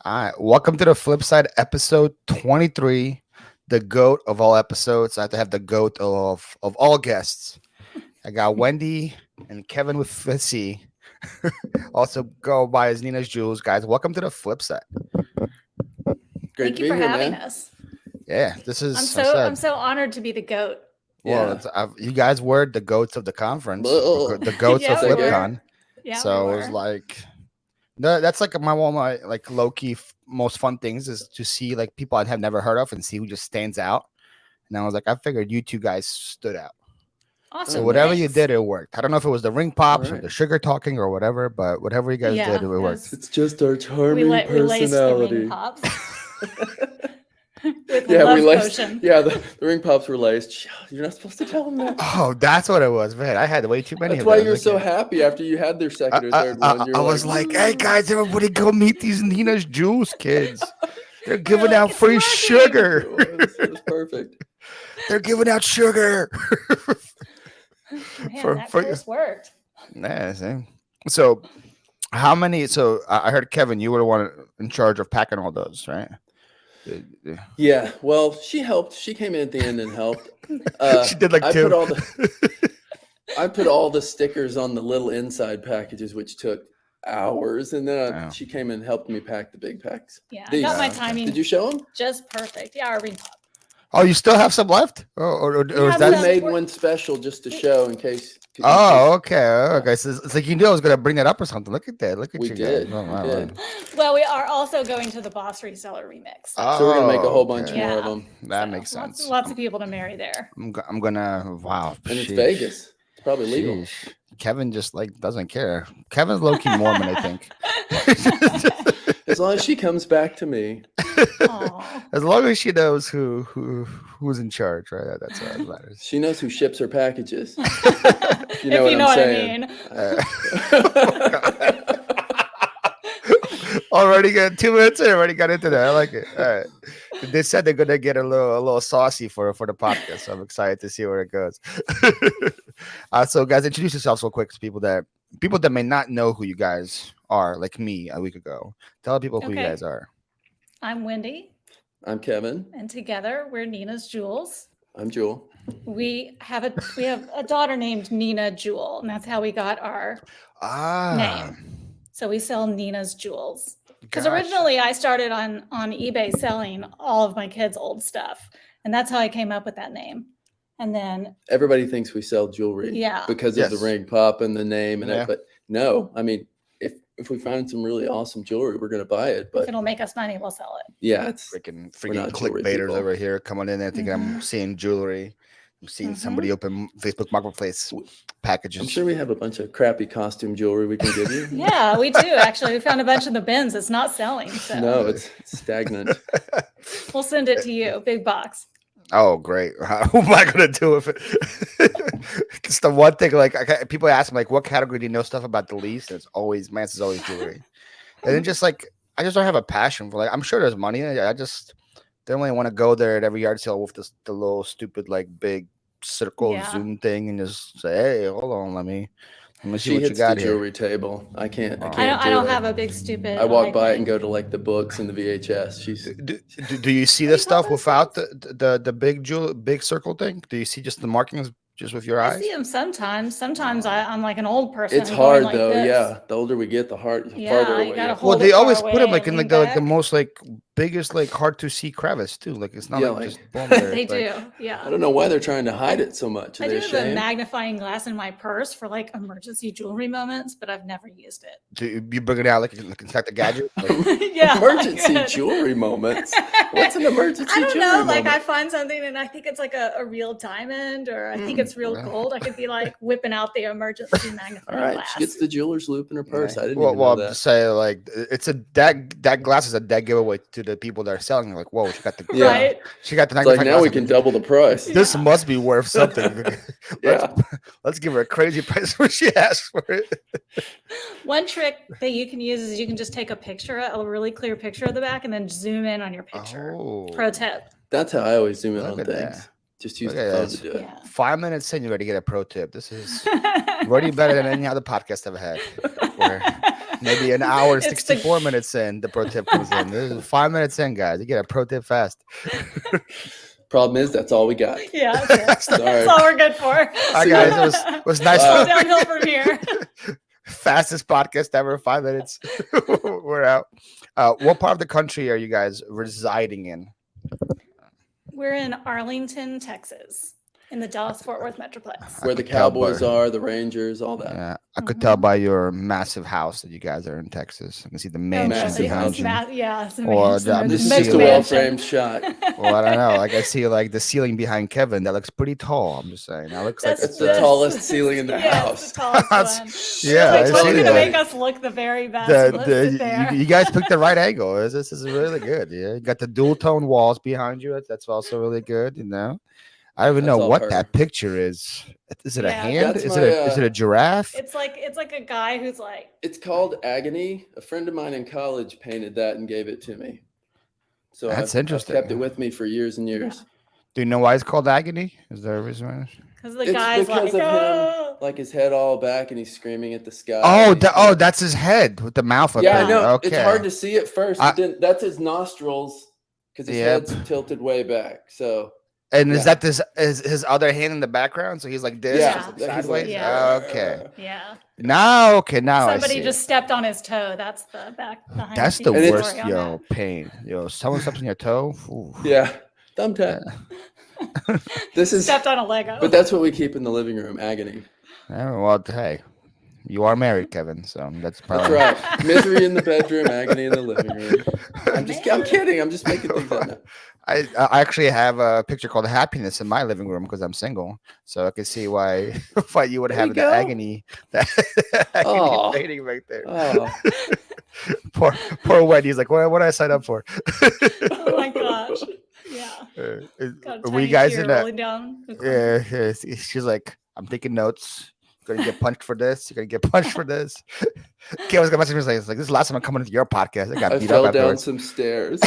All right, welcome to the Phlip Side episode 23, the goat of all episodes. I have to have the goat of all guests. I got Wendy and Cevin with a C. Also go by as Nina's Jewels. Guys, welcome to the Phlip Side. Great Thank to you be for here, having man. us. Yeah, this is. I'm so honored to be the goat. Well, you guys were the goats of the conference, the goats Yeah, of we were. FlipCon. Yeah, So we it was were. like, no, that's like one of my like low key most fun things is to see like people I have never heard of and see who just stands out. And I was like, I figured you two guys stood out. Awesome. So whatever you Thanks. did, it worked. I don't know if it was the ring pops or Right. the sugar talking or whatever, but whatever you guys did, it worked. It's just our charming we laced the ring personality. pops with the love potion. Yeah, the ring pops were laced. You're not supposed to tell them that. Oh, that's what it was, man. I had way too many. That's of why them. you're Like, so happy after you had their second or third one. You're I was like, hey guys, everybody go meet these Nina's Juice kids. They're giving out free sugar. It was perfect. They're giving out sugar. Man, that course worked. Yeah, see? So how many? So I heard Cevin, you were the one in charge of packing all those, right? Yeah. Well, she helped. She came in at the end and helped. She did like two. I put all the stickers on the little inside packages, which took hours, and then she came in and helped me pack the big packs. Yeah, I got my timing. Did you show them? Just perfect. Yeah, our ring pop. Oh, you still have some left, or is that? We made one special just to show in case. Oh, okay. So it's like you knew I was gonna bring that up or something. Look at that. Look at we you did. guys. Oh, we did. Well, we are also going to the Boss Reseller remix. So we're gonna make a whole bunch more of them. That makes sense. Lots of people to marry there. I'm gonna. Wow. And it's Vegas. It's probably legal. Sheesh. Cevin just like doesn't care. Kevin's low key Mormon, I think. As long as she comes back to me. As long as she knows who's in charge, right? That's what matters. She knows who ships her packages. If you know what I mean. Already got 2 minutes and already got into that. I like it. All right. They said they're gonna get a little saucy for the podcast, so I'm excited to see where it goes. So guys, introduce yourselves real quick to people that may not know who you guys are, like me a week ago. Tell people who you guys are. I'm Wendy. I'm Cevin. And together we're Nina's Jewels. I'm Jewel. We have a daughter named Nina Jewel, and that's how we got our name. So we sell Nina's Jewels. Because originally I started on eBay selling all of my kids' old stuff, and that's how I came up with that name. And then everybody thinks we sell jewelry, because of the ring pop and the name and but no, I mean, if we find some really awesome jewelry, we're gonna buy it. But if it'll make us money, we'll sell it. Yeah, it's freaking clickbaiters over here coming in there thinking I'm seeing jewelry. I'm seeing somebody open Facebook Marketplace packages. I'm sure we have a bunch of crappy costume jewelry we can give you. Yeah, we do. Actually, we found a bunch in the bins. It's not selling. So. No, it's stagnant. We'll send it to you. Big box. Oh, great. How am I going to do with it? It's the one thing, like, people ask me, like, what category do you know stuff about the least? And it's always jewelry. And then just, like, I just don't have a passion for, like, I'm sure there's money. I just don't really want to go there at every yard sale with the little stupid, like, big circle zoom thing and just say, hey, hold on, let me see what you got the here. Jewelry table. I can't. I don't have a big stupid. I walk by it and go to like the books and the VHS. Do you see this stuff without the big circle thing? Do you see just the markings just with your eyes? I see them sometimes. Sometimes I'm like an old person. It's hard though. Yeah, the older we get, the farther away. Well, they always put them like in like the most like biggest like hard to see crevice too. Like it's not like just boom there. They do. Yeah. I don't know why they're trying to hide it so much. I do have a magnifying glass in my purse for like emergency jewelry moments, but I've never used it. Do you bring it out like Inspector Gadget? Yeah. Emergency jewelry moments. What's an emergency jewelry moment? I don't know. Like I find something and I think it's like a real diamond or I think it's real gold. I could be like whipping out the emergency magnifying glass. She gets the jeweler's loop in her purse. I didn't even know that. Say like it's that glass is a dead giveaway to the people that are selling. They're like, whoa, she got the she got the magnifying glass. Now we can double the price. This must be worth something. Let's give her a crazy price when she asks for it. One trick that you can use is you can just take a really clear picture of the back and then zoom in on your picture. Pro tip. That's how I always zoom in on things. That. Just use the phone to do it. 5 minutes in, you already get a pro tip. This is already better than any other podcast I've had. Maybe an hour and 64 minutes in, the pro tip comes in. This is 5 minutes in, guys. You get a pro tip fast. Problem is, that's all we got. Yeah, that's all we're good for. All right, guys. It was nice. Downhill from here. Fastest podcast ever. 5 minutes. We're out. What part of the country are you guys residing in? We're in Arlington, Texas, in the Dallas-Fort Worth Metroplex. Where the Cowboys are, the Rangers, all that. Yeah, I could tell by your massive house that you guys are in Texas. I can see the mansion behind you. This is just a well-framed shot. Well, I don't know. Like I see like the ceiling behind Kevin. That looks pretty tall. I'm just saying. That looks like it's the tallest ceiling in the house. It's the tallest one. Yeah, it's going to make us look the very best. You guys picked the right angle. This is really good. Yeah, you got the dual tone walls behind you. That's also really good. You know. I don't even know what that picture is. Is it a hand? Is it a giraffe? It's like a guy who's like. It's called Agony. A friend of mine in college painted that and gave it to me. So that's interesting. I've kept it with me for years and years. Yeah. Do you know why it's called Agony? Is there a reason why? Because the guy's because of him, like his head all back and he's screaming at the sky. Oh, that's his head with the mouth up. Yeah, I know. Okay. It's hard to see at first. That's his nostrils because his head's tilted way back. So. And is that his other hand in the background? So he's like this, sideways. Okay. Yeah. Now somebody just stepped on his toe. That's the back behind. That's the worst, pain. Someone steps on your toe. Ooh. Yeah. Thumb tap. This is stepped on a Lego. But that's what we keep in the living room. Agony. Oh, well, hey, you are married, Kevin. So that's probably right. Misery in the bedroom, agony in the living room. I'm kidding. I'm just making things up now. I actually have a picture called Happiness in my living room because I'm single, so I can see why you would have the agony painting right there. Oh. poor Wendy's like, what did I sign up for? Oh my gosh! Yeah. Were you guys in that? Yeah. She's like, I'm taking notes. You're gonna get punched for this. You're gonna get punched for this. Kevin's gonna message me like, this is the last time I'm coming to your podcast. I got beat up. I fell down some stairs.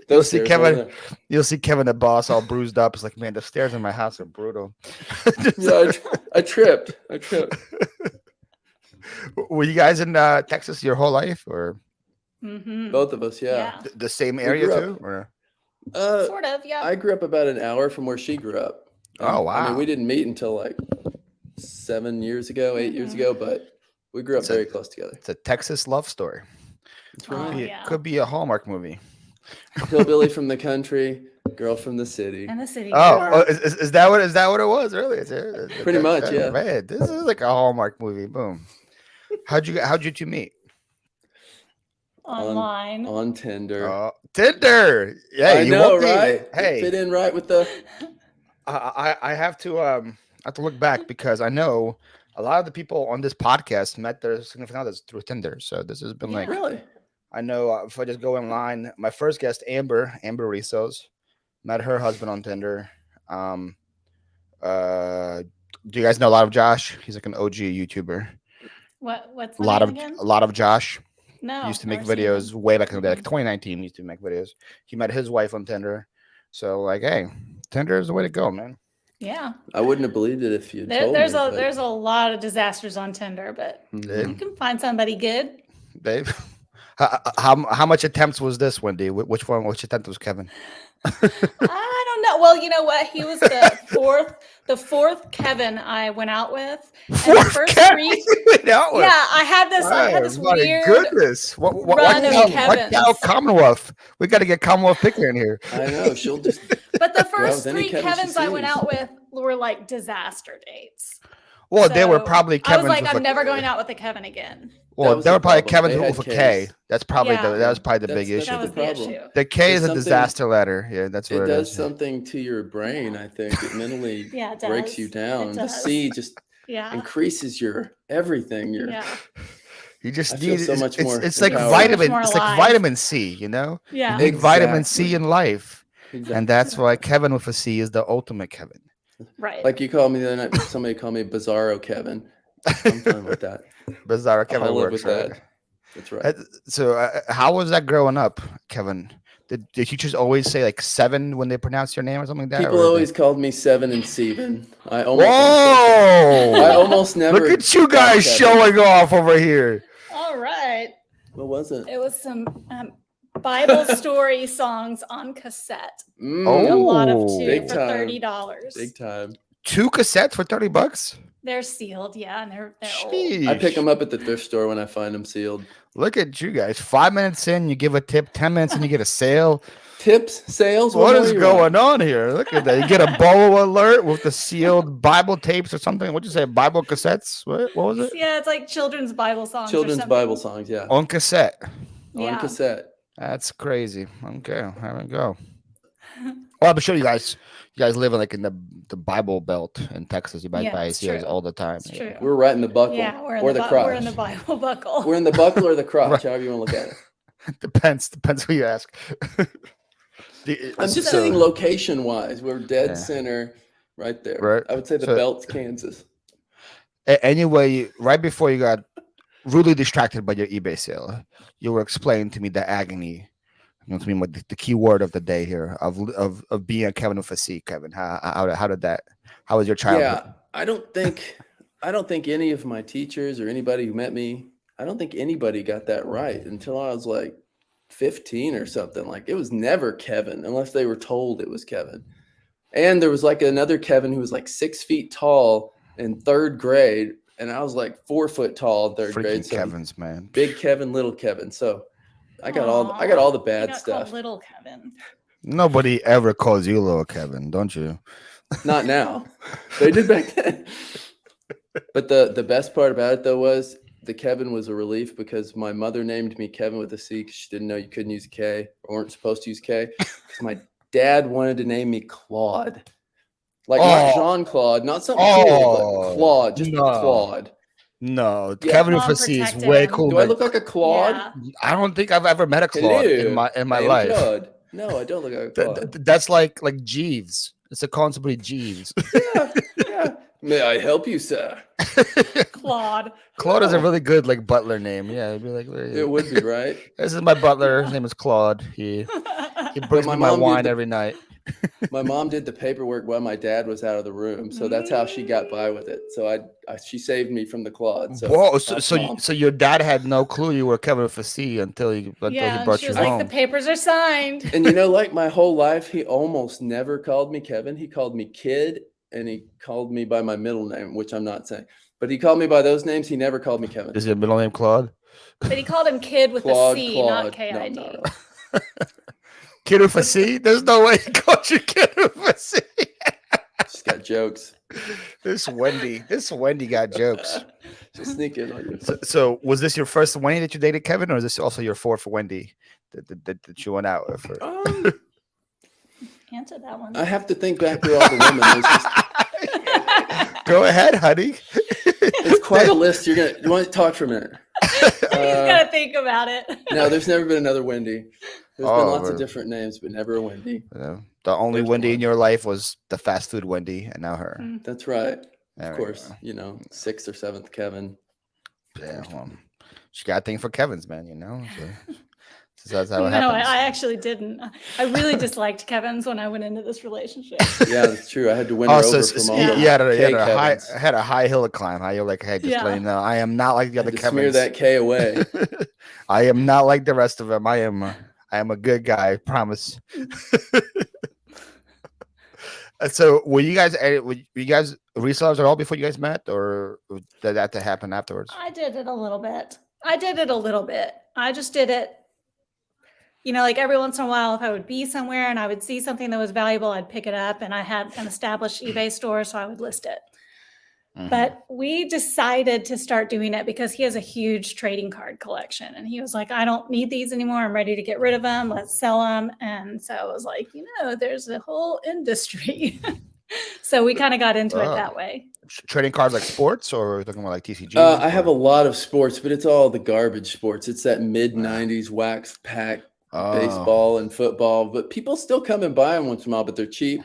You'll see Kevin, the boss, all bruised up. It's like, man, the stairs in my house are brutal. Yeah, I tripped. Were you guys in Texas your whole life, or both of us? Yeah. The same area too, or sort of? Yeah. I grew up about an hour from where she grew up. Oh wow! I mean, we didn't meet until like 7 years ago, 8 years ago, but we grew up very close together. It's a Texas love story. That's right. It could be a Hallmark movie. Hillbilly from the country, girl from the city. And the city. Oh, is that what it was? Really? Pretty much, yeah. Man, this is like a Hallmark movie. Boom. How'd you two meet? Online. On Tinder. Tinder. Yeah, I know, right? Hey, fit in right with the. I have to look back because I know a lot of the people on this podcast met their significant others through Tinder. So this has been like really. I know if I just go in line, my first guest, Amber resells, met her husband on Tinder. Do you guys know a lot of Josh? He's like an OG YouTuber. What's a lot of Josh? No, he used to make videos way back in the day, like 2019. He used to make videos. He met his wife on Tinder. So like, hey, Tinder is the way to go, man. Yeah. I wouldn't have believed it if you told me. There's a lot of disasters on Tinder, but you can find somebody good. Dave, how much attempts was this, Wendy? Which attempt was Kevin? I don't know. Well, you know what? He was the fourth Kevin I went out with. Fourth the first Kevin you went out with? Yeah, I had this weird goodness. run of Kevins. What Commonwealth? We got to get Commonwealth Picker in here. I know. She'll just. But the first 3 Kevins I went out with were like disaster dates. Well, they were probably Kevins. I was like, I'm never going out with a Kevin again. Well, they were probably Kevins with a K. That's probably that was probably the big issue. That was the issue. The K is a disaster letter. Yeah, that's what it does something to your brain. I think it mentally breaks you down. The C just increases your everything. You just need so much more. It's like vitamin. It's like vitamin C. You know. Yeah. You need vitamin C in life, and that's why Kevin with a C is the ultimate Kevin. Right. Like you called me the other night. Somebody called me Bizarro Kevin. I'm fine with that. Bizarro Kevin works, right? That's right. So how was that growing up, Kevin? Did teachers always say like Cevin when they pronounce your name or something like that? People always called me Wendy and Cevin. I Whoa! almost never. Look at you guys showing off over here. All right. What was it? It was some Bible story songs on cassette. Oh, a lot of two big for time. $30. Big time. 2 cassettes for $30? They're sealed, yeah, and they're old. I pick them up at the thrift store when I find them sealed. Look at you guys. 5 minutes in, you give a tip. 10 minutes in, you get a sale. Tips, sales. What is going on here? Look at that. You get a BOA alert with the sealed Bible tapes or something. What'd you say? Bible cassettes? What was it? Yeah, it's like children's Bible songs. Children's Bible songs, yeah. On cassette. On cassette. That's crazy. Okay, here we go. Well, I'm sure you guys live in the Bible Belt in Texas. You buy see us all the time. It's true. We're right in the buckle. Yeah, or the crotch. We're in the Bible buckle. We're in the buckle or the crotch, however you want to look at it. Depends who you ask. I'm just saying location-wise, we're dead center right there. Right. I would say the belt's Kansas. Anyway, right before you got rudely distracted by your eBay sale, you were explaining to me the agony. You know what I mean? What the key word of the day here of being a Cevin with a C, Kevin. How did that? How was your childhood? Yeah, I don't think any of my teachers or anybody who met me, I don't think anybody got that right until I was like 15 or something. Like it was never Kevin unless they were told it was Kevin. And there was like another Kevin who was like 6 feet tall in 3rd grade, and I was like 4 foot tall in 3rd grade. So Kevins, man. Big Kevin, little Kevin. So I got all the bad stuff. Little Kevin. Nobody ever calls you little Kevin, don't you? Not now. They did back then. But the best part about it though was the Kevin was a relief because my mother named me Kevin with a C because she didn't know you couldn't use a K or weren't supposed to use K. Because my dad wanted to name me Claude. Like not Jean-Claude, not something cool, but Claude, just Claude. No, Kevin with a C is way cooler. Do I look like a Claude? Yeah. I don't think I've ever met a Claude in my life. Claude. No, I don't look like a Claude. That's like Jeeves. It's a constantly Jeeves. Yeah. May I help you, sir? Claude. Claude is a really good like butler name. Yeah, it'd be like it would be, right? This is my butler. His name is Claude. He brings me my wine every night. My mom did the paperwork while my dad was out of the room, so that's how she got by with it. So she saved me from the Claude. So whoa! So your dad had no clue you were Kevin with a C until he brought you home. The papers are signed. And like my whole life, he almost never called me Kevin. He called me Kid, and he called me by my middle name, which I'm not saying. But he called me by those names. He never called me Kevin. Is your middle name Claude? But he called him Kid with a C, not K-I-D. No. Kid with a C? There's no way he called you Kid with a C. Just got jokes. This Wendy got jokes. Just sneak in on you. So was this your first Wendy that you dated, Kevin, or is this also your 4th Wendy that you went out with? Answer that one. I have to think back through all the women. Go ahead, honey. It's quite a list. You want to talk for a minute? He's got to think about it. No, there's never been another Wendy. There's been lots of different names, but never a Wendy. The only Wendy in your life was the fast food Wendy, and now her. That's right. Of course, 6th or 7th Kevin. Yeah, well, she got a thing for Kevins, man. So that's how it happens. No, I actually didn't. I really disliked Kevins when I went into this relationship. Yeah, that's true. I had to win her over from all the had a high hill to climb. You're like, hey, just let you know, I am not like the other Kevins. Smear that K away. I am not like the rest of them. I am a good guy. I promise. So were you guys resellers at all before you guys met, or did that to happen afterwards? I did it a little bit. I just did it. Like every once in a while, if I would be somewhere and I would see something that was valuable, I'd pick it up, and I had an established eBay store, so I would list it. Mm-hmm. But we decided to start doing it because he has a huge trading card collection, and he was like, I don't need these anymore. I'm ready to get rid of them. Let's sell them. And so I was like, there's a whole industry. So we kind of got into it that way. Trading cards like sports, or talking about like TCG? I have a lot of sports, but it's all the garbage sports. It's that mid-90s wax pack baseball and football, but people still come and buy them once in a while, but they're cheap.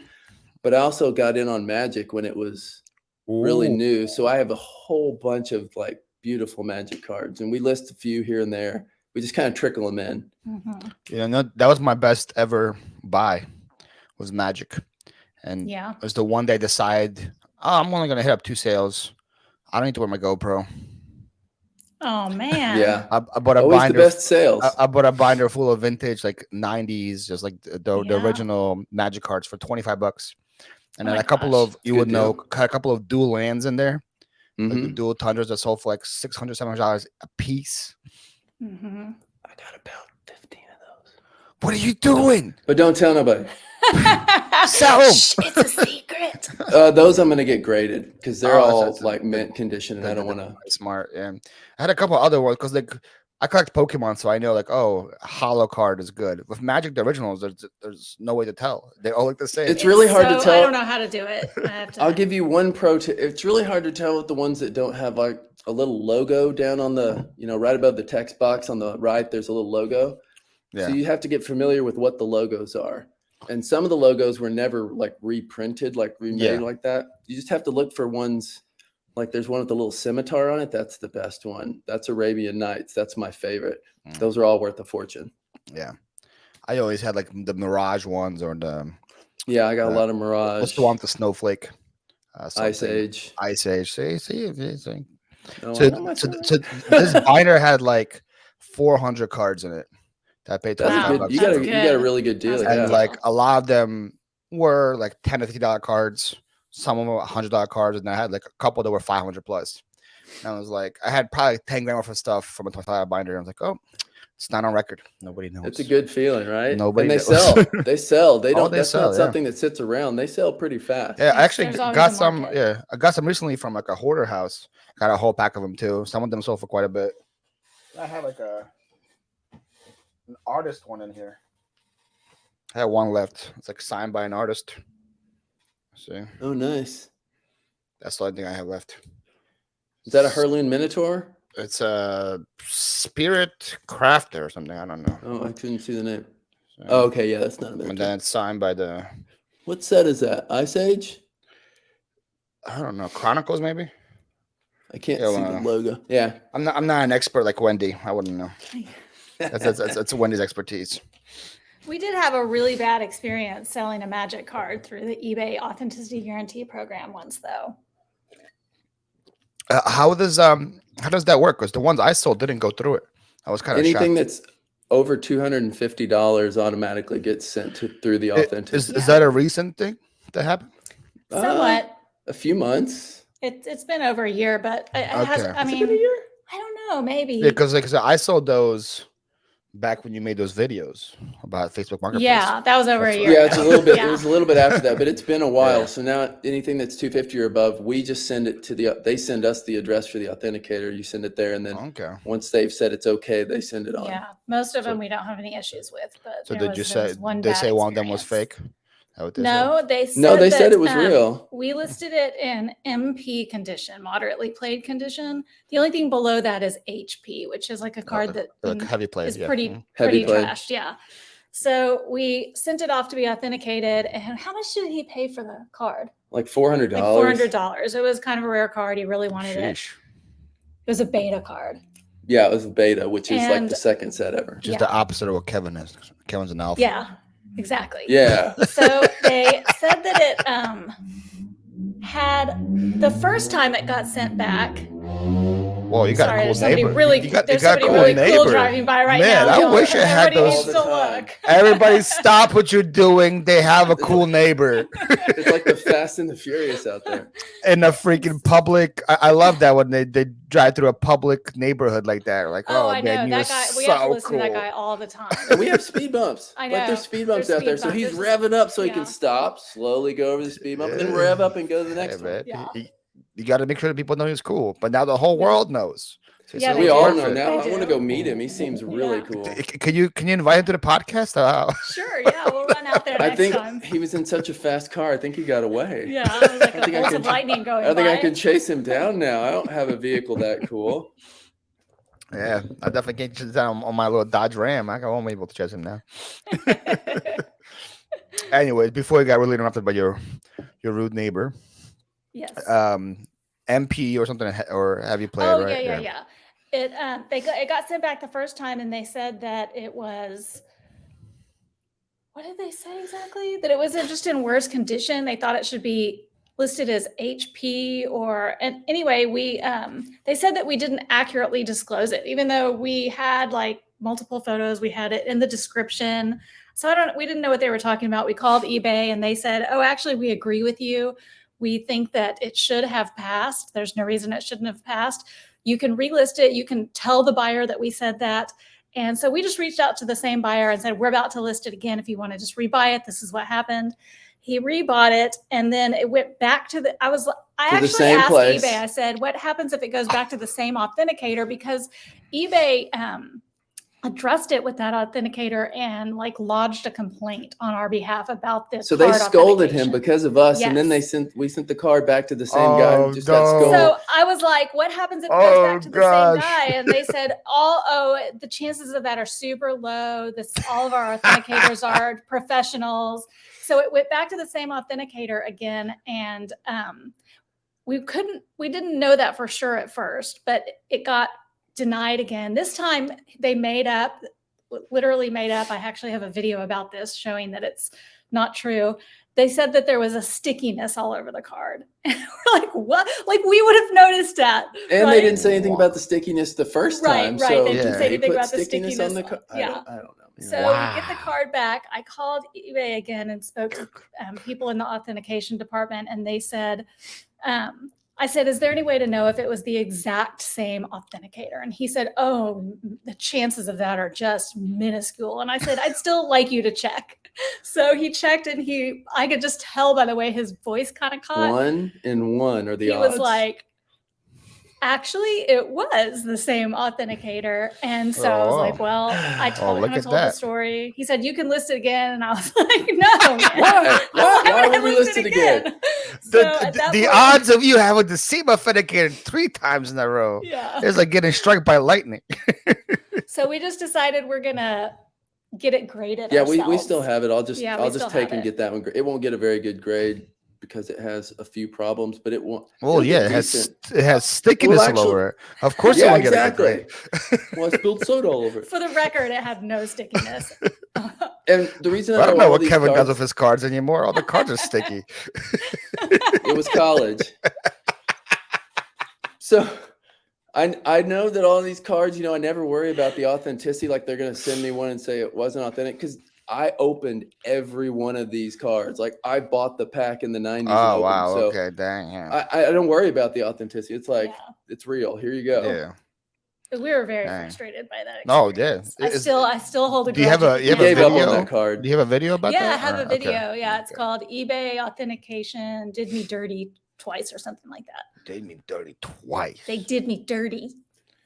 But I also got in on Magic when it was really new. So I have a whole bunch of like beautiful Magic cards, and we list a few here and there. We just kind of trickle them in. Mm-hmm. You know, that was my best ever buy was Magic. And it was the one day I decided, I'm only going to hit up 2 sales. I don't need to wear my GoPro. Oh man. Yeah. I bought a Always binder. The best sales. I bought a binder full of vintage, like 90s, just like the original Magic cards for $25. And then a couple of, you would know, a couple of dual lands in there. Like the dual tundras that sold for like $600, $700 a piece. Mm-hmm. I got about 15 of those. What are you doing? But don't tell nobody. Sell them. It's a secret. Those I'm gonna get graded because they're all like mint condition, and I don't want to. Smart. Yeah, I had a couple other ones because like I collect Pokemon, so I know like holo card is good. With Magic, the originals, there's no way to tell. They all look the same. It's really hard to tell. I don't know how to do it. I'll give you one pro tip. It's really hard to tell with the ones that don't have like a little logo down on the, right above the text box on the right. There's a little logo. Yeah. So you have to get familiar with what the logos are. And some of the logos were never like reprinted, like remade like that. You just have to look for ones. Like there's one with the little scimitar on it. That's the best one. That's Arabian Nights. That's my favorite. Those are all worth a fortune. Yeah. I always had like the Mirage ones or the. Yeah, I got a lot of Mirage. What's the one with the snowflake? Ice Age. Ice Age. See. Oh, so this binder had like 400 cards in it. That paid $25. You got a really good deal. And like a lot of them were like $10 to $50 cards. Some of them were $100 cards, and I had like a couple that were 500 plus. And I was like, I had probably 10 grand worth of stuff from a $25 binder. And I was like, oh, it's not on record. Nobody knows. It's a good feeling, right? Nobody. And they sell. They sell. They don't. That's not something that sits around. They sell pretty fast. Yeah, I actually got some. Yeah, I got some recently from like a hoarder house. Got a whole pack of them too. Some of them sold for quite a bit. I have like an artist one in here. I have one left. It's like signed by an artist. See? Oh, nice. That's the only thing I have left. Is that a Herloon Minotaur? It's a Spirit Crafter or something. I don't know. Oh, I couldn't see the name. So, oh, okay. Yeah, that's not a Minotaur. And then it's signed by the. What set is that? Ice Age? I don't know. Chronicles, maybe. I can't see the logo. Yeah, I'm not an expert like Wendy. I wouldn't know. That's Wendy's expertise. We did have a really bad experience selling a Magic card through the eBay Authenticity Guarantee program once, though. How does that work? Because the ones I sold didn't go through it. I was kind of anything shocked. That's over $250 automatically gets sent through the Authenticity. Is that a recent thing that happened? Somewhat. A few months. It's been over a year, but it has. I mean, a year? I don't know. Maybe. Yeah, because like I sold those back when you made those videos about Facebook Marketplace. Yeah, that was over a year. Yeah, it's a little bit. It was a little bit after that, but it's been a while. Yeah. So now anything that's 250 or above, we just send it to they send us the address for the authenticator. You send it there, and then once they've said it's okay, they send it on. Yeah, most of them we don't have any issues with. But so did you say they say one of them was fake? They said it was real. We listed it in MP condition, moderately played condition. The only thing below that is HP, which is like a card that like heavy played, is pretty trashed. Yeah. So we sent it off to be authenticated. And how much did he pay for the card? Like $400. Like $400. It was kind of a rare card. He really wanted it. It was a beta card. Yeah, it was a beta, which is like the second set ever. Just the opposite of what Kevin is. Kevin's an alpha. Yeah. Exactly. Yeah. So they said that it had the first time it got sent back. Well, you got a cool neighbor. There's somebody really cool driving by right now. Man, I wish I had those. Everybody stop what you're doing. They have a cool neighbor. It's like the Fast and the Furious out there. In a freaking public. I love that when they drive through a public neighborhood like that. Like, I know that guy. We have to listen to that guy all the time. And we have speed bumps. I know. Like there's speed bumps out there. So he's revving up so he can stop, slowly go over the speed bump, and then rev up and go to the next one. Yeah. You got to make sure that people know he's cool. But now the whole world knows. So we all know now. I want to go meet him. He seems really cool. Can you invite him to the podcast? Sure. Yeah, we'll run out there next time. He was in such a fast car. I think he got away. Yeah, I was like a bolt of lightning going by. I think I can chase him down now. I don't have a vehicle that cool. Yeah, I definitely can't chase him down on my little Dodge Ram. I won't be able to chase him now. Anyways, before you got really interrupted by your rude neighbor. Yes. MP or something, or have you played? Oh, right? Yeah. It got sent back the first time, and they said that it was. What did they say exactly? That it wasn't just in worse condition. They thought it should be listed as HP and anyway, they said that we didn't accurately disclose it, even though we had like multiple photos. We had it in the description. So we didn't know what they were talking about. We called eBay and they said, oh, actually, we agree with you. We think that it should have passed. There's no reason it shouldn't have passed. You can relist it. You can tell the buyer that we said that. And so we just reached out to the same buyer and said, we're about to list it again. If you want to just rebuy it, this is what happened. He rebought it. And then it went back to I actually asked eBay, I said, what happens if it goes back to the same authenticator? Because eBay addressed it with that authenticator and like lodged a complaint on our behalf about this. So they scolded him because of us. Yes. And then we sent the card back to the same guy who just got scolded. So I was like, what happens if it goes back to the same guy? And they said, the chances of that are super low. All of our authenticators are professionals. So it went back to the same authenticator again. And we didn't know that for sure at first, but it got denied again. This time they literally made up. I actually have a video about this showing that it's not true. They said that there was a stickiness all over the card. And we're like, what? Like we would have noticed that. And right? They didn't say anything about the stickiness the first time. Right. So they didn't say anything about the stickiness on the card. Yeah. I don't know. So we get the card back. I called eBay again and spoke to people in the authentication department, and they said, I said, is there any way to know if it was the exact same authenticator? And he said, oh, the chances of that are just minuscule. And I said, I'd still like you to check. So he checked, and I could just tell by the way his voice kind of caught. 1 in 1 are the odds. He was like, actually, it was the same authenticator. And so I was like, well, I told him the story. He said, you can list it again. And I was like, no. Why would we list it again? The odds of you having the same authenticator 3 times in a row. Yeah. It's like getting struck by lightning. So we just decided we're going to get it graded. Yeah, we still have it. I'll just take and get that one. It won't get a very good grade because it has a few problems, but it won't. Well, yeah, it has stickiness all over it. Of course, yeah, exactly. Well, I spilled soda all over it. For the record, it had no stickiness. And the reason I don't know what Kevin does with his cards anymore. All the cards are sticky. It was college. So I know that all these cards, I never worry about the authenticity. Like they're going to send me one and say it wasn't authentic because I opened every one of these cards. Like I bought the pack in the 90s. Oh, wow. So okay. Dang. Yeah. I don't worry about the authenticity. It's like, it's real. Here you go. Yeah. We were very frustrated by that. Oh, yeah. I still hold a grudge. Do you have a video on that card? Do you have a video about that? Yeah, I have a video. Okay. Yeah. It's called eBay Authentication Did Me Dirty Twice or something like that. Did me dirty twice. They did me dirty.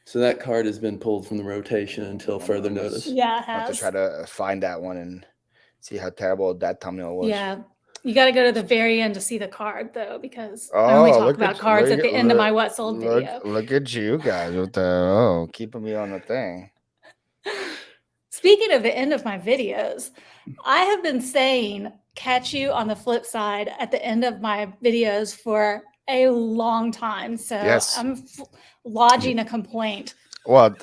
So that card has been pulled from the rotation until further notice. Yeah, it has. I have to try to find that one and see how terrible that thumbnail was. Yeah. You got to go to the very end to see the card, though, because I only talk about cards at the end of my What Sold video. Look at you guys with keeping me on the thing. Speaking of the end of my videos, I have been saying catch you on the flip side at the end of my videos for a long time. So yes. I'm lodging a complaint. Well,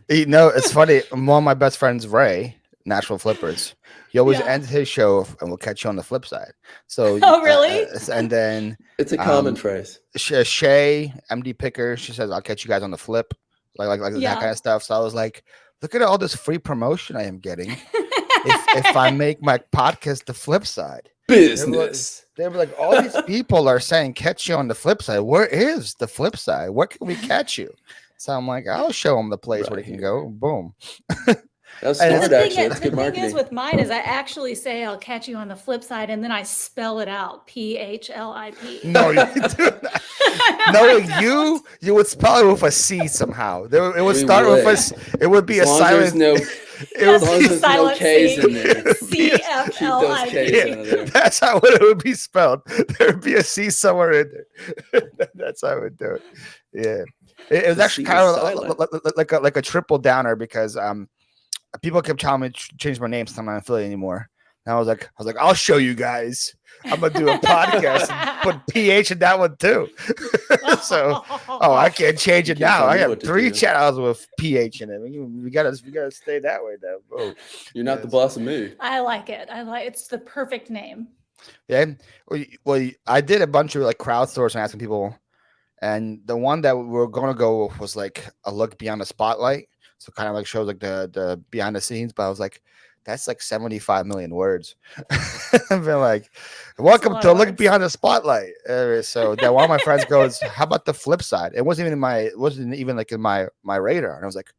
it's funny. One of my best friends, Ray, Natural Flippers, he always ends his show and we'll catch you on the flip side. So, oh, really? And then it's a common phrase. Shay, MD Picker, she says, I'll catch you guys on the flip, like that kind of stuff. So I was like, look at all this free promotion I am getting if I make my podcast the flip side. Business. They were like, all these people are saying catch you on the flip side. Where is the flip side? Where can we catch you? So I'm like, I'll show them the place where they can go. Boom. That's smart, actually. That's good marketing. The thing is with mine is I actually say I'll catch you on the flip side, and then I spell it out, PHLIP. No, you do that. No, you would spell it with a C somehow. It would start with a. It would be a silent. It was there's no K's in there. CFLIP. That's how it would be spelled. There would be a C somewhere in there. That's how I would do it. Yeah, it was actually kind of like a triple downer because people kept telling me to change my name, so I'm not an affiliate anymore. And I was like, I'll show you guys. I'm gonna do a podcast. put PH in that one too. So, I can't change it now. I have 3 channels with PH in it. We gotta stay that way now. Bro. You're not the boss of me. I like it. It's the perfect name. Yeah. Well, I did a bunch of like crowdsourcing, asking people, and the one that we were gonna go with was like a look beyond the spotlight. So kind of like shows like the behind the scenes, but I was like, that's like 75 million words. I've been like, welcome to look behind the spotlight. So then one of my friends goes, how about the Phlip Side? It wasn't even like in my radar. And I was like,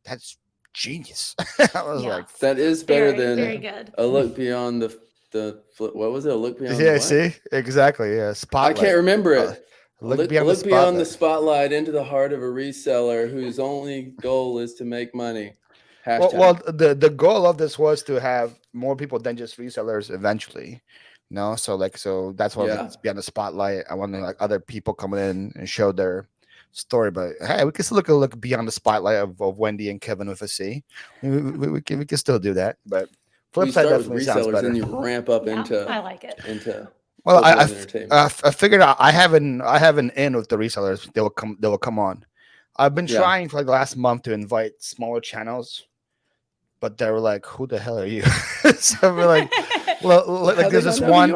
that's genius. I was like, that is better than very good. A look beyond the Phlip. What was it? A look beyond the see? Exactly. Yeah. Spotlight. I can't remember it. Look beyond the spotlight into the heart of a reseller whose only goal is to make money. Well, the goal of this was to have more people than just resellers eventually. So that's why it's beyond the spotlight. I want like other people coming in and show their story. But hey, we can still look beyond the spotlight of Wendy and Cevin with a C. We can still do that. But Phlip Side definitely sounds better. And you ramp up into. I like it. Well, I figured out I have an in with the resellers. They will come on. I've been trying for like the last month to invite smaller channels, but they were like, "Who the hell are you?" So we're like, like there's this one.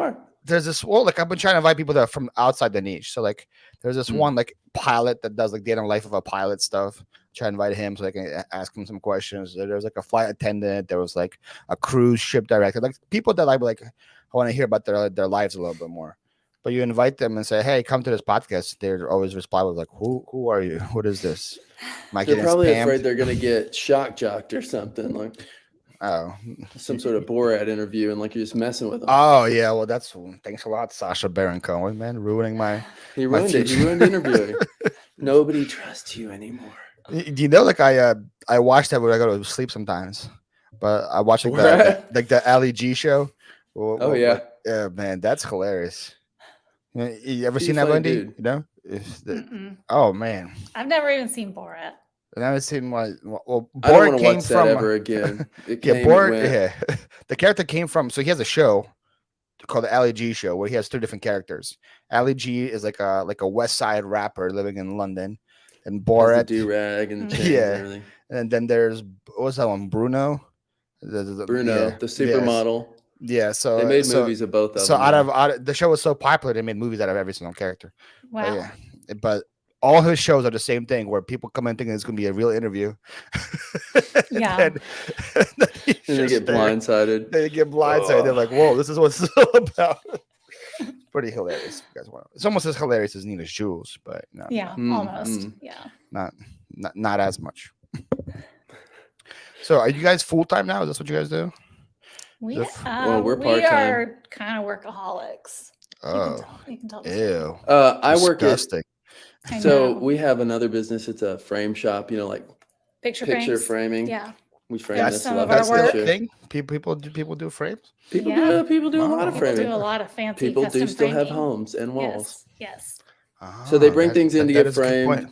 Like I've been trying to invite people that are from outside the niche. So like there's this one like pilot that does like day in the life of a pilot stuff. Try to invite him so I can ask him some questions. There was like a flight attendant. There was like a cruise ship director. Like people that I want to hear about their lives a little bit more. But you invite them and say, "Hey, come to this podcast." They're always respond with like, "Who are you? What is this?" They're probably afraid they're gonna get shock jocked or something, like some sort of Borat interview, and like you're just messing with them. Oh yeah, well thanks a lot, Sacha Baron Cohen, man, ruining my. He ruined it. He ruined interviewing. Nobody trusts you anymore. Do you know? Like I watch that when I go to sleep sometimes, but I watch like the Ali G show. Yeah, man, that's hilarious. You ever seen that, Wendy? Dude. You know? Oh man, I've never even seen Borat. I've never seen Borat I don't want to watch that ever again. Borat. The character came from. So he has a show called the Ali G Show where he has 3 different characters. Ali G is like a West Side rapper living in London, and Borat do-rag and the chain and everything. And then there's what was that one? Bruno, the supermodel. Yeah, so they made movies of both of them. So out of the show was so popular, they made movies out of every single character. Wow. But all his shows are the same thing, where people come in thinking it's going to be a real interview. And they get blindsided. They're like, "Whoa, this is what it's all about." Pretty hilarious. You guys want it's almost as hilarious as Nina's Jewels, but no. Yeah, almost. Yeah. Not as much. So, are you guys full time now? Is that what you guys do? We're part-time. We are kind of workaholics. Oh, you can tell ew. I work at. So know. We have another business. It's a frame shop. Like picture framing. Yeah. We frame this some of our work. Thing. People do frames. People do a lot of framing. People do a lot of fancy. People do still framing. Have homes and walls. Yes. So they bring things in to get framed.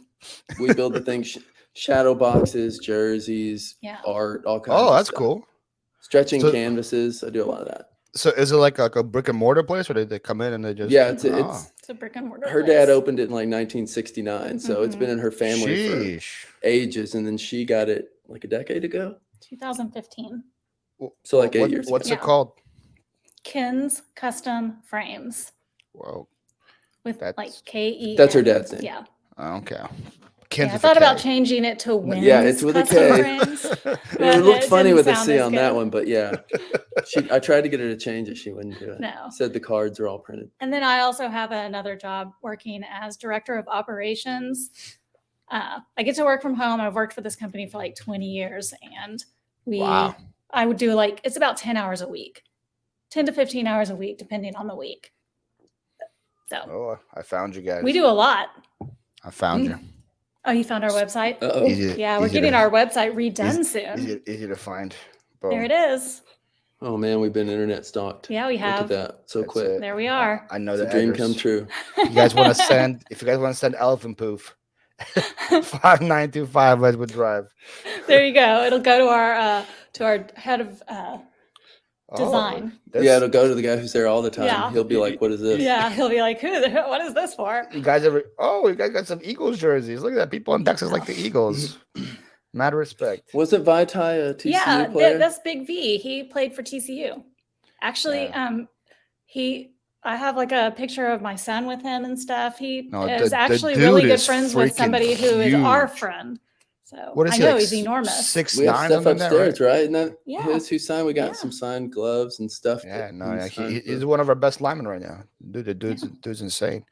We build the things, shadow boxes, jerseys, art, all kinds. Oh, of that's stuff. Cool. Stretching canvases. I do a lot of that. So is it like a brick and mortar place, or they come in and they just? Yeah, it's a brick and mortar. Her dad opened it in like 1969, so it's been in her family for ages, and then she got it like a decade ago. 2015. So like 8 years. What's it called? Ken's Custom Frames. Whoa. With like K-E. That's her dad's name. Yeah. Okay. I thought about changing it to Wynn's. Yeah, it's with a K. It looked funny with a C on that one, but yeah. I tried to get her to change it. She wouldn't do it. No. Said the cards are all printed. And then I also have another job working as director of operations. I get to work from home. I've worked for this company for like 20 years, and I would do it's about 10 hours a week, 10 to 15 hours a week, depending on the week. So I found you guys. We do a lot. I found you. Oh, you found our website? Easy, we're getting our website redone soon. Easy to find. Boom. There it is. Oh man, we've been internet stalked. Yeah, we have. Look at that. So quick. There we are. I know it's a dream come true. You guys want to send? If you guys want to send elephant poof, 5925 Westwood Drive. There you go. It'll go to our head of design. Yeah, it'll go to the guy who's there all the time. Yeah. He'll be like, "What is this?" Yeah, he'll be like, what is this for? You guys ever? Oh, you guys got some Eagles jerseys. Look at that. People in Texas like the Eagles. Mad respect. Wasn't Vaitai a TCU player? That's Big V. He played for TCU. Actually, I have like a picture of my son with him and stuff. He is actually really good friends with somebody who is our friend. So what is I he, know like, he's enormous. 6'9" we have stuff upstairs, right? And that his who signed. We got some signed gloves and stuff. Yeah, he's one of our best linemen right now. Dude's insane.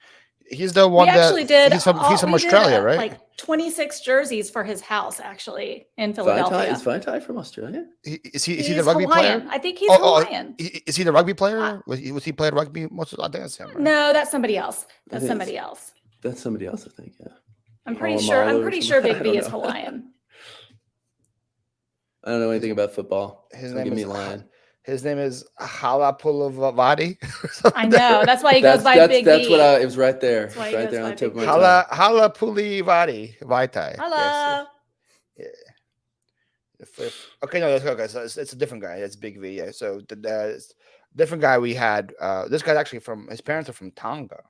He's the one he's from Australia, right? Like 26 jerseys for his house, actually, in Philadelphia. Is Vaitai from Australia? Is he the rugby Hawaiian. player? I think he's Hawaiian. Is he the rugby player? Was he playing rugby most of the time? Right? No, that's somebody else. That's somebody else. That's somebody else, I think. Yeah. I'm pretty sure Big B is Hawaiian. I don't know anything about football. His name is Halapulavadi. I know. That's why he goes by Big B. That's what it was right there. It's right there on the tip of my tongue. Halapulivadi Vaitai. Hala. Yes. Yeah. Okay, no, let's go, guys. So it's a different guy. It's Big V. Yeah. So the different guy we had. This guy's actually his parents are from Tonga.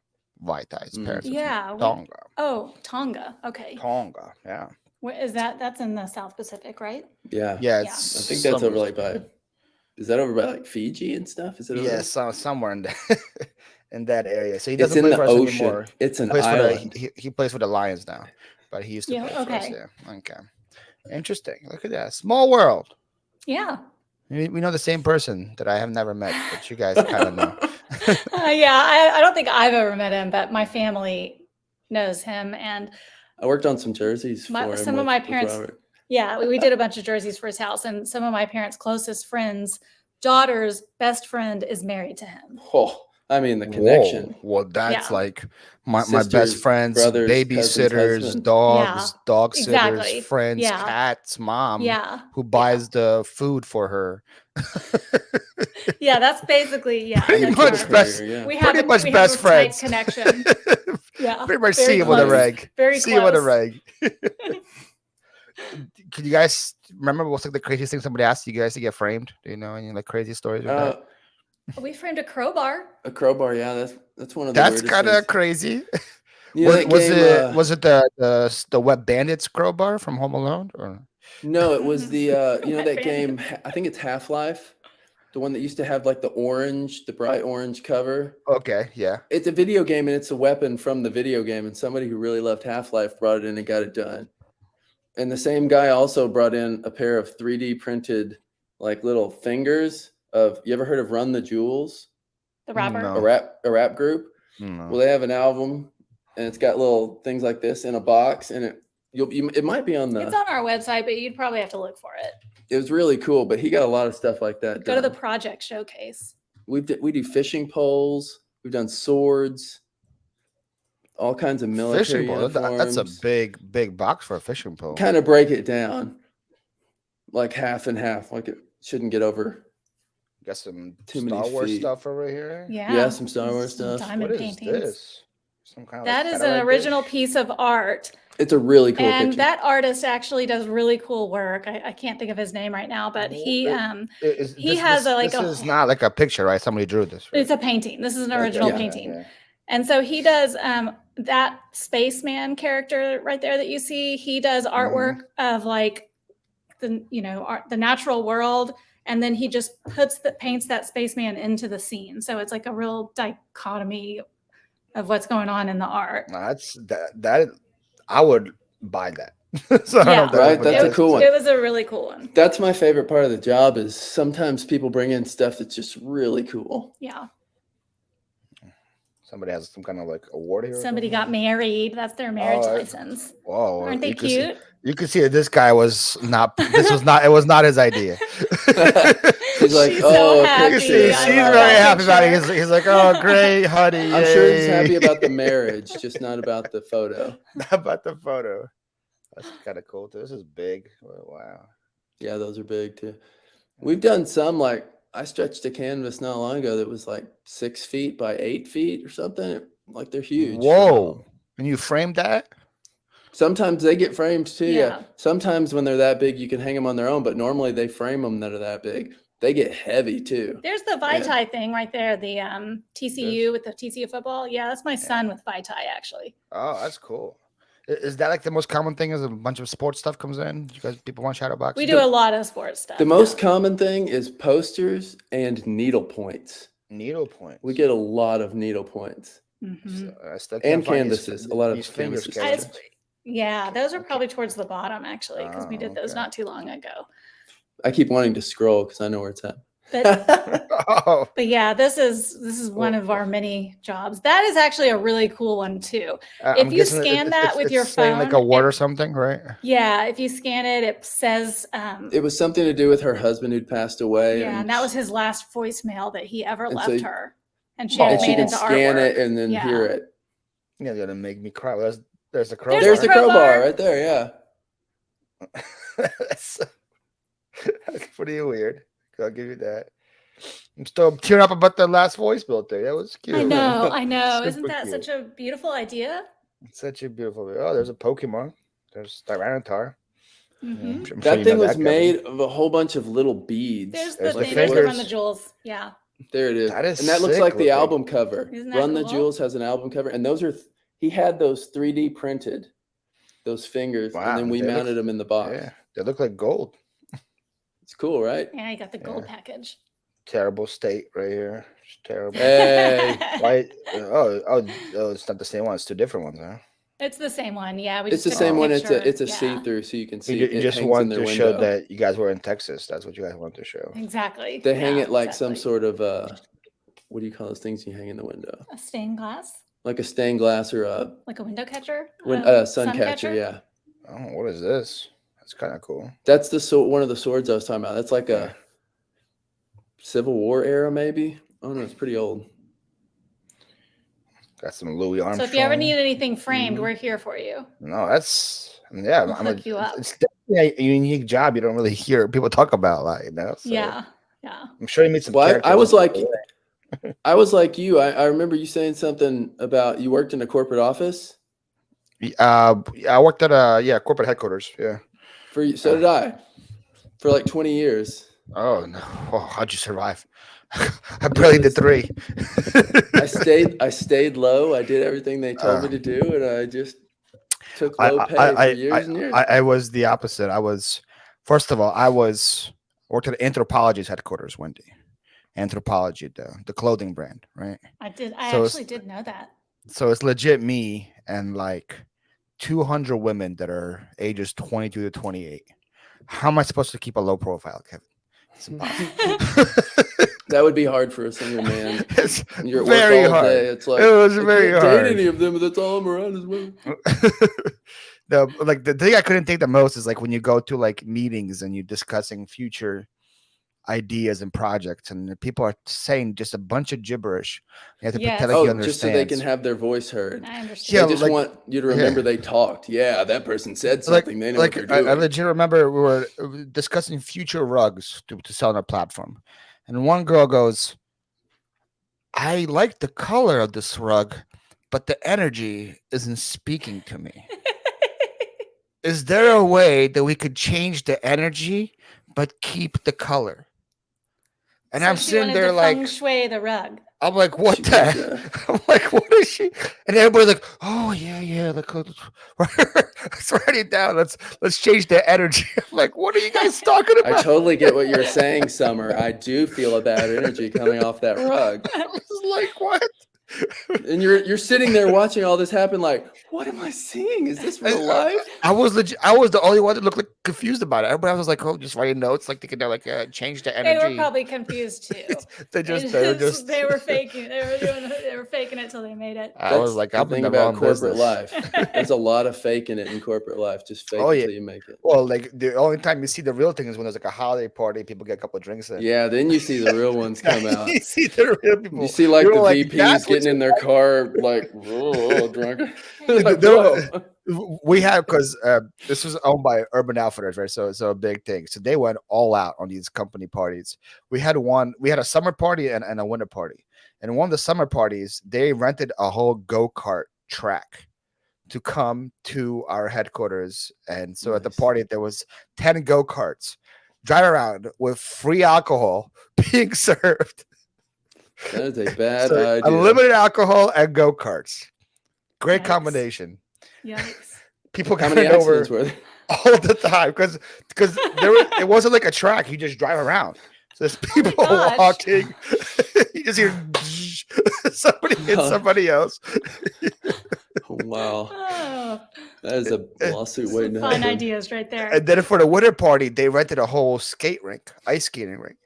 Vaitai's parents are from Tonga. Tonga. Okay. Tonga. Yeah. Where is that? That's in the South Pacific, right? Yeah. Yeah. I think that's over like by. Is that over by like Fiji and stuff? Is it? Yeah, somewhere in that in that area. So he doesn't play for us anymore. It's an island. He plays for the Lions now, but he used to play for us. Yeah. Okay. Interesting. Look at that. Small world. Yeah. We know the same person that I have never met, but you guys kind of know. I don't think I've ever met him, but my family knows him, and I worked on some jerseys for him. Some of my parents. Yeah, we did a bunch of jerseys for his house, and some of my parents' closest friends' daughter's best friend is married to him. Oh, I mean the connection. Whoa. Well, that's like my best friends, brothers, babysitters, cousins, dog sitters, friends, cats, mom, who buys the food for her. Yeah, that's basically pretty much best. We have best friends connection. Yeah, pretty much see him with a reg. Very see him with a reg. Can you guys remember what's like the craziest thing somebody asked you guys to get framed? Do you know any like crazy stories? We framed a crowbar. A crowbar, yeah. That's one of the. That's kind of crazy. Yeah, was it the Wet Bandits crowbar from Home Alone? Or? No, it was the that game. I think it's Half-Life, the one that used to have like the bright orange cover. Okay, yeah. It's a video game and it's a weapon from the video game. And somebody who really loved Half-Life brought it in and got it done. And the same guy also brought in a pair of 3D printed like little fingers of. You ever heard of Run the Jewels? The rapper. No. A rap group. No. Well, they have an album, and it's got little things like this in a box, and it might be on the. It's on our website, but you'd probably have to look for it. It was really cool, but he got a lot of stuff like that. Go to the project showcase. We do fishing poles. We've done swords. All kinds of military uniforms. That's a big box for a fishing pole. Kind of break it down, like half and half. Like it shouldn't get over. Got some Star Wars stuff over here. Yeah, some Star Wars stuff. Diamond paintings. This? Some kind of that is an original piece of art. It's a really cool and picture. That artist actually does really cool work. I can't think of his name right now, but he is not like a picture, right? Somebody drew this. Right? It's a painting. This is an original painting. Yeah. And so he does that spaceman character right there that you see. He does artwork of like the natural world, and then he just paints that spaceman into the scene. So it's like a real dichotomy of what's going on in the art. That's that. I would buy that. Right. That's a cool one. It was a really cool one. That's my favorite part of the job. Is sometimes people bring in stuff that's just really cool. Yeah. Somebody has some kind of like award here. Somebody got married. That's their marriage license. Whoa! Aren't they cute? You can see that this guy was not. This was not. It was not his idea. He's like, she's so happy. She's very happy about it. He's like, oh, great, honey. I'm sure he's happy about the marriage, just not about the photo. Not about the photo. That's kind of cool too. This is big. Wow. Yeah, those are big too. We've done some like. I stretched a canvas not long ago that was like 6 feet by 8 feet or something. Like they're huge. Whoa. And you framed that? Sometimes they get framed too. Yeah. Sometimes when they're that big, you can hang them on their own, but normally they frame them that are that big. They get heavy too. There's the Vitae thing right there. The TCU with the TCU football. Yeah, that's my son with Vitae actually. Oh, that's cool. Is that like the most common thing? Is a bunch of sports stuff comes in? People want shadow boxes? We do a lot of sports stuff. The most common thing is posters and needle points. Needle points. We get a lot of needle points. Mm-hmm. And canvases. A lot of canvases. Yeah, those are probably towards the bottom actually, because we did those not too long ago. I keep wanting to scroll because I know where it's at. But yeah, this is one of our many jobs. That is actually a really cool one too. If you scan that with your phone, like a word or something, right? Yeah, if you scan it, it says. It was something to do with her husband who'd passed away. Yeah, and that was his last voicemail that he ever left her, and she could scan it and then hear it. You're gonna make me cry. There's the crowbar. There's the crowbar right there. Yeah. That's pretty weird. I'll give you that. I'm still tearing up about the last voicemail thing. That was cute. I know. Isn't that such a beautiful idea? It's such a beautiful. Oh, there's a Pokemon. There's Tyranitar. Mm-hmm. That thing was made of a whole bunch of little beads. There's the thing to Run the Jewels. Yeah. There it is. And that looks like the album cover. Run the Jewels has an album cover, and those are. He had those 3D printed, those fingers, and then we mounted them in the box. Yeah, they look like gold. It's cool, right? Yeah, I got the gold package. Terrible state right here. It's terrible. Hey. Why? Oh, it's not the same one. It's two different ones, huh? It's the same one. Yeah, it's the same one. It's a see-through, so you can see. You just wanted to show that you guys were in Texas. That's what you guys wanted to show. Exactly. They hang it like some sort of what do you call those things you hang in the window? A stained glass. Like a stained glass or like a window catcher. Sun catcher. Yeah. Oh, what is this? That's kind of cool. That's one of the swords I was talking about. That's like a Civil War era, maybe. Oh no, it's pretty old. Got some Louis Armstrong. So if you ever need anything framed, we're here for you. No, that's We'll hook you up. It's definitely a unique job. You don't really hear people talk about a lot, you know. So yeah. I'm sure you meet some. I was like you. I remember you saying something about you worked in a corporate office. I worked at corporate headquarters. Yeah. So did I. For like 20 years. Oh no! Oh, how'd you survive? I barely did 3. I stayed low. I did everything they told me to do, and I just took low pay for years and years. I was the opposite. First of all, worked at Anthropologist headquarters, Wendy. Anthropology, the clothing brand, right? I actually did know that. So it's legit me and like 200 women that are ages 22 to 28. How am I supposed to keep a low profile, Kevin? It's impossible. That would be hard for a single man. You're at very work all hard. Day. It's like it was very hard. Date any of them, but that's all I'm around as well. The thing I couldn't take the most is like when you go to like meetings and you're discussing future ideas and projects, and people are saying just a bunch of gibberish. You have to pretend like you understand. Just so they can have their voice heard. I understand. Yeah, they just want you to remember they talked. Yeah, that person said something. They know what they're doing. I legit remember we were discussing future rugs to sell on our platform, and one girl goes, "I like the color of this rug, but the energy isn't speaking to me. Is there a way that we could change the energy but keep the color?" And so I'm sitting there like, feng shui the rug. I'm like, what the? I'm like, what is she? And everybody's like, oh yeah. Let's write it down. Let's change the energy. I'm like, what are you guys talking about? I totally get what you're saying, Summer. I do feel a bad energy coming off that rug. I was like, what? And you're sitting there watching all this happen, like, what am I seeing? Is this real life? I was the only one that looked like confused about it. Everybody else was like, oh, just writing notes, like they could like change the energy. They were probably confused too. they were faking. They were faking it till they made it. I was like, I'm thinking about corporate life. There's a lot of faking it in corporate life. Just fake it till you make it. Well, like the only time you see the real thing is when there's like a holiday party, people get a couple of drinks in. Yeah, then you see the real ones come out. You see the real people. You see like the VPs getting in their car, like drunk. We have because this was owned by Urban Outfitters, right? So it's a big thing. So they went all out on these company parties. We had a summer party and a winter party. And one of the summer parties, they rented a whole go-kart track to come to our headquarters. And so at the party, there was 10 go-karts. drive around with free alcohol being served. That is a bad idea. Unlimited alcohol and go-karts. Great Yikes. combination. Yikes. People How many coming over accidents were there? all the time because it wasn't like a track. You just drive around. So there's people walking. You just hear somebody hit somebody else. Wow. Oh, That is a lawsuit waiting to fun happen. ideas right there. And then for the winter party, they rented a whole skate rink, ice skating rink.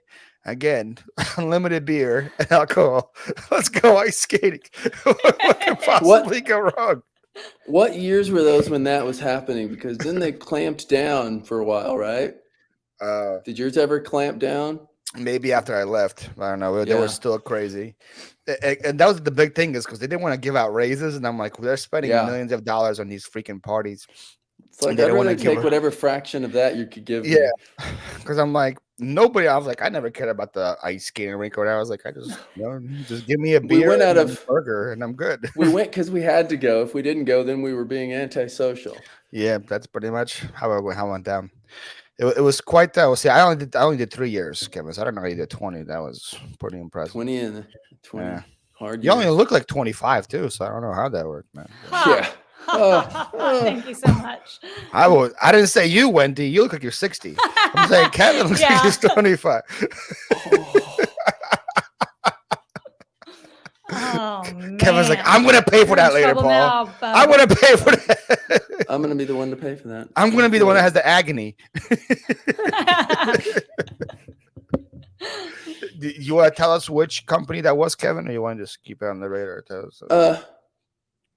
Again, unlimited beer and alcohol. Let's go ice skating. What could possibly go wrong? What years were those when that was happening? Because then they clamped down for a while, right? Did yours ever clamp down? Maybe after I left. I don't know. They Yeah. were still crazy. And that was the big thing is because they didn't want to give out raises. And I'm like, they're spending millions of dollars on these freaking parties. It's like, They I'd don't wanna rather give take whatever fraction of that you could give me. Yeah. Because I'm like, nobody. I was like, I never cared about the ice skating rink or whatever. I was like, just give me a beer went out and of- a burger and I'm good. We went because we had to go. If we didn't go, then we were being antisocial. Yeah, that's pretty much how it went down. It was quite that. See, I only did 3 years, Kevin. So I don't know how you did 20. That was pretty impressive. 20 and 20. Yeah. Hard You only years. look like 25 too, so I don't know how that worked, man. Yeah. Thank you so much. I didn't say you, Wendy. You look like you're 60. I'm saying Kevin looks like he's 25. Oh, man. Kevin's like, I'm gonna pay for You're that in later, trouble Paul. now, bud. I'm gonna pay for that. I'm going to be the one to pay for that. I'm gonna be the one that has the agony. You want to tell us which company that was, Kevin, or you want to just keep it on the radar? Tell us.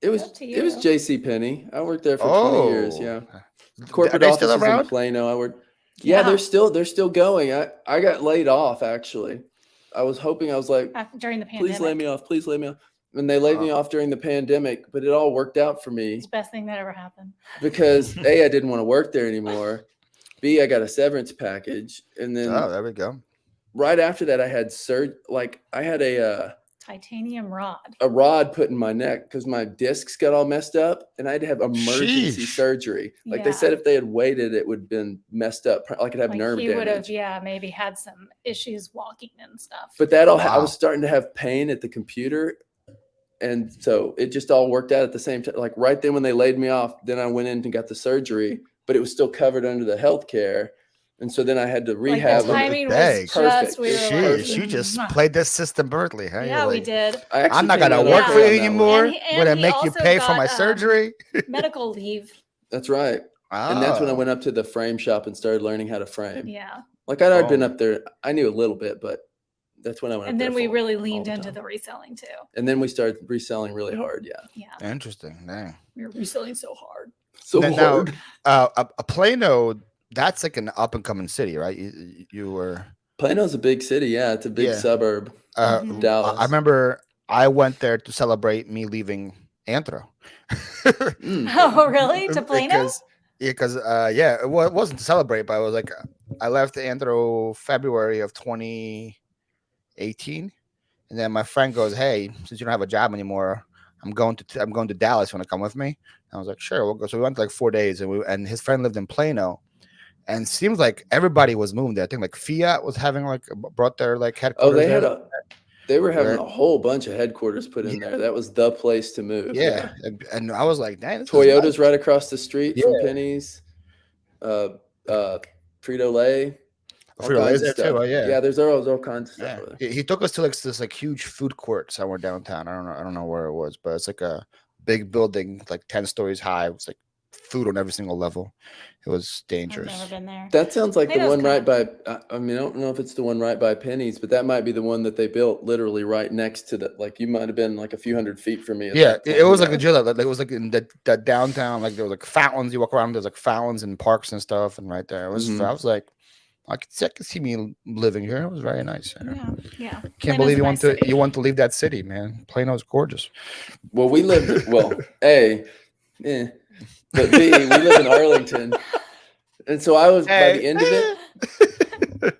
It was Up to J.C. Penney. I worked there for 20 years. Yeah. Are Corporate they offices still in around? Plano. I worked. Yeah, Yeah. they're still going. I got laid off actually. I was like, During the pandemic. please lay me off. Please lay me off. And they laid me off during the pandemic, but it all worked out for me It's the best thing that ever happened. because A, I didn't want to work there anymore. B, I got a severance package. And then Oh, there we go. right after that, I had I had a Titanium rod. rod put in my neck because my discs got all messed up and I had to have emergency Sheesh. surgery. Like Yeah. they said, if they had waited, it would have been messed up. I could have Like nerve he would have, damage. maybe had some issues walking and stuff. But that all, I Wow. was starting to have pain at the computer. And so it just all worked out at the same time. Like right then when they laid me off, then I went in and got the surgery, but it was still covered under the healthcare. And so then I had to rehab. Like the timing was Dang. just, we were Perfect. She like, just "Mwah." played this system perfectly, huh? Yeah, You're we like, did. I actually I'm not came gonna out work okay for you on that one. anymore. And I'm gonna he make you also pay for got, my surgery. Medical leave. That's right. And that's when I Oh. went up to the frame shop and started learning how to frame. Yeah. Like I'd already been Oh. up there. I knew a little bit, but that's when I went And up then there we full- really all leaned the into time. the reselling too. And then we started reselling really hard. Yeah. Yeah. Interesting. Dang. We were reselling so hard. So Now- hard. a Plano, that's like an up and coming city, right? You were Plano's a big city. Yeah. It's a big Yeah. suburb. Mhm. Dallas. I remember I went there to celebrate me leaving Anthro. Mm. Oh, really? To Plano? Because it wasn't to celebrate, but I was like, I left Anthro February of 2018, and then my friend goes, "Hey, since you don't have a job anymore, I'm going to Dallas. You want to come with me?" And I was like, "Sure, we'll go." So we went like 4 days, and his friend lived in Plano, and it seems like everybody was moving there. I think like Fiat was having brought their like headquarters. Oh, they there. they were having Right. a whole bunch of headquarters put in there. That was the place to move. Yeah, and I was like, "Dang, this is Toyota's nice." right across the street from Yeah. Penny's. Frito-Lay. all Frito-Lay's kinds of there too, stuff. yeah. Yeah, there's all kinds of Yeah, stuff over there. he took us to like this like huge food court somewhere downtown. I don't know where it was, but it's like a big building, like 10 stories high. It was like food on every single level. It was I've dangerous. never been there. That sounds like the Plano's one right by. kinda- I mean, I don't know if it's the one right by Penny's, but that might be the one that they built literally right next to the. Like you might have been like a few hundred feet from me. at Yeah, that it point, was you like a know? jail. Like, it was like in the downtown. Like there was like fountains. You walk around. There's like fountains and parks and stuff. And right there, it was. Mhm. I was like, I could see me living here. It was very nice. Yeah. Can't Plano's believe a nice city. you want to leave that city, man. Plano's gorgeous. Well, we lived. Well, but B, we live in Arlington, and so I was by the end of it.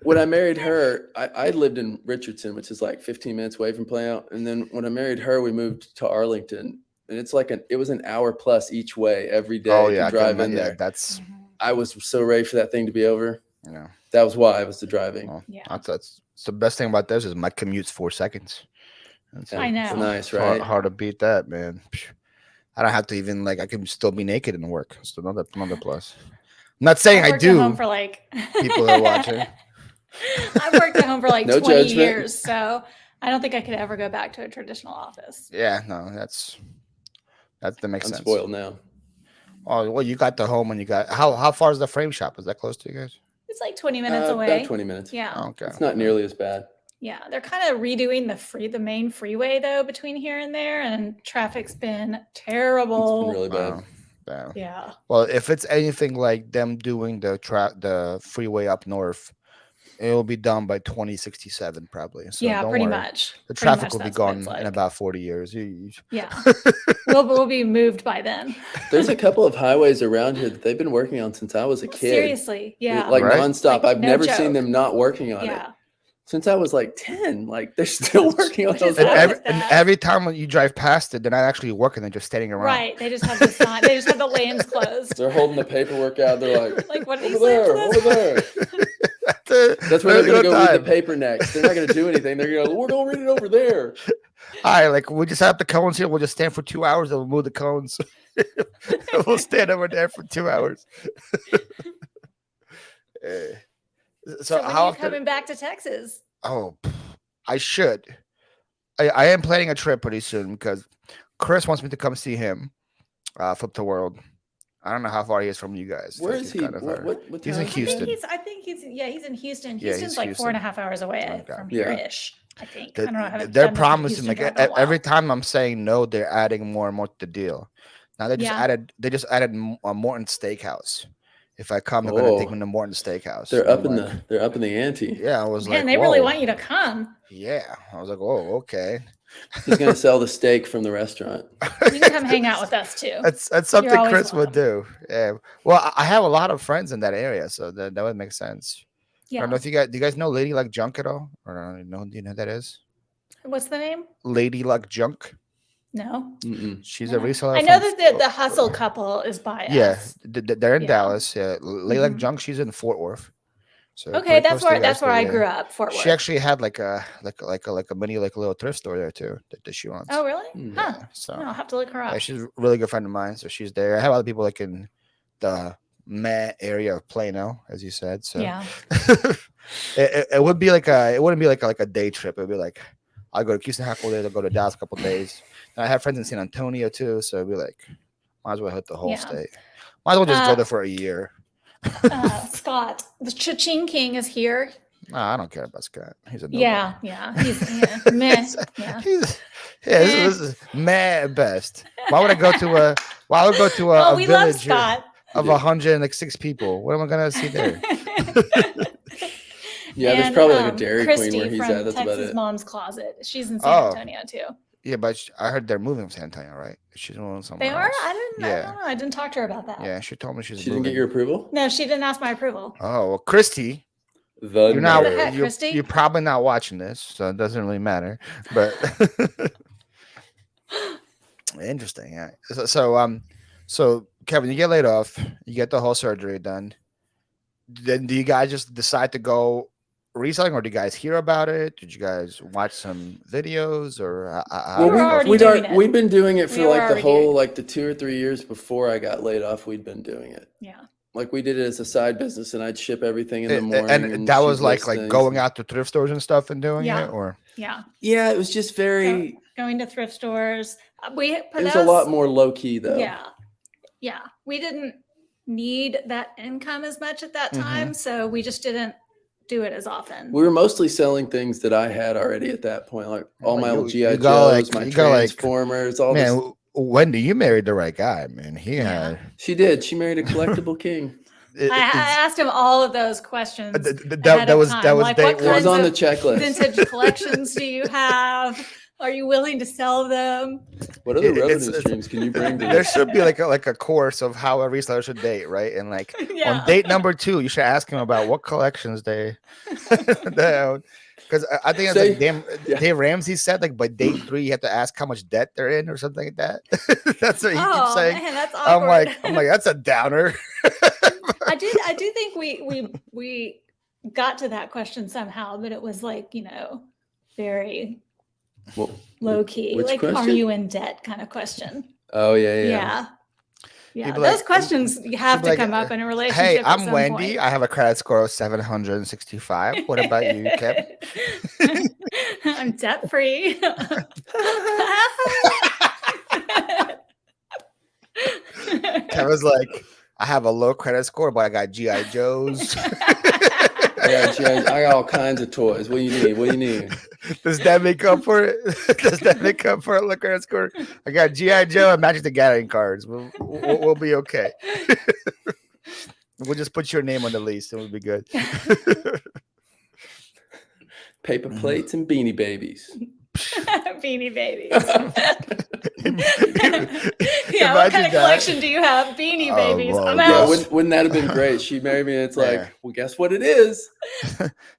When I married her, I lived in Richardson, which is like 15 minutes away from Plano. And then when I married her, we moved to Arlington, and it's like it was an hour plus each way every day Oh to yeah, drive in there. That's Mhm. I was so ready for that thing to be over. you know. That was why I was the driving. Well, Yeah. That's the best thing about this is my commute's 4 seconds. I know. It's nice, It's right? hard to beat that, man. I don't have to even I can still be naked and work. It's another plus. I'm not saying I worked at do. home for like People are watching. I've worked at home for like No 20 judgment. years, so I don't think I could ever go back to a traditional office. Yeah, no, that makes I'm sense. spoiled now. Oh well, you got the home and you got how far is the frame shop? Is that close to you guys? It's like 20 minutes away. About 20 minutes. Yeah. Okay. It's not nearly as bad. Yeah. They're kind of redoing the main freeway though between here and there, and traffic's been terrible. It's been really bad. Wow. Damn. Yeah. Well, if it's anything like them doing the freeway up north, it'll be done by 2067 probably. So yeah, don't pretty worry. much. The Pretty traffic much will be that's what gone it's like. in about 40 years. Yeah. we'll be moved by then. There's a couple of highways around here that they've been working on since I was a kid. Seriously. Yeah. Like Right? nonstop. Like, I've no never joke. seen them not working on it. Yeah. Since I was like 10. Like they're still working on Which is those how highways. it's And bad. every time when you drive past it, they're not actually working. They're just standing around. Right. They just have the sign. They just have the lanes closed. They're holding the paperwork out. They're like, Like, what did he over say there, for over this? there. That's where they're going to go read time. the paper next. They're not going to do anything. They're going to go, we're going to read it over there. All right, like we just have the cones here. We'll just stand for 2 hours and we'll move the cones. We'll stand over there for 2 hours. So when how are you often? coming back to Texas? Oh, I should. I am planning a trip pretty soon because Chris wants me to come see him. Flip the world. I don't know how far he is from you guys. Where Like, is he's he? kind of far. What He's town in is he Houston. I think he's in Houston. Yeah, Houston's he's like Houston. 4.5 hours away Okay. from Yeah. here-ish, I think. I don't know. I haven't They're done the promising Houston like drive in a every while. time I'm saying no, they're adding more and more to the deal. Now they Yeah. just added a Morton Steakhouse. If I come, they're gonna take Oh. me to Morton Steakhouse. They're And up I'm in like, the ante. Yeah, I was Man, like, they really whoa. want you to come. Yeah, I was like, oh, okay. He's going to sell the steak from the restaurant. You can come hang out with us too. That's something always Chris would do. Yeah. Well, I have a lot of friends in that area, so that would make sense. I Yeah. don't know if do you guys know Lady Luck Junk at all? Or do you know who that is? What's the name? Lady Luck Junk. No. Mm-mm. She's No. a reseller. I know from- that the hustle couple is by Yeah, us. they're in Yeah. Dallas. Yeah, Lady Luck Mhm. Junk. She's in Fort Worth. So Okay, pretty close to you guys, that's where but I yeah. grew up, Fort Worth. She actually had like a mini little thrift store there too that she owns. Oh, really? Mm. Huh. Yeah, so I'll have to look her up. yeah, she's a really good friend of mine. So she's there. I have other people like in the Met area of Plano, as you said. So Yeah. it would be like it wouldn't be like a day trip. It'd be like I'll go to Houston a couple days, I'll go to Dallas a couple days. And I have friends in San Antonio too, so it'd be like might as well hit the whole Yeah. state. Might as well just go there for a year. Scott, the Cha-Ching King is here. Nah, I don't care about Scott. He's a nobody. Yeah. He's meh. Yeah. This is meh at best. Why would I go to a Oh, we love village Scott. of 106 people? What am I gonna see there? Yeah, there's And, probably like a Dairy Christy Queen where he's from at. That's Texas about it. Mom's Closet. She's in San Oh. Antonio too. Yeah, but I heard they're moving from San Antonio, right? She's moving somewhere. They are? else. I don't Yeah. know. I didn't talk to her about that. Yeah, she told me she's She moving. didn't get your approval? No, she didn't ask my approval. Oh well, Christy, The you're not. What the heck, You're, Christy? you're probably not watching this, so it doesn't really matter. But interesting. Yeah. So Kevin, you get laid off. You get the whole surgery done. Then do you guys just decide to go reselling, or do you guys hear about it? Did you guys watch some videos, or We were already doing it. We've been doing it We for were like the already whole doing it. like the 2 or 3 years before I got laid off. We'd been doing it. Yeah. Like we did it as a side business, and I'd ship everything in the morning. and that was she'd like list things. going out to thrift stores and stuff and doing Yeah. it, or Yeah. Yeah, it was just very. Going to thrift stores. It was a lot more low key though. Yeah. Yeah. We didn't need that income as much at that Mhm. time. So we just didn't do it as often. We were mostly selling things that I had already at that point, like all my You- old you GI got, like- Joes, my you got, like- Transformers, all man, this. Wendy, you married the right guy, man. He Yeah. had. She did. She married a collectible king. I asked him all of those questions. That ahead was of that time, was like, day what It was kinds one. on the of checklist. vintage collections do you have? Are you willing to sell them? What other revenue It's- streams can you bring to There this? should be like a course of how a reseller should date, right? And like Yeah. on date number 2, you should ask him about what collections they own. Because I think Say- it's like yeah. Dave Ramsey said, like by date 3, you have to ask how much debt they're in or something like that. That's what he keeps Oh saying. man, that's awkward. I'm like, that's a downer. I do think we got to that question somehow, but it was like, very low key. Which Like, question? are you in debt kind of question. Oh, yeah. Yeah, You'd be those like- questions have be to like, come up in a relationship. Hey, at I'm some Wendy. point. I have a credit score of 765. What about you, Kev? I'm debt free. Kevin's like, I have a low credit score, but I got GI Joes. I got all kinds of toys. What do you need? Does that make up for it? Does that make up for a low credit score? I got GI Joe and Magic the Gathering cards. We'll be okay. We'll just put your name on the list and we'll be good. Paper plates and beanie babies. Beanie Babies. Yeah, what kind of collection do you have? Beanie Babies. well, I'm yeah, out. Wouldn't that have been great? She married me and it's like, Yeah. well, guess what it is?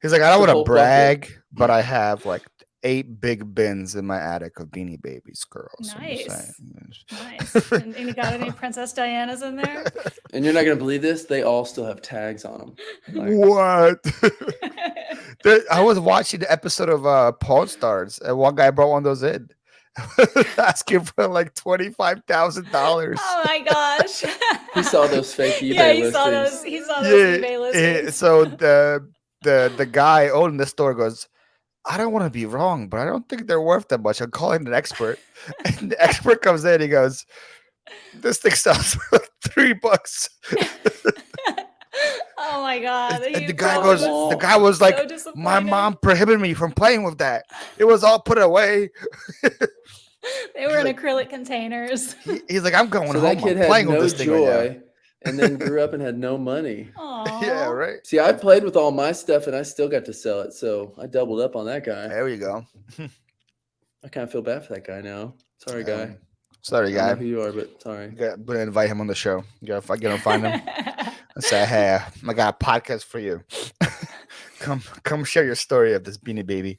He's like, I don't The want whole to brag, but I have like 8 big bins in my attic of Beanie Babies, girls. I'm just Nice. saying. Nice. And you got any Princess Dianas in there? And you're not going to believe this. They all still have tags on them. What? I was watching the episode of Pawn Stars, and one guy brought one of those in, asking for like $25,000. Oh my gosh. He saw those fake eBay Yeah, he listings. saw those. He saw those eBay listings. So the guy owning the store goes, I don't want to be wrong, but I don't think they're worth that much. I'm calling an expert, and the expert comes in. He goes, "This thing sells for like $3." Oh my god. And the guy was like, so my disappointed. mom prohibited me from playing with that. It was all put away. They were in acrylic containers. He's like, I'm going So home. that kid I'm had playing with no this thing right now. joy and then grew up and had no money. Aww. Yeah, right. See, I played with all my stuff and I still got to sell it. So I doubled up on that guy. There we go. I kind of feel bad for that guy now. Sorry, guy. Sorry, I don't know guy. who you are, but sorry. I'm gonna invite him on the show. You gotta get him, find him, and say, "Hey, I got a podcast for you. come share your story of this Beanie Baby."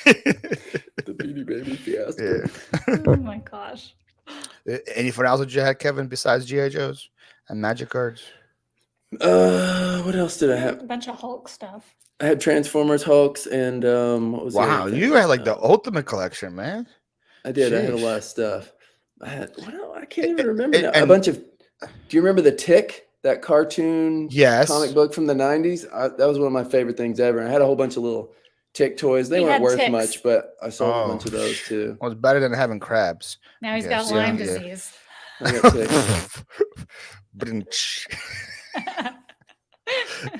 The Beanie Baby fiasco. Yeah. Oh my gosh. Anything else that you had, Kevin, besides GI Joes and magic cards? What else did I A have? bunch of Hulk stuff. I had Transformers, Hulks, and what was the Wow, other thing? you had like the ultimate collection, man. I did. I had a Sheesh. lot of stuff. I had. What else? I can't even remember now. A and- bunch of. Do you remember the Tick? That cartoon Yes. comic book from the 90s? That was one of my favorite things ever. I had a whole bunch of little Tick toys. They He weren't had worth ticks. much, but I sold Oh. a bunch of those too. Well, it's better than having crabs. Now he's Yes, got Lyme yeah. disease. I got Tick.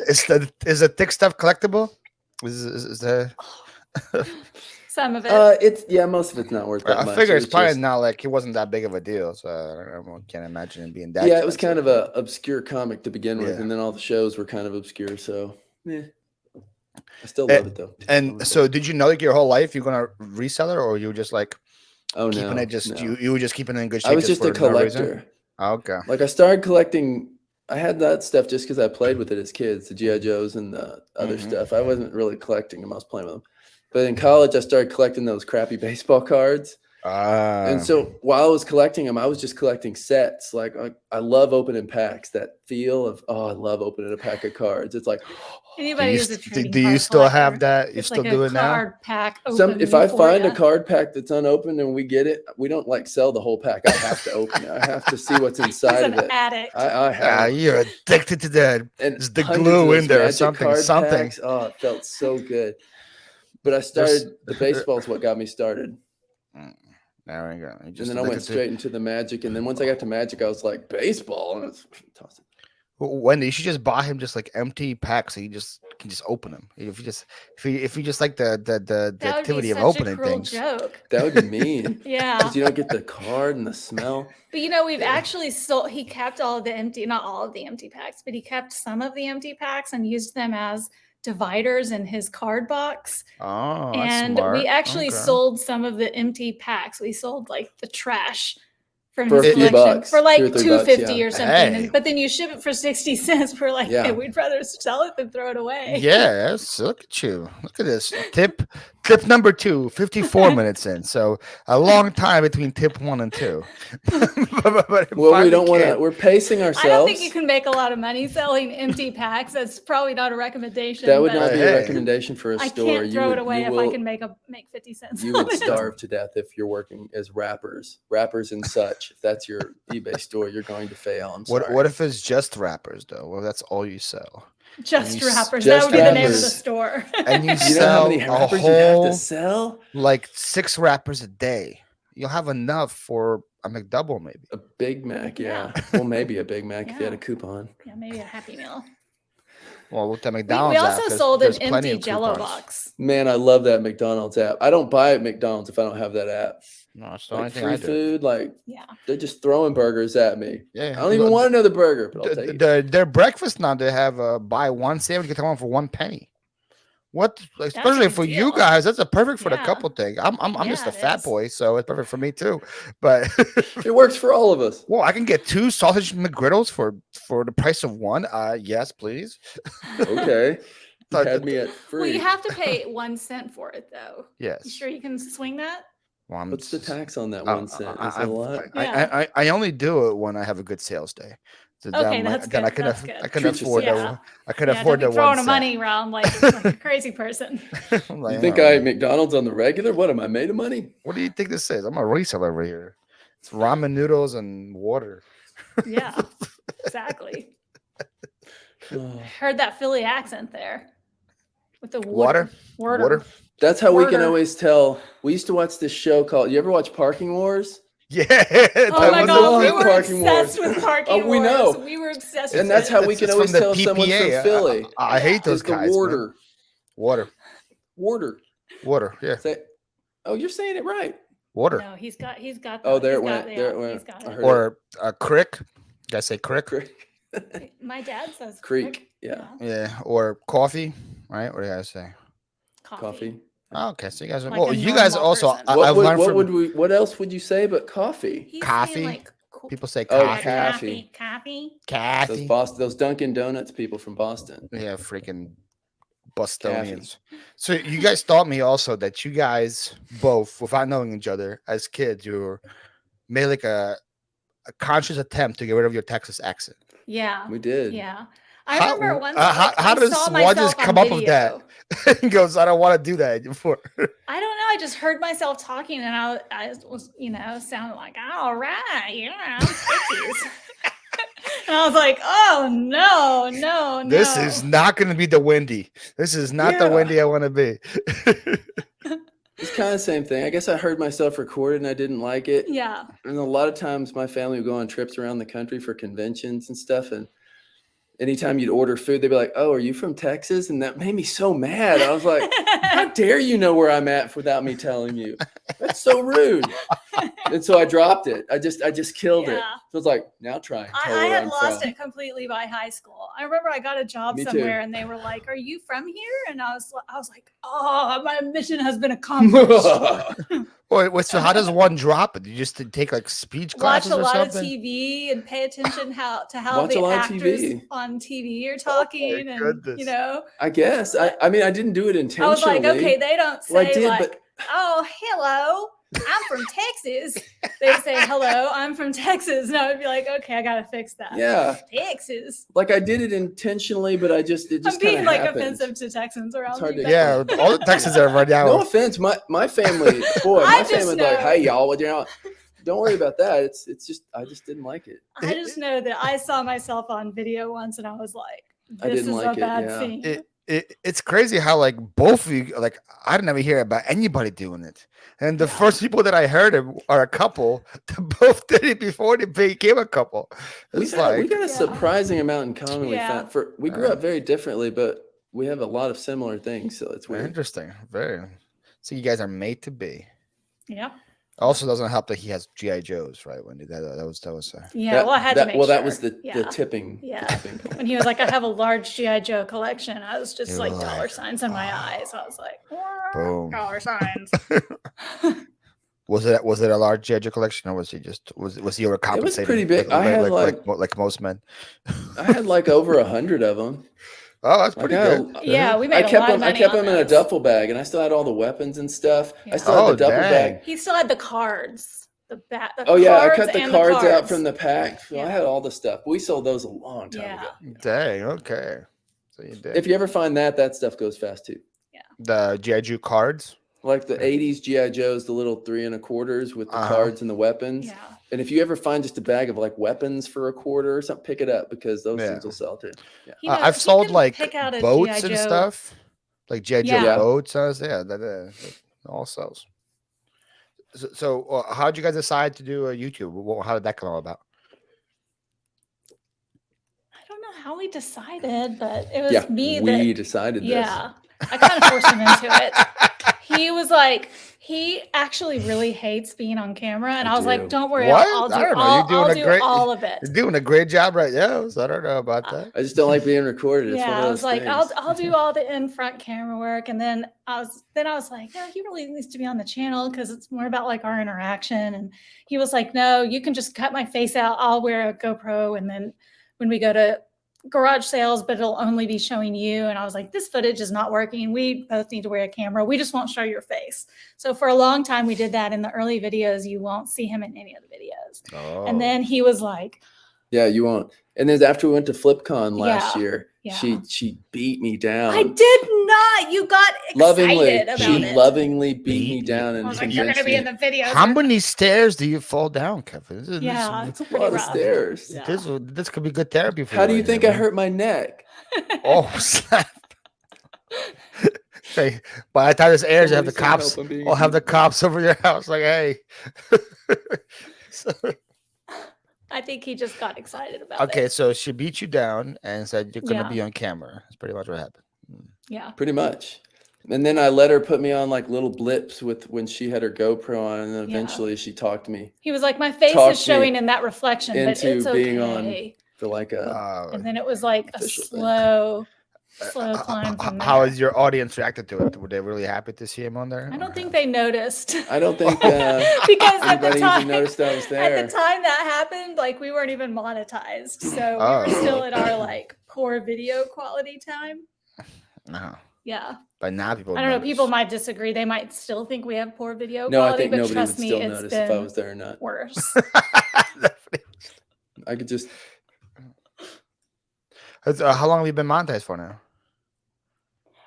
Is the thick stuff collectible? Is the Some of it. Most of it's not worth that I much. figure It it's was probably just- not like it wasn't that big of a deal, so I can't imagine it being that. Yeah, it was kind expensive. of a obscure comic to begin with, Yeah. and then all the shows were kind of obscure. So, I still love it though. And so, did you know like your whole life you're gonna resell it, or you were just like keeping no, it just no. you were just keeping it in good shape? I was just a for no reason? collector. Okay. Like I started collecting. I had that stuff just because I played with it as kids, the GI Joes and the other Mhm. stuff. I wasn't really collecting them; I was playing with them. But in college, I started collecting those crappy baseball cards. And so while I was collecting them, I was just collecting sets. Like I love opening packs. That feel of I love opening a pack of cards. It's like Anybody who's a trading do you card still have collector, that? You it's still like do a it now? card pack. if I find a card pack that's unopened and we get it, we don't like sell the whole pack. I have to open it. I have to see what's He's inside an of it. addict. I have. You're addicted to that. And It's the hundreds glue of in those there or Magic something. card Something. packs. Oh, it felt so good. But I started the baseball is what got me started. There we go. You And just then I went addicted to- straight into the Magic. And then once I got to Magic, I was like, baseball. And it's toss it. Wendy, you should just buy him just like empty packs, so you can just open them. If you just like the That would be activity of such a opening cruel things. joke. That would be mean. Yeah. Because you don't get the card and the smell. But we've actually sold, he kept all of the empty, not all of the empty packs, but he kept some of the empty packs and used them as dividers in his card box. Oh, that's And smart. we actually Okay. sold some of the empty packs. We sold like the trash from For a his few collection bucks, for like $2 or $3 $2.50 yeah. or something. Hey. But then you ship it for 60 cents. We're like, Yeah. hey, we'd rather sell it than throw it away. Yes, look at you. Look at this. Tip number 2, 54 minutes in. So a long time between tip 1 and 2. Well, we don't want to. We're pacing ourselves. I don't think you can make a lot of money selling empty packs. That's probably not a recommendation. That would not be a recommendation for a I store. can't throw it away if I can make 50 cents. You would starve to death if you're working as rappers and such. If that's your eBay store, you're going to fail. I'm sorry. What if it's just wrappers though? Well, that's all you sell. Just wrappers. That would be the name of the store. And you know how many wrappers you have to sell? Like 6 wrappers a day. You'll have enough for a McDouble, maybe. A Big Mac, yeah. Well, maybe a Big Mac if you had a coupon. Yeah, maybe a Happy Meal. Well, with the McDonald's we also sold an empty Jello box. Man, I love that McDonald's app. I don't buy at McDonald's if I don't have that app. No, it's the like only thing free I do. Food, they're just throwing burgers at me. Yeah, I don't even want another burger, but I'll take it. Their breakfast now, they have buy one sandwich, get one for 1 penny. What, especially for you guys, that's a perfect for the couple thing. I'm just a fat boy, so it's perfect for me too. But it works for all of us. Well, I can get 2 sausage McGriddles for the price of 1. Yes, please. Okay. You had me at free. Well, you have to pay 1 cent for it, though. Yes. You sure you can swing that? Well, what's the tax on that 1 cent? Is it a lot? I only do it when I have a good sales day. So okay, that's good. I can afford that. I can afford the 1 throwing cent. money around like a crazy person. You think I eat McDonald's on the regular? What am I made of money? What do you think this is? I'm a reseller over here. It's ramen noodles and water. Yeah, exactly. Heard that Philly accent there with the water. That's how we can always tell. We used to watch this show called. You ever watch Parking Wars? Yeah. Oh my God, we were obsessed with Parking Wars. We know. We were obsessed. And that's how we can always tell someone's from Philly. I hate those guys. Water. Yeah. Oh, you're saying it right. Water. No, he's got. Oh, there it went. There it went. Or a crick. Did I say crick? My dad says creek. Yeah. Yeah. Or coffee. Right. What do you guys say? Coffee. Oh, okay, so you guys. Well, you guys also. What else would you say but coffee? Coffee. People say coffee. Coffee. Those Dunkin' Donuts people from Boston. Yeah, freaking Bostonians. So you guys taught me also that you guys both, without knowing each other as kids, you made like a conscious attempt to get rid of your Texas accent. Yeah, we did. Yeah. I remember once. How does one just come up with that? He goes, I don't want to do that before. I don't know. I just heard myself talking, and I was, sounded like, all right, yeah, and I was like, oh no. This is not going to be the Wendy. This is not the Wendy I want to be. It's kind of the same thing. I guess I heard myself recorded and I didn't like it. Yeah. And a lot of times my family would go on trips around the country for conventions and stuff, and anytime you'd order food, they'd be like, oh, are you from Texas? And that made me so mad. I was like, how dare you know where I'm at without me telling you? That's so rude. And so I dropped it. I just killed it. So it's like, now try. I had lost it completely by high school. I remember I got a job somewhere and they were like, are you from here? And I was like, oh, my mission has been accomplished. Wait, so how does one drop it? You just take like speech classes or something? Watch a lot of TV and pay attention to how the actors on TV are talking, I guess I mean I didn't do it intentionally. I was like, okay, they don't say oh, hello, I'm from Texas. They say, hello, I'm from Texas, and I would be like, okay, I gotta fix that. Yeah, Texas. Like I did it intentionally, but it just I'm being like offensive to Texans around me. Yeah, all the Texans are right now. No offense, my family, my family's like, hey y'all, don't worry about that. It's just I just didn't like it. I just know that I saw myself on video once, and I was like, this is a bad thing. It's crazy how like both of you, like I didn't ever hear about anybody doing it, and the first people that I heard are a couple that both did it before they became a couple. We got a surprising amount in common. We grew up very differently, but we have a lot of similar things, so it's weird. Interesting. Very. So you guys are made to be. Yeah. Also doesn't help that he has GI Joes, right, Wendy? That was well, I had to make sure. That was the tipping. Yeah. The tipping point. When he was like, I have a large GI Joe collection, I was just like dollar signs in my eyes. I was like, boom. Dollar signs. Was it a large GI Joe collection, or was he overcompensating? It was pretty big. I had like most men. I had like over 100 of them. Oh, that's pretty good. Yeah, we made a lot of money. I kept on them in a those. duffel bag, and I still had all the weapons and stuff. Yeah. I still had the duffel bag. He still had the cards. Oh yeah, I cut the cards out from the pack. So I had all the stuff. We sold those a long time ago. Dang. Okay. So you did. If you ever find that stuff goes fast too. Yeah. The G.I. Joe cards. Like the 80s G.I. Joes, the little 3 1/4s with the cards and the weapons. Yeah. And if you ever find just a bag of like weapons for $1 or something, pick it up because those things will sell too. Yeah. I've sold like boats and stuff, like G.I. Joe boats. That all sells. So how did you guys decide to do a YouTube? How did that come all about? I don't know how we decided, but it was me that we decided this. Yeah, I kind of forced him into it. He was like, he actually really hates being on camera, and I was like, "Don't worry, I'll do all of it." You're doing a great job right now. So I don't know about that. I just don't like being recorded. It's I was like, I'll do all the in front camera work, and then I was like, no, he really needs to be on the channel because it's more about like our interaction. And he was like, no, you can just cut my face out. I'll wear a GoPro, and then when we go to garage sales, but it'll only be showing you. And I was like, this footage is not working. We both need to wear a camera. We just won't show your face. So for a long time, we did that. In the early videos, you won't see him in any of the videos. Oh. And then he was like, yeah, you won't. And then after we went to FlipCon last year, she beat me down. I did not. You got excited about it. Lovingly beat me down. And I was like, you're going to be in the video. How many stairs do you fall down, Kevin? It's a lot of stairs. Yeah. This could be good therapy for you. How do you think I hurt my neck? Oh, snap. Hey, by the time this airs, you have the cops. I'll have the cops over your house. Like, hey. I think he just got excited about it. Okay, so she beat you down and said you're going to be on camera. That's pretty much what happened. Yeah. Pretty much. And then I let her put me on like little blips with when she had her GoPro on, and then eventually she talked me. He was like, my face is showing in that reflection, but it's okay. Being on for like a. And then it was like a slow climb from there. How has your audience reacted to it? Were they really happy to see him on there? I don't think they noticed. I don't think because at the time noticed I was there. At the time that happened, like we weren't even monetized, so we were still at our like poor video quality time. No. Yeah. But now people. I don't know. People might disagree. They might still think we have poor video quality. No, I think but nobody trust would me, still it's notice if I was there or not. Worse. I could just. How long have you been monetized for now?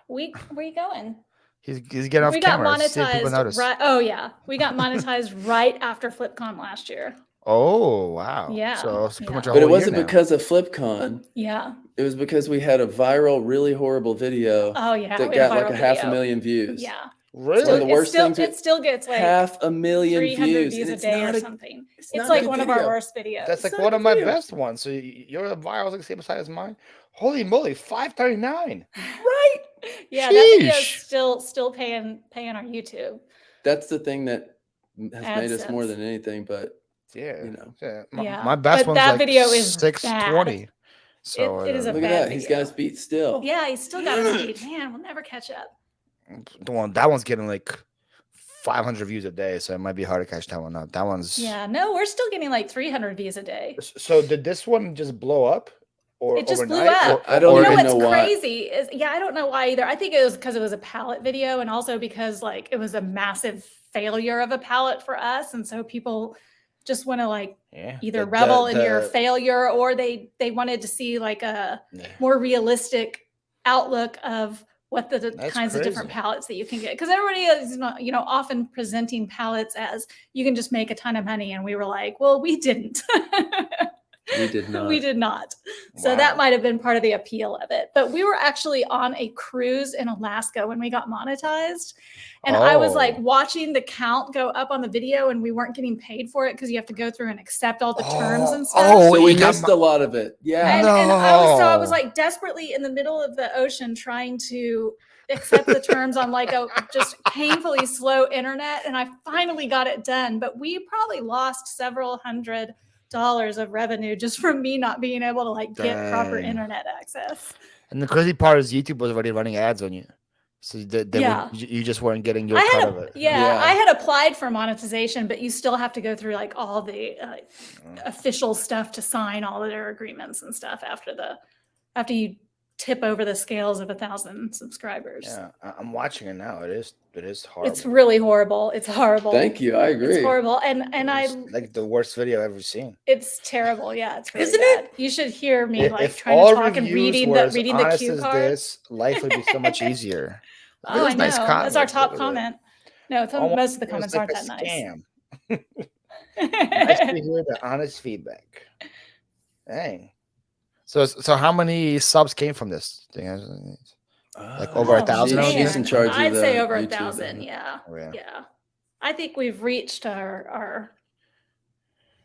Where are you going? He's getting off camera. We got monetized right. Oh yeah, we got monetized right after FlipCon last year. Oh wow! Yeah. So pretty much but it wasn't because of FlipCon. Yeah. It was because we had a viral, really horrible video. Oh yeah. That got like 500,000 views. Yeah. Really? The worst things. It still gets like 500,000 views a day or something. It's like one of our worst videos. That's like one of my best ones. So your viral is like the same size as mine. Holy moly, 539. Right. Yeah, that video is still paying our YouTube. That's the thing that has made us more than anything. But my best one's that like video is 620. So it is a look bad at that. video. He's got his beat still. Yeah, he's still got his beat. Man, we'll never catch up. That one's getting like 500 views a day, so it might be hard to catch that one up. That one's no, we're still getting like 300 views a day. So did this one just blow up? Or it just overnight? blew up. I don't even know why. Crazy is I don't know why either. I think it was because it was a palette video, and also because like it was a massive failure of a palette for us, and so people just want to like either revel in your failure, or they wanted to see like a more realistic outlook of what the kinds of different palettes that you can get, because everybody is often presenting palettes as you can just make a ton of money, and we were like, well, we didn't. We did not. We did not. So that might have been part of the appeal of it. But we were actually on a cruise in Alaska when we got monetized. And I was like watching the count go up on the video, and we weren't getting paid for it because you have to go through and accept all the terms and stuff. So we missed a lot of it. Yeah. And I was like desperately in the middle of the ocean trying to accept the terms on like a just painfully slow internet. And I finally got it done. But we probably lost several $100 of revenue just from me not being able to like get proper internet access. And the crazy part is YouTube was already running ads on you, so you just weren't getting your cut of it. I had applied for monetization, but you still have to go through like all the official stuff to sign all of their agreements and stuff after you tip over the scales of 1,000 subscribers. Yeah, I'm watching it now. It is horrible. It's really horrible. It's horrible. Thank you. I agree. It's horrible. And It's like the worst video I've ever seen. it's terrible. Yeah, it's really Isn't bad. You should hear me If trying all to talk and reviews reading were the as honest cue as cards. this, life would be so much easier. Oh, I know. That's our top comment. No, most of the comments aren't that nice. Scam. Nice to hear the honest feedback. Dang. So how many subs came from this thing? Like over 1,000? She's in charge of I'd say the over YouTube 1,000. then. Yeah. Oh, yeah. Yeah. I think we've reached our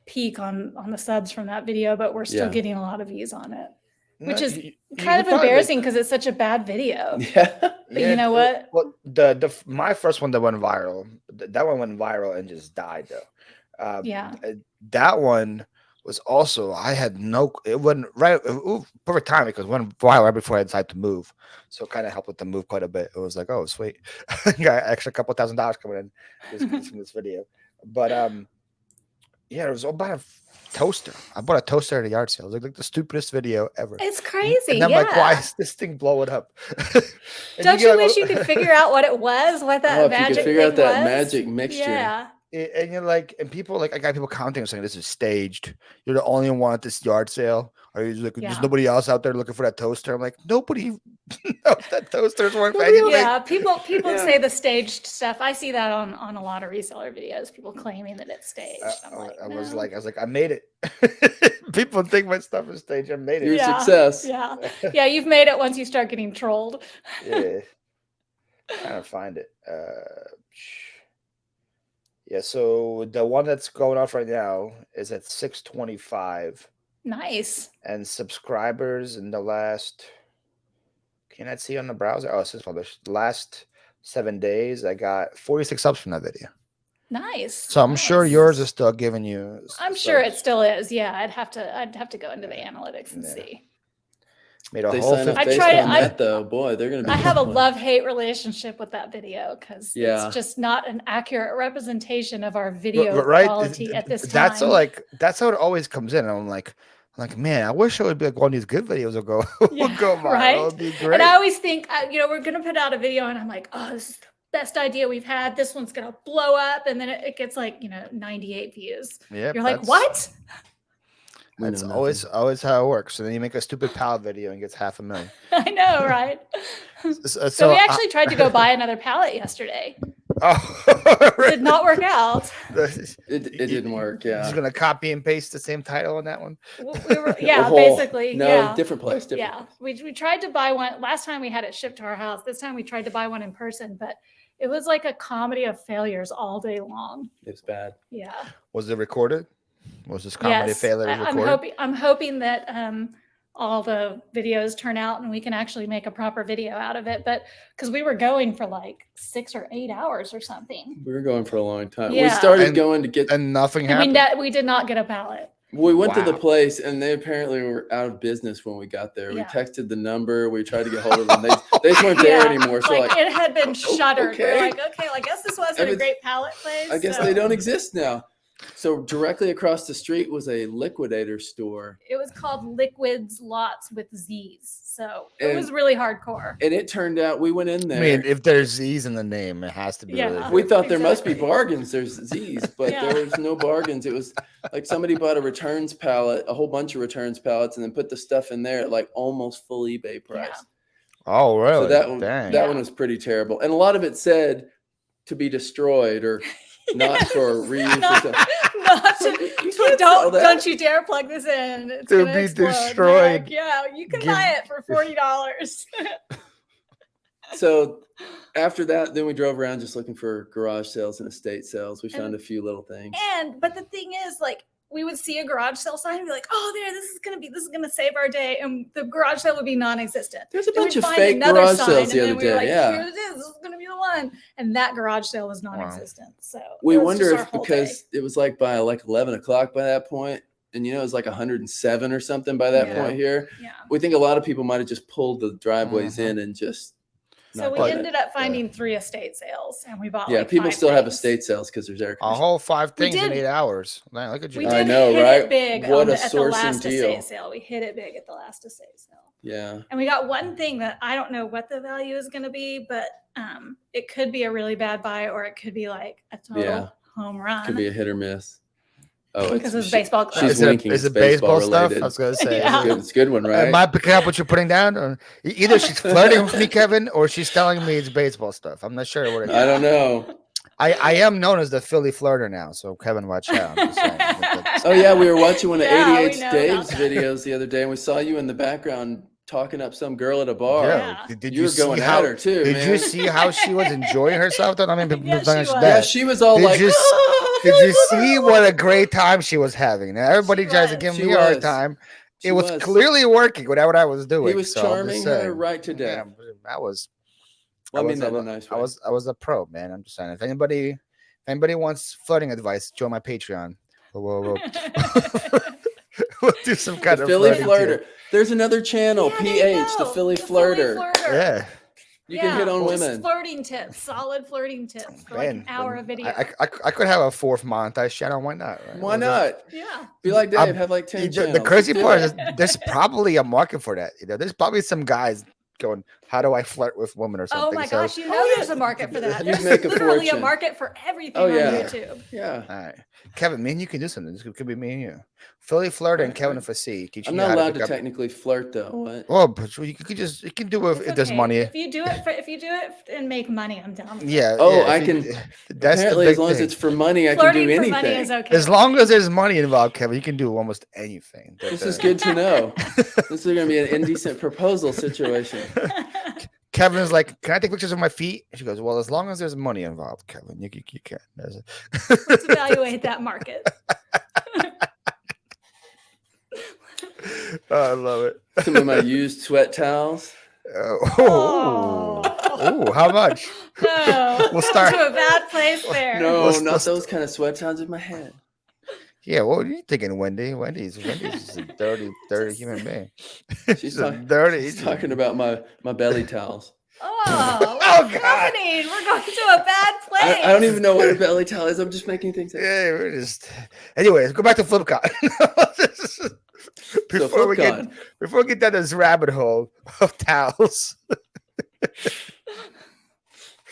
peak on the subs from that video, but we're still getting a lot of views on it, which is kind of embarrassing because it's such a bad video. Yeah. But you know what? Well, my first one that went viral, that one went viral and just died though. Yeah. That one was also, it wasn't right. Perfect time because it went viral right before I decided to move. So it kind of helped with the move quite a bit. It was like, oh, sweet. Got extra couple $1,000 coming in from this video. But yeah, it was all about a toaster. I bought a toaster at a yard sale. It was like the stupidest video ever. It's crazy. And I'm like, why is this thing blowing up? Don't you wish you could figure out what it was? What that if magic you could figure out that was? magic mixture. Yeah. And you're like, and people like, I got people commenting saying this is staged. You're the only one at this yard sale. Or you're like, there's nobody else out there looking for that toaster. I'm like, nobody knows that toaster's worth anything. Yeah, people say the staged stuff. I see that on a lot of reseller videos. People claiming that it's staged. I was like, I made it. People think my stuff is staged. I made it. Your success. Yeah, yeah, you've made it once you start getting trolled. Yeah, trying to find it. Yeah, so the one that's going off right now is at 625. Nice. And subscribers in the last, can I see on the browser? Oh, it says published. Last 7 days, I got 46 subs from that video. Nice. So I'm sure yours is still giving you. I'm sure it still is. Yeah, I'd have to go into the analytics and see. Made a they whole sign up 50. based on that though. Boy, they're gonna be. I have a love-hate relationship with that video because it's just not an accurate representation of our video quality at this time. That's how it always comes in. And I'm like, man, I wish it would be like one of these good videos will go viral. Right? It would be great. And I always think, we're gonna put out a video, and I'm like, oh, this is the best idea we've had. This one's gonna blow up, and then it gets like 98 views. Yeah, you're like, what? That's always how it works. And then you make a stupid palette video and gets 500,000. I know, right? So we actually tried to go buy another palette yesterday. Oh, it did not work out. It didn't work. Yeah, just gonna copy and paste the same title on that one. Basically. No, different place. We tried to buy one last time. We had it shipped to our house. This time we tried to buy one in person, but it was like a comedy of failures all day long. It's bad. Yeah. Was it recorded? Was this comedy failure recorded? I'm hoping that all the videos turn out and we can actually make a proper video out of it. But because we were going for like 6 or 8 hours or something. We were going for a long time. Yeah. We started going to get and nothing happened. We did not get a pallet. We went to the place and they apparently were out of business when we got there. We texted the number. We tried to get hold of them. They just weren't there anymore. So like it had been shuttered. Okay. We're like, okay, well, I guess this wasn't a great pallet place. I guess they don't exist now. So directly across the street was a liquidator store. It was called Liquids Lots with Z's. So it was really hardcore. And it turned out we went in there. I mean, if there's Z's in the name, it has to be. Yeah, really we thought there must be bargains. There's Z's, but there was no bargains. It was like somebody bought a returns pallet, a whole bunch of returns pallets, and then put the stuff in there at like almost full eBay price. Yeah. Oh, really? So that one was pretty terrible. And a lot of it said to be destroyed or not for reuse. Don't you dare plug this in. It's to be destroyed. Like, yeah, you can buy it for $40. So after that, then we drove around just looking for garage sales and estate sales. We found a few little things. But the thing is, like, we would see a garage sale sign and be like, oh, this is gonna save our day. And the garage sale would be non-existent. There's a bunch of fake garage sales the other day. Like, here it is. This is gonna be the one. And that garage sale was non-existent. So we wonder if because it was like by like 11 o'clock by that point, and it was like 107 or something by that point here. Yeah. We think a lot of people might have just pulled the driveways in and just So we ended up finding 3 estate sales, and we bought. Yeah, like people 5 still have things. estate sales because there's air A conditioning. whole 5 things in 8 hours. Man, look at you. We guys. did I know, hit right? it big What a at the last sourcing deal. estate sale. We hit it big at the last estate sale. Yeah. And we got one thing that I don't know what the value is going to be, but it could be a really bad buy, or it could be like a total home run. Could be a hit or miss. Oh, because it's baseball. She's winking. Is it baseball stuff? Related. I was going to say. Yeah. It's a good one, right? Am I picking up what you're putting down? Or either she's flirting with me, Kevin, or she's telling me it's baseball stuff. I'm not sure what it is. I don't know. I am known as the Philly flirter now, so Kevin, watch out. I'm just saying. Oh yeah, we were watching one of Yeah, we 88's know Dave's about that. videos the other day, and we saw you in the background talking up some girl at a bar. Yeah. Did You were see going how, at her too, Did man. you see how she was enjoying herself? Though? I mean, Yeah, she was. Yeah, she was all Did like, you- "Oh, Did you see what a great time she was having? Now, everybody She tries to was. give She me a hard was. time. She It was was. clearly working, whatever I was doing. He was so I'm just charming her saying. right to death. Yeah, I was. Well, I mean was that in a- a nice way. I was a pro, man. I'm just saying. If anybody wants flirting advice, join my Patreon. We'll do some kind The of Philly flirting Flirter. too. There's another channel, Yeah, there you PH, the go. Philly The Flirter. Yeah. You can hit on just women. flirting tips, solid flirting tips for like an hour of video. I could have a 4th monetized channel. Why not? Right? Why not? Yeah. Be like Dave, I'm- have like 10 channels. The crazy Do part it. is there's probably a market for that. There's probably some guys going, "How do I flirt with women?" or something. Oh my So- gosh, you know there's a market for that. You'd There's make a literally a fortune. market for everything Oh, yeah. on YouTube. Yeah. All right, Kevin, me and you can do something. This could be me and you. Philly Flirter and Right, Kevin right. with a C. Teach I'm you not how allowed pick to up- technically flirt though. What? Oh, but you can do it if It's there's okay. money. If you do it and make money, I'm down. with it. Yeah. Oh, yeah, I if you- can- That's Apparently, the as big long as thing. it's for money, I Flirting can do for anything. money is okay. As long as there's money involved, Kevin, you can do almost anything. This is good to know. This is going to be an indecent proposal situation. Kevin's like, "Can I take pictures of my feet?" She goes, "Well, as long as there's money involved, Kevin, you can." There's a- Let's evaluate that market. Oh, I love it. Some of my used sweat towels. Oh, how much? No, We'll start- to a bad place there. No, Let's- not let's- those kind of sweat towels in my head. Yeah, what are you thinking, Wendy? Wendy's just a dirty human being. She's She's talking- dirty. She's talking about my belly towels. Oh, Oh, what's God. happening? We're going to a bad place. I don't even know what a belly towel is. I'm just making things up. Yeah, we're just. Anyways, go back to Flipkart. before we get down this rabbit hole of towels.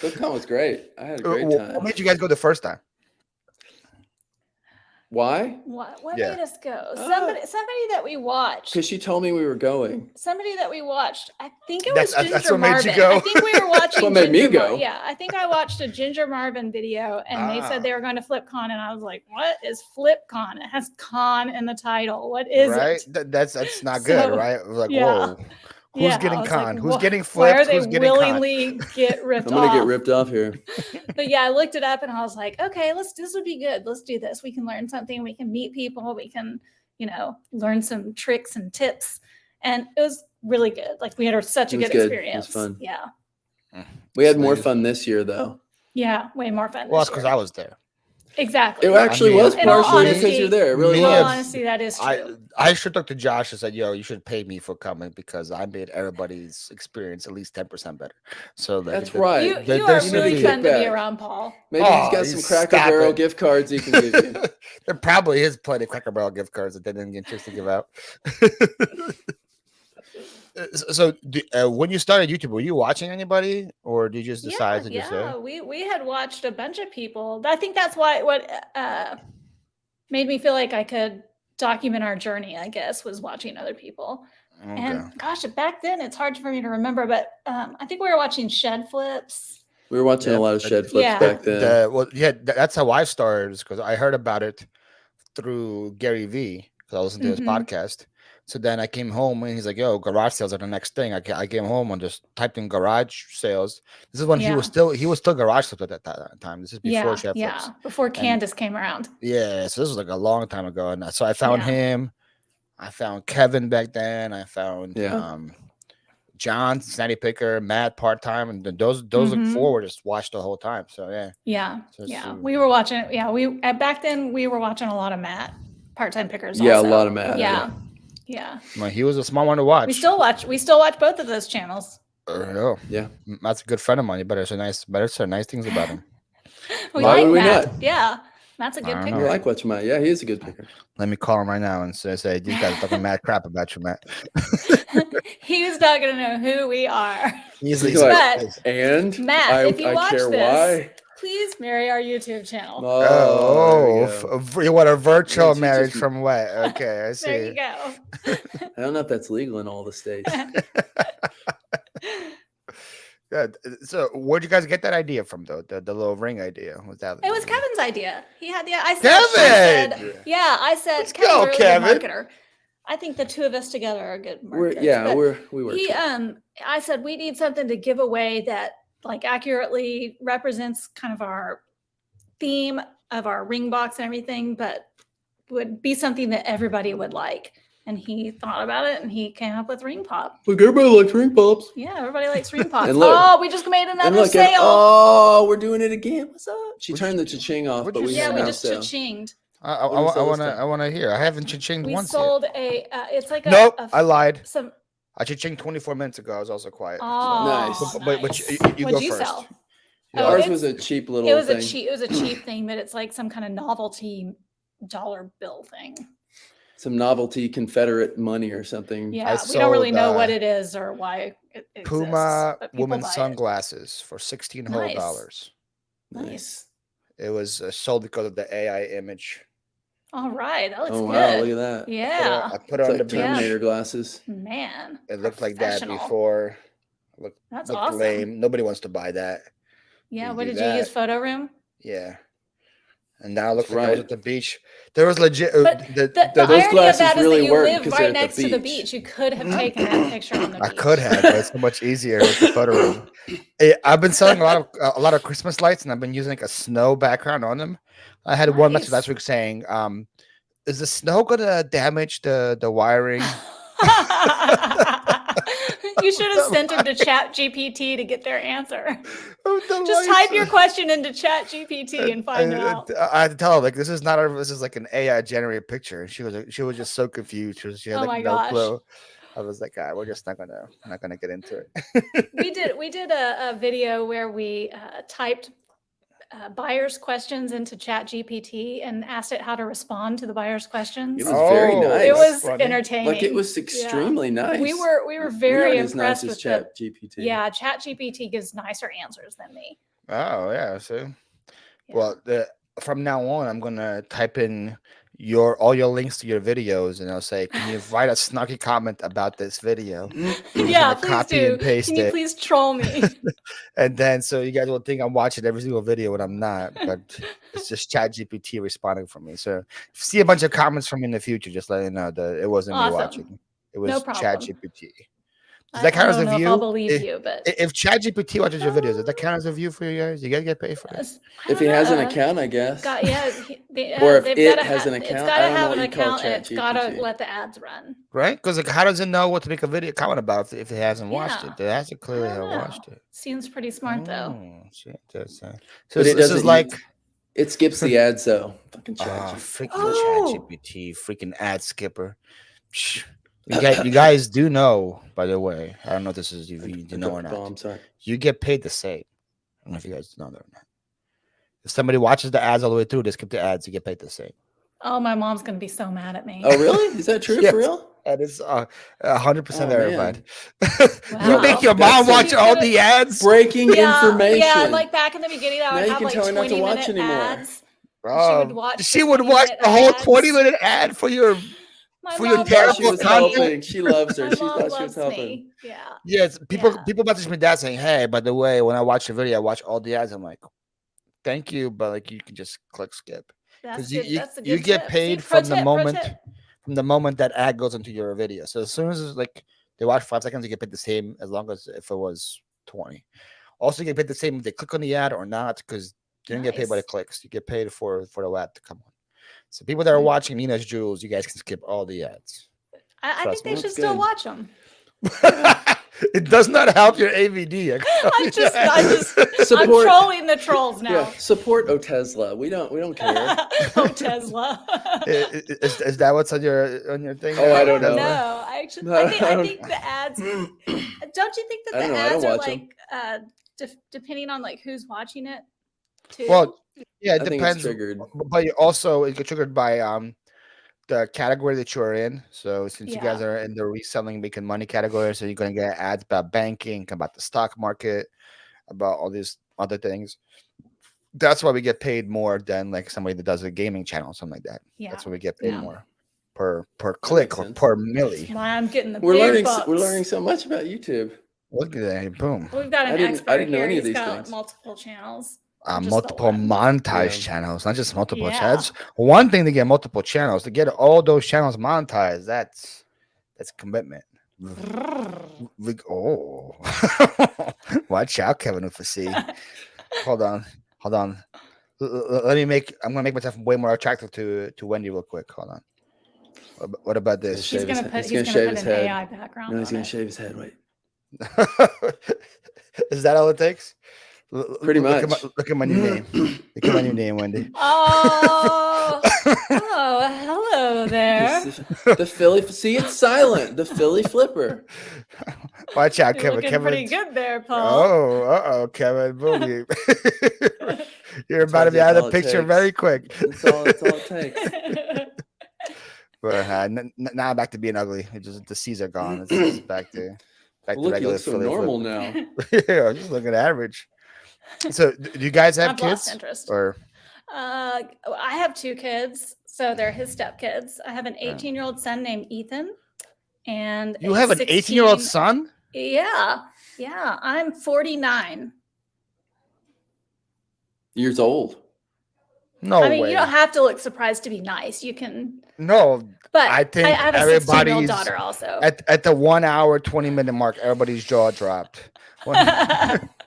FlipCon was great. I had a great What time. made you guys go the first time? Why? What Yeah. made us go? Somebody that we watched. Because she told me we were going. Somebody that we watched. I think it was That's Ginger what made you Marvin. go? I think we were watching. what made me Ginger go. Yeah, I think I watched a Ginger Marvin video, and they said they were going to FlipCon, and I was like, "What is FlipCon? It has con in the title. What is Right? it?" That's not good, So, right? It was like, yeah. whoa. Who's Yeah, I getting was con? like, Who's "Wha- getting Why flipped? are they Who's getting con? willingly get ripped I'm gonna off? get ripped off here. But yeah, I looked it up and I was like, okay, this would be good. Let's do this. We can learn something. We can meet people. We can, learn some tricks and tips. And it was really good. Like we had such a It was good good. It was experience. fun. Yeah. We had more fun this year though. Yeah. Way more fun. Well, this that's because year. I was there. Exactly. It actually was In all partially because honesty- you're there. It really In all Yeah. was. honesty, that is true. I should talk to Josh and said, "Yo, you should pay me for coming because I made everybody's experience at least 10% better." So That's that- right. You there- are there's really some fun to be kickback. around, Paul. Maybe Oh, he's got you some Cracker stop Barrel it. gift cards he can give you. There probably is plenty of Cracker Barrel gift cards that they didn't get a chance to give out. So, when you started YouTube, were you watching anybody, or did you just decide to just? We had watched a bunch of people. I think that's what made me feel like I could document our journey, I guess, was watching other people. Okay. And gosh, back then it's hard for me to remember, but I think we were watching shed flips. We were watching a lot of shed flips Yeah. back then. That's how I started, because I heard about it through Gary Vee, because I listened to his Mhm. podcast. So then I came home and he's like, "Yo, garage sales are the next thing." I came home and just typed in garage sales. This is when he was still garage flips at that time. This is before Shed Flips. Before Candace came around. Yeah, so this was like a long time ago, and so I found Yeah. him. I found Kevin back then. I found John, Snatty Picker, Matt part time, and those like Mhm. four were just watched the whole time. So yeah. Yeah, So yeah. it's, We were watching. Yeah, back then we were watching a lot of Matt part-time pickers. Yeah, also. a lot of Matt. Yeah, yeah. Well, he was a small one to watch. We still watch both of those channels. No. Yeah. Matt's a good friend of mine. You better say nice things about him. We Why like would we Matt. not? Yeah, Matt's a I good don't We know. picker. like watching Matt. Yeah, he is a good picker. Let me call him right now and say these guys are talking mad crap about you, Matt. He's not going to know who we are. He's He's like, and Matt, if you watch care this, why. please marry our YouTube channel. You want a virtual Yeah, marriage just- from what? Okay, I see. There you go. I don't know if that's legal in all the states. Good. So, where'd you guys get that idea from, though? The little ring idea was that? It was Kevin's idea. He had the. Kevin! I said, Let's Kevin's go, a really Kevin. good marketer. I think the two of us together are good marketers. We work. I said we need something to give away that like accurately represents kind of our theme of our ring box and everything, but would be something that everybody would like. And he thought about it and he came up with Ring Pop. Look, everybody likes ring pops. Yeah, everybody likes Ring Pops. And look- Oh, we just made And another look, sale. we're doing it again. What's up? She turned the cha-ching off, what'd but you we say? had We no just sale. cha-chinged. I What do we sell this I time? want to hear. I haven't cha-chinged We once sold it's like yet. Nope, a I lied. some. I cha-chinged 24 minutes ago. I was also quiet. Oh, Nice. But nice. you What'd go you first. sell? Yeah. Oh, Ours it's- was a cheap little It was thing. a cheap thing, but it's like some kind of novelty dollar bill thing. Some novelty Confederate money or something. Yeah, we don't really sold, know what it is or why it exists. Puma but people women's buy it. sunglasses for $16 whole Nice. dollars. Nice. It was sold because of the AI image. All right, that looks Oh good. wow, look at that. Yeah, I put it It's on the like beach. Terminator glasses. man. It looked like that Professional. before. Looked That's looked awesome. lame. Nobody wants to buy that. Yeah, You what do did you use? that. Photo room? Yeah. And now it looks That's like I was right. at the beach. There was legit. But the those irony of glasses that is really that you work live because they're right at the next to the beach. beach. You could have taken that picture on the beach. I could have, but it's so much easier with the photo room. I've been selling a lot of Christmas lights, and I've been using like a snow background on them. I had one message last Nice. week saying, "Is the snow gonna damage the wiring?" You should have sent him to Chat GPT to get their answer. Just type your question into Chat GPT and find out. I had to tell her like this is like an AI generated picture. She was just so confused. She had Oh like my no gosh. clue. I was like, we're just not gonna get into it. We did a video where we typed buyers' questions into Chat GPT and asked it how to respond to the buyers' questions. It was very nice. It that's was funny. entertaining. Like it was extremely nice. We were very aren't as impressed nice with as Chat GPT. Yeah, Chat GPT gives nicer answers than me. Oh yeah, see. Yeah. Well, from now on, I'm gonna type in all your links to your videos, and I'll say, "Can you write a snarky comment about this video?" Yeah, gonna please copy do. and paste Can you it. please troll me? And then so you guys will think I'm watching every single video when I'm not, but it's just Chat GPT responding for me. So if you see a bunch of comments from me in the future, just let you know that it wasn't me Awesome. watching. It was No Chat problem. GPT. Does I that count as don't a know if view? I'll believe you, but If Chat GPT watches your videos, does that count as a view for you guys? You guys get paid for it? If he has an account, I guess. Or Or if it has an It's account, got I to don't know have what an you call account and it's ChatGPT. got to let the ads run. Right? Because like, how does it know what to make a video comment about if it hasn't watched Yeah. it? It has to clearly I have don't know. watched it. Seems pretty smart though. Oh, shit, that's, so But it this is doesn't like It skips the ads though. Fucking oh, ChatGPT. freaking Oh. ChatGPT, freaking ad skipper. Psh. You guys do know, by the way. I don't know if this is if you do know or not. I'm sorry. You get paid the same. I don't know if you guys know that or not. If somebody watches the ads all the way through, they skip the ads, you get paid the same. Oh, my mom's gonna be so mad at me. Oh really? Is that true Yes. for real? That is 100% Oh, verified. Wow. You make your That's mom so- watch all the ads? Breaking information. Yeah, like back in the beginning, I Now would you have can like tell her not to 20 watch minute anymore. ads. Bro, watch she the would watch 20-minute the whole ads. 20-minute ad for your My For your mom terrible She loves was me. helping. She loves her. My She mom thought she loves was helping. me. Yeah. yes. Yeah. People message me that saying, "Hey, by the way, when I watch your video, I watch all the ads." I'm like, "Thank you, but like you can just click skip That's because you good. That's a you good get tip. paid See, pro from the tip, pro moment tip. that ad goes into your video. So as soon as it's like they watch 5 seconds, you get paid the same as long as if it was 20. Also, you get paid the same if they click on the ad or not because you didn't get paid by the Nice. clicks. You get paid for the ad to come on. So people that are Nice. watching Nina's Jewels, you guys can skip all the ads. I Trust think they me. should That's still good. watch them. It does not help your AVD. I'm Support- trolling the trolls now. Yeah, support Otesla. We don't care. Oh, Tesla. Is that what's on your thing? Oh, I don't know. No, I think the ads. Don't you think that I don't the know, I don't ads are watch like depending on like who's watching it? Too? Well, yeah, it I think it's depends. triggered. But you also it gets triggered by the category that you're in. So since you guys are in the reselling, making money category, so you're going to get ads about banking, about the stock market, about all these other things. That's why we get paid more than like somebody that does a gaming channel, something like that. Yeah. That's why we get paid more per click or per milli. Why I'm getting the We're big learning so much about YouTube. Look at that! Boom. We've got an expert I didn't know here. any of He's these got things. multiple channels. Multiple monetized channels, not just multiple Yeah. channels. One thing to get multiple channels, to get all those channels monetized, that's commitment. Oh, watch out, Kevin with a C. Hold on. I'm gonna make myself way more attractive to Wendy real quick. Hold on. What about this? He's gonna put shave an his head. AI background. No, he's on gonna it. shave his head. Wait. Is that all it takes? Pretty much. Look at my new name. Look at my new name, Wendy. Oh, hello there. The Philly. See, it's silent. The Philly flipper. Watch out, You're Kevin. looking Kevin. pretty good there, Paul. Oh, Kevin. Boom. You're about to be out of the picture very quick. That's all it takes. But now back to being ugly. It's just the C's are gone. It's just back to Look, you regular look so Philly normal flip. now. Yeah, just looking average. So, do you guys have I've lost kids? interest. Or I have 2 kids, so they're his stepkids. I have an 18-year-old son named Ethan, and you have an 18-year-old son? Yeah. I'm 49. Years old. No I mean, way. you don't have to look surprised to be nice. You can, No, but I think I have a 16-year-old everybody's daughter also. at the 1 hour 20-minute mark. Everybody's jaw dropped.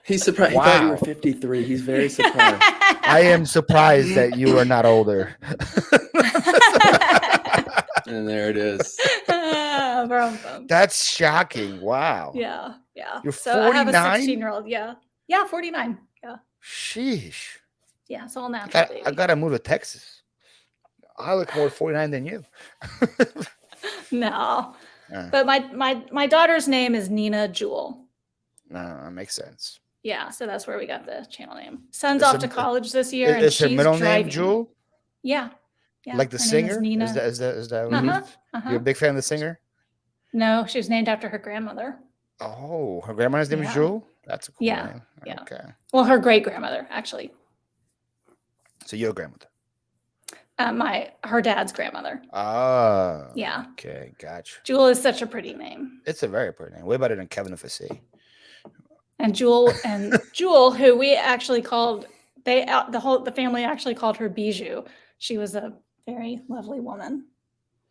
He's surprised. Wow. He thought you were 53. He's very surprised. I am surprised that you are not older. And there it is. That's shocking. Wow. Yeah. You're So I have a 49? 16-year-old. Yeah, 49. Yeah. Sheesh. Yeah, it's all natural. I gotta move to Texas. I look more 49 than you. No. But my daughter's name is Nina Jewel. No, that makes sense. Yeah, so that's where we got the channel name. Son's Is off her- to college this year, and Is her she's middle driving. name Jewel? Yeah. Like the her name singer? is Nina. Is that what Uh-huh. it is? You're a big fan of the singer? No, she was named after her grandmother. Oh, her grandmother's name is Yeah. Jewel? That's a cool Yeah, name. yeah. Okay. Well, her great grandmother, actually. So your grandmother. Her dad's grandmother. Ah. Yeah. Okay, gotcha. Jewel is such a pretty name. It's a very pretty name. Way better than Kevin with a C. And Jewel, who we actually called, the family actually called her Bijou. She was a very lovely woman.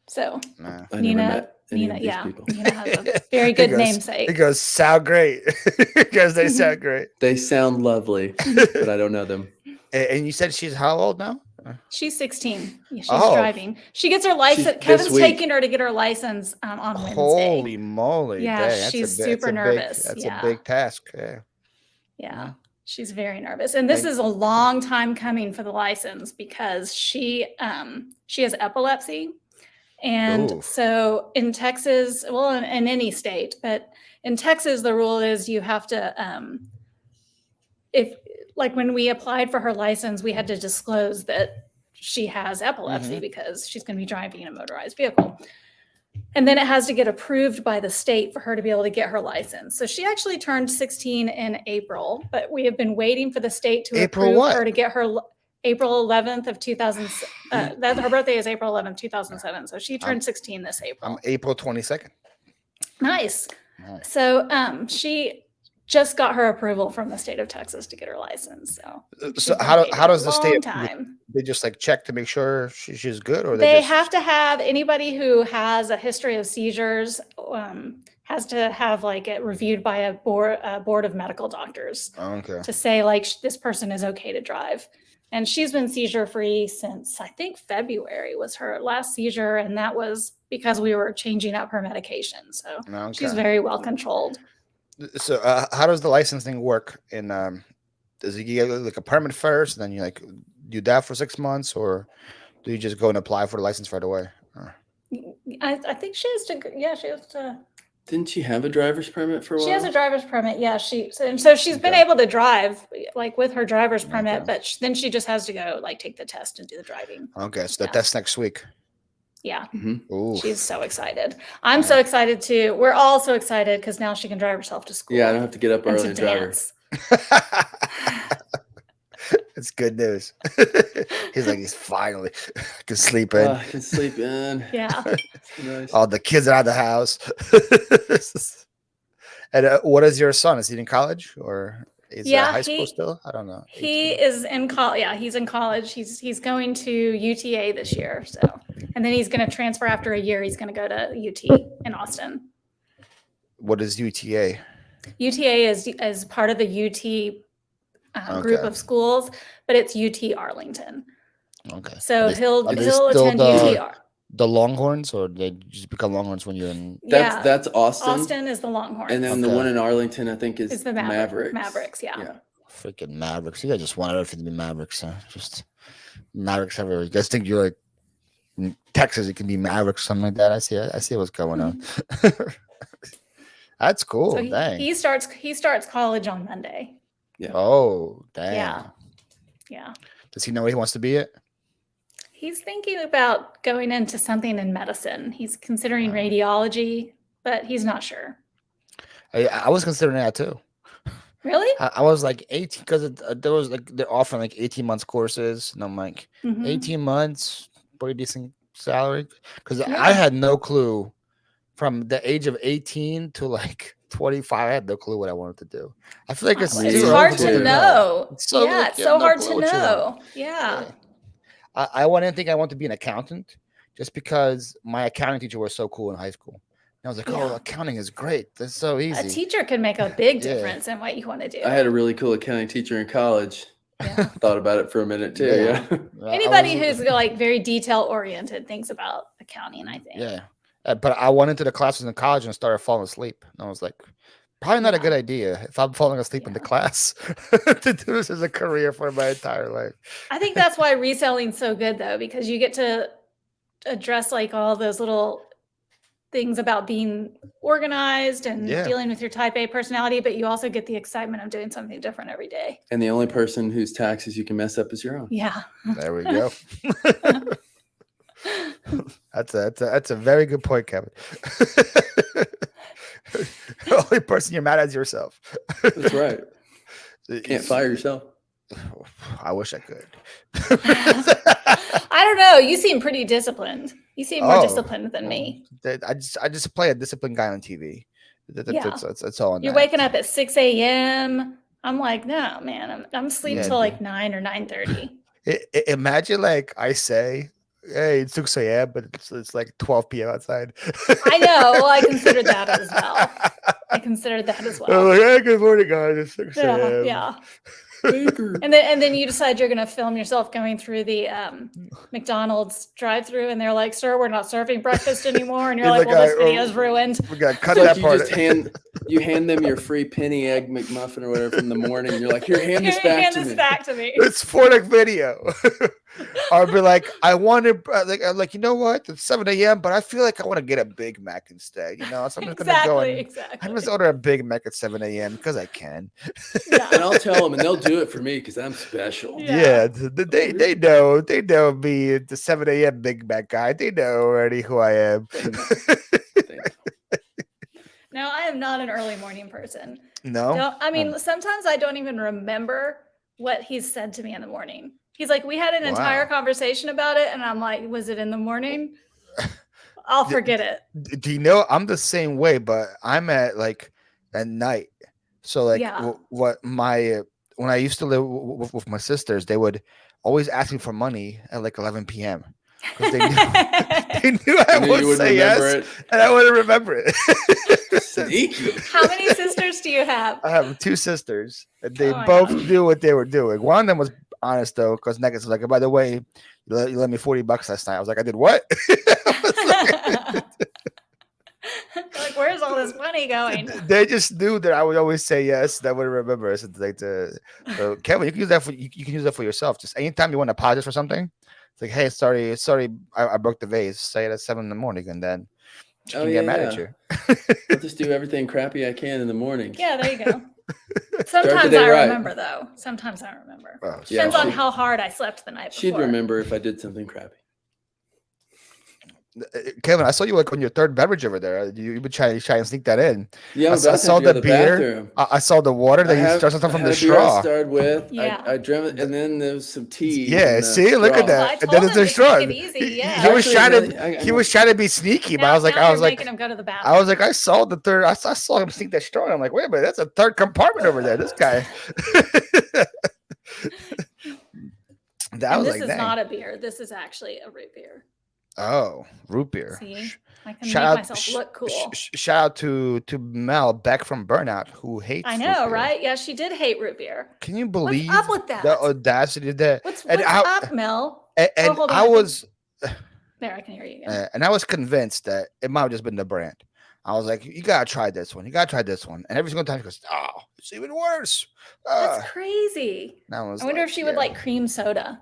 So Nah. I Nina, never met any of these yeah, people. Nina has a very good It namesake. goes, sound great. Because they sound great. They sound lovely, but I don't know them. And you said she's how old now? She's 16. Yeah, she's Oh. driving. She gets her license. This Kevin's week. taking her to get her license on Wednesday. Holy moly. Yeah, dang, that's she's a big- super nervous. That's Yeah. a big task. Yeah. Yeah, she's very nervous. And this is a long time coming for the license because she has epilepsy. And Ooh. so in Texas, well, in any state, but in Texas, the rule is you have to, like when we applied for her license, we had to disclose that she has epilepsy because she's going to be driving a motorized vehicle. And then it has to get approved by the state for her to be able to get her license. So she actually turned 16 in April, but we have been waiting for the state to approve her to get her April 11th of 2000. That her birthday is April 11th, 2007. So she turned 16 this April. I'm April 22nd. Nice. So she just got her approval from the state of Texas to get her license. So how does the state time? They just like check to make sure she's good, or They just... have to have anybody who has a history of seizures has to have like it reviewed by a board of medical doctors to say like this person is okay to drive. And she's been seizure free since I think February was her last seizure, and that was because we were changing up her medication. So she's very well controlled. So how does the licensing work? Does he get like a permit first, and then you like do that for 6 months, or do you just go and apply for the license right away? I think she has to. Yeah, she has to. Didn't she have a driver's permit for a while? She has a driver's permit. Yeah, so she's been able to drive like with her driver's permit, but then she just has to go like take the test and do the driving. Okay, so the test next week. Yeah. Mm-hmm. She's so excited. I'm so excited too. We're all so excited because now she can drive herself to school. Yeah, I don't have to get up early and drive her. It's good news. He's finally can sleep in. I can sleep in. Yeah. Nice. All the kids are out of the house. And what is your son? Is he in college or is he high school still? I don't know. He is in college. Yeah, he's in college. He's going to UTA this year. So, and then he's going to transfer after a year. He's going to go to UT in Austin. What is UTA? UTA is part of the UT group of schools, but it's UT Arlington. Okay. So he'll attend UT. The Longhorns, or they just become Longhorns when you're in? That's Austin. Austin is the Longhorns. And then the one in Arlington, I think, is the Mavericks. Mavericks, yeah. Freaking Mavericks. You guys just want everything to be Mavericks, huh? Just Mavericks everywhere. You guys think you're like in Texas, it can be Mavericks, something like that. I see what's going on. That's cool. So dang. He starts college on Monday. Yeah. Oh, dang. Yeah. Does he know what he wants to be at? He's thinking about going into something in medicine. He's considering radiology, but he's not sure. I was considering that too. Really? I was like 18 because there was like they're offering like 18 months courses, and I'm like 18 months, pretty decent salary. Because I had no clue from the age of 18 to like 25. I had no clue what I wanted to do. I feel like it's hard to know. It's so hard to know. Yeah. I didn't think I want to be an accountant just because my accounting teacher was so cool in high school. And I was like, oh, accounting is great. That's so easy. A teacher can make a big difference in what you want to do. I had a really cool accounting teacher in college. Yeah. Thought about it for a minute too. Yeah. Anybody who's like very detail oriented thinks about accounting, I think. Yeah. But I went into the classes in college and started falling asleep. And I was like, probably not a good idea if I'm falling asleep in the class to do this as a career for my entire life. I think that's why reselling's so good though, because you get to address like all those little things about being organized and dealing with your type A personality, but you also get the excitement of doing something different every day. And the only person whose taxes you can mess up is your own. Yeah. There we go. That's a very good point, Kevin. The only person you're mad at is yourself. That's right. You can't fire yourself. I wish I could. I don't know. You seem pretty disciplined. You seem more disciplined than me. I just play a disciplined guy on TV. That's all. You're waking up at 6 a.m. I'm like, no, man. I'm asleep till like 9 or 9:30. Imagine like I say, hey, it's 6 a.m., but it's like 12 p.m. outside. I know. Well, I considered that as well. I'm like, hey, good morning, guys. It's 6 a.m. Yeah. And then you decide you're going to film yourself going through the McDonald's drive-through, and they're like, "Sir, we're not serving breakfast anymore." And you're like, "Well, this video's ruined." We got to cut that part. You hand them your free penny egg McMuffin or whatever from the morning. And you're like, "Here, hand this back to me." It's for the video. I'll be like, I want to like, you know what? It's 7 a.m., but I feel like I want to get a Big Mac instead. You know, so I'm just gonna go and I'm just order a Big Mac at 7 a.m. because I can. Yeah. And I'll tell them, and they'll do it for me because I'm special. Yeah, they know me, the 7 a.m. Big Mac guy. They know already who I am. No, I am not an early morning person. No, I mean, sometimes I don't even remember what he's said to me in the morning. He's like, we had an entire conversation about it, and I'm like, was it in the morning? I'll forget it. Do you know I'm the same way, but I'm at like at night. So like when I used to live with my sisters, they would always ask me for money at like 11 p.m. because they knew I would say yes, and I wouldn't remember it. Sneaky. How many sisters do you have? I have 2 sisters, and they both knew what they were doing. One of them was honest though, because Negus was like, by the way, you lent me $40 last night. I was like, I did what? Like, Where's all this money going? They just knew that I would always say yes. That would remember. So like so Kevin, you can use that for you can use that for yourself. Just anytime you want to apologize for something, it's like, hey, sorry, I broke the vase. Say it at 7 a.m, and then she can get mad at you. I'll just do everything crappy I can in the morning. Yeah, there you go. Sometimes I remember, though. Sometimes I remember. Oh, Depends on how hard I slept the night before. She'd remember if I did something crappy. Kevin, I saw you like on your third beverage over there. You've been trying to sneak that in. Yeah, I saw the beer. I saw the water that you started something from the straw. I started with. Yeah. I drank it, and then there was some tea. Yeah, see, look at that. And then it's a straw. He was trying to be sneaky, but I was like, making him go to the bathroom. I was like, I saw the third. I saw him sneak that straw. And I'm like, wait a minute, that's a third compartment over there. This guy. This is not a beer. This is actually a root beer. Oh, root beer. See, I can make myself look cool. Shout out to Mel back from Burnout, who hates. I know, right? Yeah, she did hate root beer. Can you believe what's up with that? The audacity there? What's up, Mel? And I was there. I can hear you again. And I was convinced that it might have just been the brand. I was like, you gotta try this one. You gotta try this one. And every single time she goes, oh, it's even worse. That's crazy. I wonder if she would like cream soda.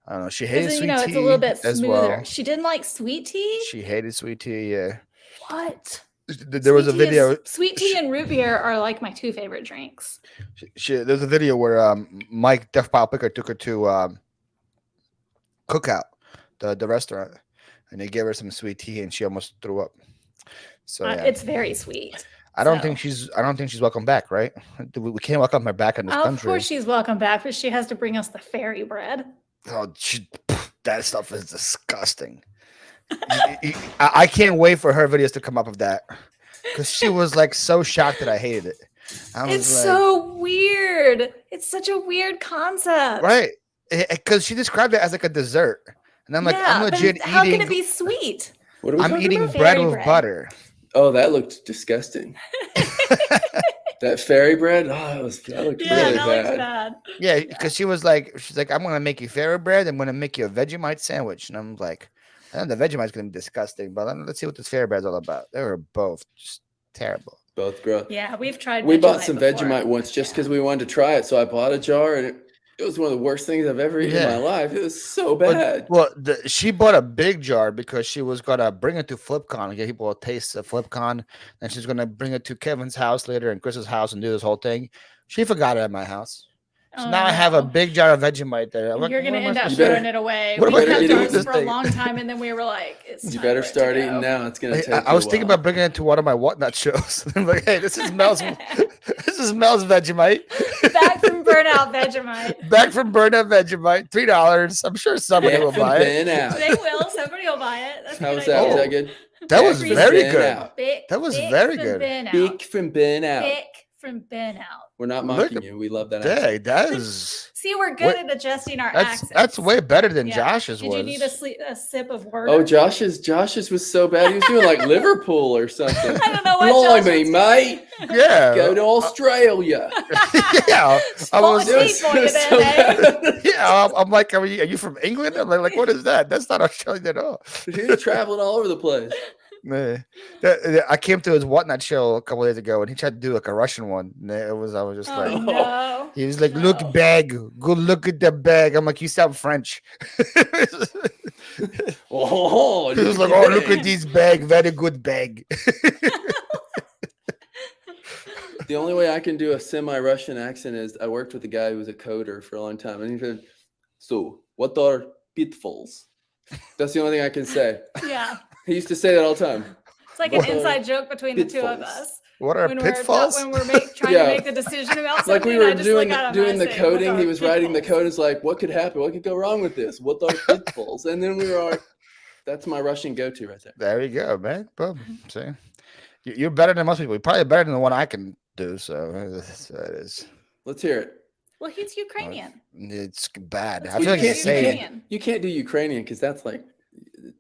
I don't know. She hated sweet tea. It's a little bit smoother. Well. She didn't like sweet tea? She hated sweet tea, yeah. What? There was a video. Sweet tea and root beer are like my two favorite drinks. There's a video where Mike Def Pile Picker took her to Cookout, the restaurant, and they gave her some sweet tea and she almost threw up. So yeah. It's very sweet. I don't think she's welcome back, right? We can't welcome her back in this country. Of course she's welcome back, but she has to bring us the fairy bread. Oh, that stuff is disgusting. I can't wait for her videos to come up of that because she was like so shocked that I hated it. It's so weird. It's such a weird concept, right? Because she described it as like a dessert, and I'm like, I'm legit eating. How can it be sweet? I'm eating bread with butter. Oh, that looked disgusting. That fairy bread? Oh, that looked really bad. Yeah, because she's like, I'm gonna make you fairy bread. I'm gonna make you a Vegemite sandwich, and I'm like, I know the Vegemite's gonna be disgusting, but let's see what this fairy bread's all about. They were both just terrible. Both gross. Yeah, we've tried. We bought some Vegemite once just because we wanted to try it, so I bought a jar, and it was one of the worst things I've ever eaten in my life. It was so bad. She bought a big jar because she was gonna bring it to FlipCon and get people a taste of FlipCon, and she's gonna bring it to Kevin's house later and Chris's house and do this whole thing. She forgot it at my house. So now I have a big jar of Vegemite there. You're gonna end up throwing it away. We kept ours for a long time, and then we were like, "You better start eating now. It's gonna take." I was thinking about bringing it to one of my whatnot shows. I'm like, "Hey, this is Mel's Vegemite." Back from Burnout Vegemite. Back from Burnout Vegemite. $3. I'm sure somebody will buy it. They will. Somebody will buy it. That's How was that? Was that good? That was very good. That was very good. Big from Burnout. Big from Burnout. We're not mocking you. We love that. Dang, that is. See, we're good at adjusting our accents. That's way better than Josh's was. Did you need a sip of word? Oh, Josh's was so bad. He was doing like Liverpool or something. I don't know what. Blimey, mate. Yeah. Go to Australia. Yeah. I was so bad. Yeah. I'm like, are you from England? I'm like, what is that? That's not Australian at all. He's traveling all over the place. Man, I came to his whatnot show a couple days ago, and he tried to do like a Russian one. And I was just like, no. He was like, look, bag, go look at the bag. I'm like, you sound French. He was like, oh, look at this bag, very good bag. The only way I can do a semi-Russian accent is I worked with a guy who was a coder for a long time, and he said, "So, what are pitfalls?" That's the only thing I can say. Yeah. He used to say that all the time. It's like an inside joke between the two of us. What are pitfalls? When we're trying to make the decision about something. Like we were doing the coding. He was writing the code. It's like, what could happen? What could go wrong with this? What are pitfalls? And then we were like, that's my Russian go-to right there. There you go, man. Boom. See, you're better than most people. You're probably better than the one I can do. So that is. Let's hear it. Well, he's Ukrainian. It's bad. I feel like you can't do Ukrainian because that's like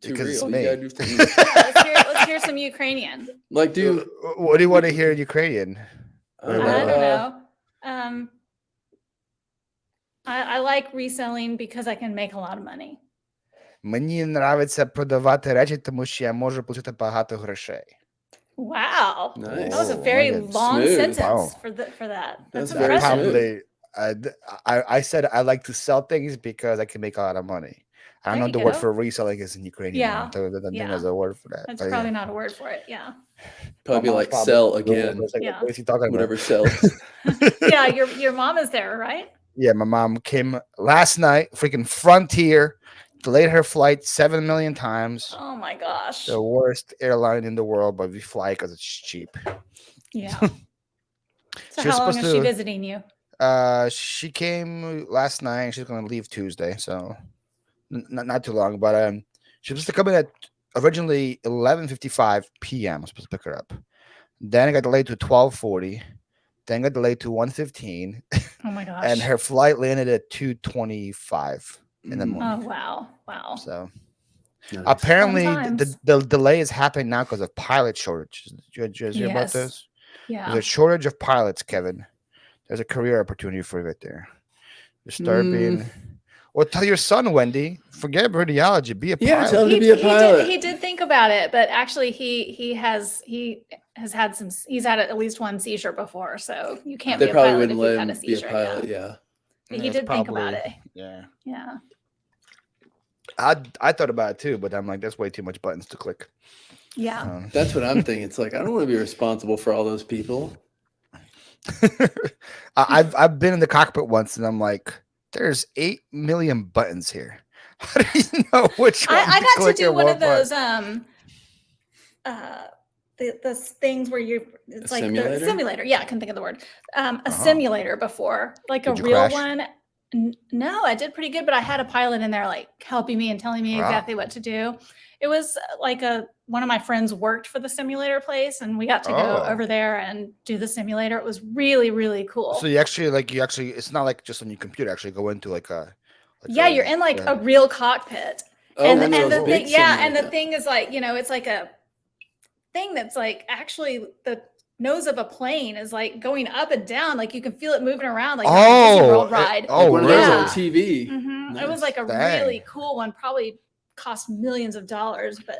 too real. You gotta do let's hear some Ukrainian. Like, what do you want to hear in Ukrainian? I don't know. I like reselling because I can make a lot of money. Мені нравиться продавати речі, тому що я можу отримати багато грошей. Wow. Nice. That was a very long Smooth. sentence Wow. for that. That's That's very impressive. smooth. I said I like to sell things because I can make a lot of money. I don't There know you the word go. for reselling is in Ukrainian. Yeah. I don't think Yeah. there's a word for that. That's But probably not a word for it. Yeah. Probably mom's like sell again. was like, Yeah. what is he talking about? Whatever sells. Yeah. Your mom is there, right? Yeah, my mom came last night, freaking Frontier, delayed her flight 7 million times. Oh my gosh. The worst airline in the world, but we fly because it's cheap. Yeah. So She was how long supposed is she to- visiting you? She came last night. She's gonna leave Tuesday, so not too long. But she was supposed to come in at originally 11:55 p.m. I was supposed to pick her up. Then it got delayed to 12:40. Then got delayed to 1:15. Oh my gosh. And her flight landed at 2:25 in the morning. Oh wow. Wow. So Nice. apparently Fun times. the delay is happening now because of pilot shortage. Did you guys hear about Yes. this? Yeah. There's a shortage of pilots, Kevin. There's a career opportunity for you right there. You start being. Well, tell your son, Wendy. Forget radiology. Be a pilot. tell him to be a pilot. He did think about it, but actually he's had at least one seizure before, so you can't They be a probably pilot wouldn't if let you've had him a be a seizure. pilot. Yeah. Yeah. But he It's did think about it. Yeah. Yeah. I thought about it too, but I'm like, that's way too much buttons to click. Yeah. That's what I'm thinking. It's like I don't want to be responsible for all those people. I've been in the cockpit once, and I'm like, there's 8 million buttons here. How do you know which one? I got to click do in one of button? those the things where it's A like simulator? the simulator. Yeah, I can think of the word. A simulator before, like Did a you real crash? one. No, I did pretty good, but I had a pilot in there like helping me and telling me Wow. exactly what to do. It was like one of my friends worked for the simulator place, and we got to go Oh. over there and do the simulator. It was really, really cool. So you actually it's not like just on your computer. Actually go into like a. Yeah, you're in like a real cockpit. Oh, and one of and those the big thing, yeah, and the simulators. thing is like, it's like a thing that's like actually the nose of a plane is like going up and down, like you can feel it moving around, like you're on a Disney World ride. Oh, Like one of those yeah. on TV. It was like a Dang. really cool one, probably cost millions of dollars, but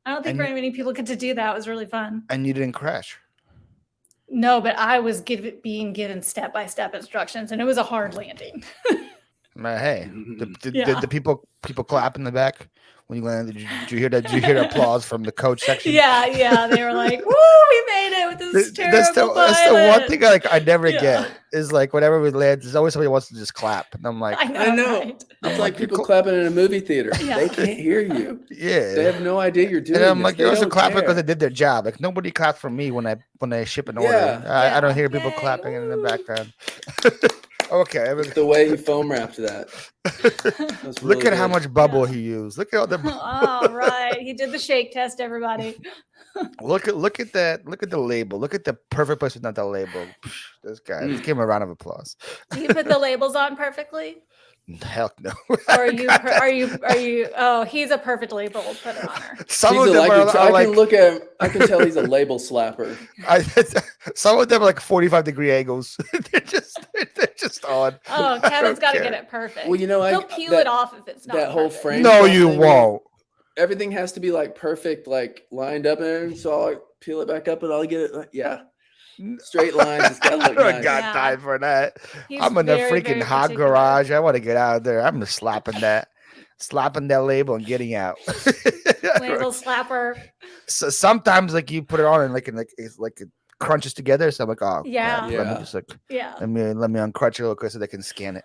I don't think And- very many people get to do that. It was really fun. And you didn't crash. No, but I was being given step-by-step instructions, and it was a hard landing. Hey, Yeah. did the people clap in the back when you landed? Did you hear that? Did you hear the applause from the coach section? Yeah, they were like, "Woo, we made it with this terrible That's the one pilot." thing I never Yeah. get is like whenever we land, there's always somebody wants to just clap, and I'm like, I know. I know. Right? It's like people clapping in a movie theater. Yeah. They can't hear you. yeah. They have no idea you're doing And I'm this. like, They you're also don't clapping because care. they did their job. Like nobody claps for me when I ship an order. Yeah. I don't Yeah. hear people Yay, clapping in the woo. background. Okay, It's the way he foam wrapped that. That's look really at how good. much bubble Yeah. he used. Look at all the Oh, right. He did the shake test, everybody. look at that. Look at the label. Look at the perfect place without the label. Psh, this guy. Just give him a round of applause. Do you put the labels on perfectly? Hell no. Or are you oh, he's a perfect label putter honor. Some He's of them are I like can look at him. I can tell he's a label slapper. some of them are like 45-degree angles. they're just on. Oh, I Kevin's don't got to care. get it perfect. Well, you know, He'll peel it off if it's not that whole perfect. frame. No, shot you thing, won't. Everything has to be like perfect, like lined up, and so I'll like, peel it back up, and I'll get it. Yeah, straight lines. It's gotta I look don't nice. got Yeah. time for that. He's I'm in the very, freaking very hot particular. garage. I want to get out of there. I'm just slapping that label and getting out. Label slapper. So sometimes like you put it on and it's like it crunches together. So I'm like, oh Yeah. crap. Let Yeah. me just like Yeah. let me uncrunch it real quick so they can scan it.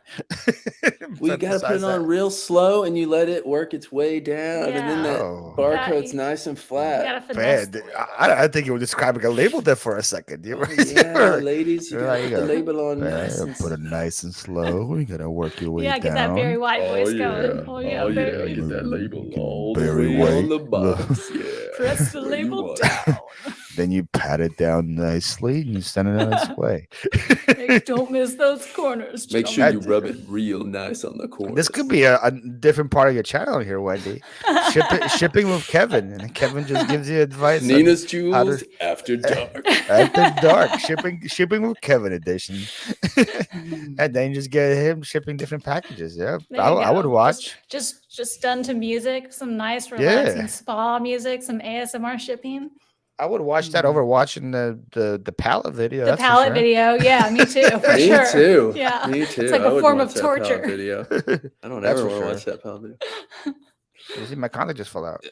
Well, you gotta put it on real slow, and you let it work its way down, and then that Oh. barcode's Yeah, nice and You flat. gotta finesse. Bad. I think you were describing a label there for a second. You Oh, were yeah, ladies, you There gotta you put the go. label on nice and put it nice and slow. You gotta work your way Yeah, get that down. Barry White voice going. Oh yeah, Barry. get that label all Barry the way on White. the box. Yeah, Press the where you label want it. down. Then you pat it down nicely and you send it on its way. Hey, don't miss those corners. Make sure you gentlemen. rub it real nice on the corner. This could be a different part of your channel here, Wendy. Shipping with Kevin, and Kevin just gives you advice. on Nina's how Jewels to- after dark. After dark, shipping with Kevin edition, and then you just get him shipping different packages. Yeah, There I you would go. watch. Just done to music, some nice relaxing Yeah. spa music, some ASMR shipping. I would watch that over watching the palette video. The palette video, yeah, me too, for Me sure. too. Yeah, Me too. it's like I a would form watch of that palette torture. video. I don't That's ever for want to sure. watch that palette video. You see, my contact just fell out.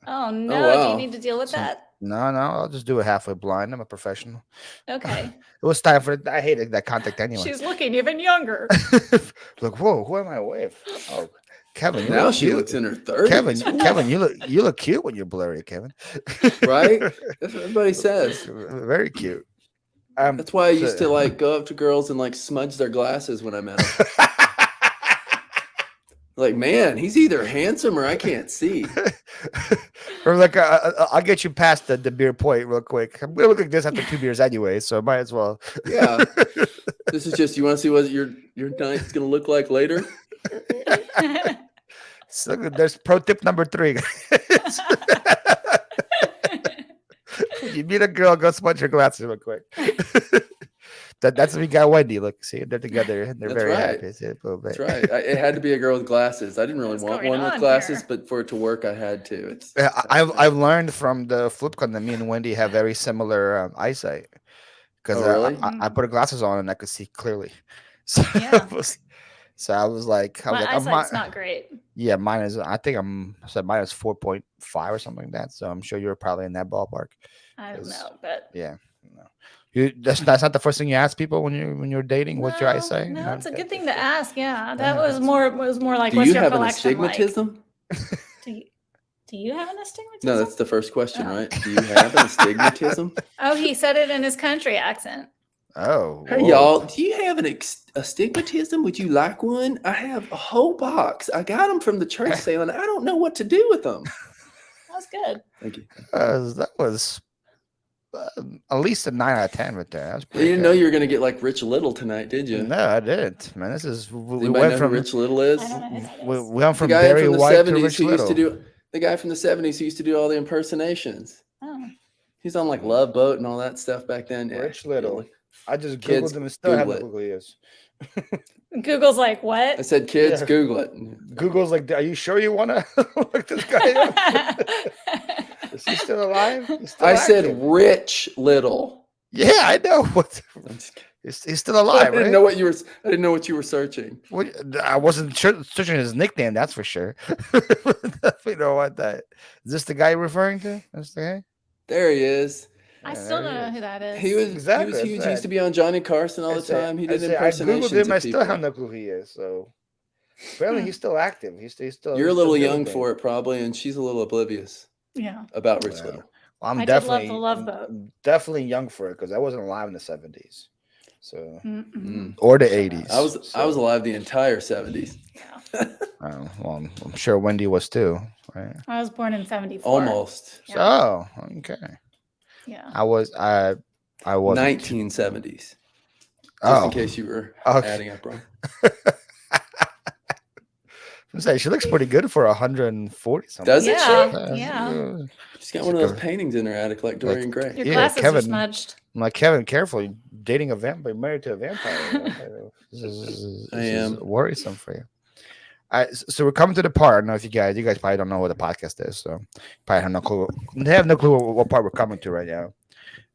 Oh no! Do wow. you need to deal with that? No, I'll just do it halfway blind. I'm a professional. Okay. It was time for. I hated that contact anyway. She's looking even younger. Look, whoa, who am I with? Oh, Kevin. You Now look she cute. looks in her 30s. Kevin, you look cute when you're blurry, Kevin. Right? That's what everybody says. Very cute. That's why I used to like go up to girls and like smudge their glasses when I met them. Like, man, he's either handsome or I can't see. Or like, I'll get you past the beer point real quick. I'm gonna look like this after 2 beers anyway, so might as well. Yeah. This is just, you want to see what your night's gonna look like later? So there's pro tip number 3. You meet a girl, go smudge your glasses real quick. That's we got Wendy. Look, see, they're together and they're That's very right. happy. See, a little bit. That's right. It had to be a girl with glasses. I didn't really What's want going one with on glasses, here? but for it to work, I had to. It's I've learned from the Phlip that me and Wendy have very similar eyesight because Oh, really? I put her glasses on and I could see clearly. So, Yeah. I was like, My eyesight's not great. Yeah, mine is. I think mine is 4.5 or something like that. So I'm sure you're probably in that ballpark. I don't 'Cause- know, but Yeah. No. That's not the first thing you ask people when you're dating. What's your eyesight? No, it's a good thing to ask. Yeah, Yeah, that was more like, Do what's you your have an collection like? astigmatism? Do you have an astigmatism? No, that's the first question, Oh. right? Do you have an astigmatism? Oh, he said it in his country accent. Oh, Hey, whoa. y'all, do you have an astigmatism? Would you like one? I have a whole box. I got them from the church sale, and I don't know what to do with them. That was good. Thank you. That was at least a 9 out of 10 right there. That was You pretty didn't good. know you were going to get like Rich Little tonight, did you? No, I didn't. Man, this is Does we anybody went know from who Rich Little is? I don't know who that we is. went The from guy Barry from the White to 70s Rich who used to Little. do the guy from the 70s who used to do all the impersonations. Oh. He's on like Love Boat and all that stuff back then. Yeah. Rich Little. I just Kids, googled him and still have no Google clue who he is. Google's like, I what? said, kids, Yeah. Google it. Google's like, are you sure you want to look this guy up? Is he still alive? He's still I said active. Rich Little. Yeah, I know. What? I'm just kidding. He's still I alive, didn't right? know what you were. I didn't know what you were searching. I wasn't searching his nickname, that's for sure. Definitely know what that. Is this the guy you're referring to? That's the guy? There he is. I Yeah, still there don't he know is. who that is. He was Exactly, huge. that's He used right. to be on Johnny Carson all I the say- time. He I did say, I impersonations googled him. I of still people. have no clue who he is. So apparently he's still active. He's still. You're a he's still little doing young things. for it, probably, and she's a little oblivious Yeah. about Rich Wow. Little. Well, I'm I did love definitely the Love Boat. definitely young for it because I wasn't alive in the 70s. So Mm-mm. Mm. or the 80s. I was alive the entire 70s. Yeah. Well, I'm sure Wendy was too, right? I was born in 74. Almost. Yeah. So, oh, okay. Yeah. I was 1970s. Just Oh, in case you were Okay. adding up wrong. I'm saying she looks pretty good for 140 something. Does it? Yeah. Yeah. She's got one of those paintings in her attic like Dorian Gray. Your Yeah, glasses are Kevin. smudged. I'm like, Kevin, careful. You're dating a vampire, married to a vampire. This I is am. worrisome for you. So we're coming to the part. I don't know if you guys probably don't know what the podcast is. So probably have no clue. They have no clue what part we're coming to right now.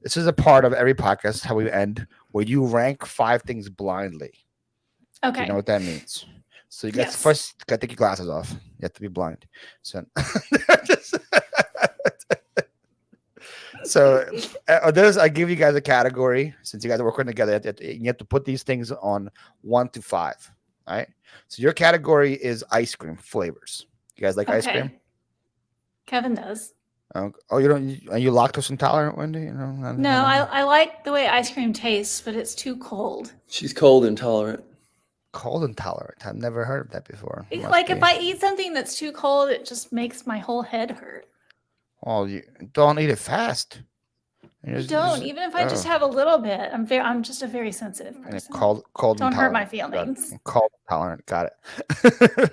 This is a part of every podcast, how we end, where you rank 5 things blindly. Okay. You know what that means? So you got Yes. first got to take your glasses off. You have to be blind. So, there's I give you guys a category since you guys are working together. You have to put these things on 1 to 5. All right. So your category is ice cream flavors. You guys like ice cream? Kevin does. Oh, you don't? Are you lactose intolerant, Wendy? You know, No, I like the way ice cream tastes, but it's too cold. She's cold intolerant. cold intolerant. I've never heard of that before. Must Like be. if I eat something that's too cold, it just makes my whole head hurt. Well, you don't eat it fast. Don't even if I just have a little bit. I'm just a very sensitive person. Cold Don't hurt my intolerant. feelings. Cold intolerant. Got it.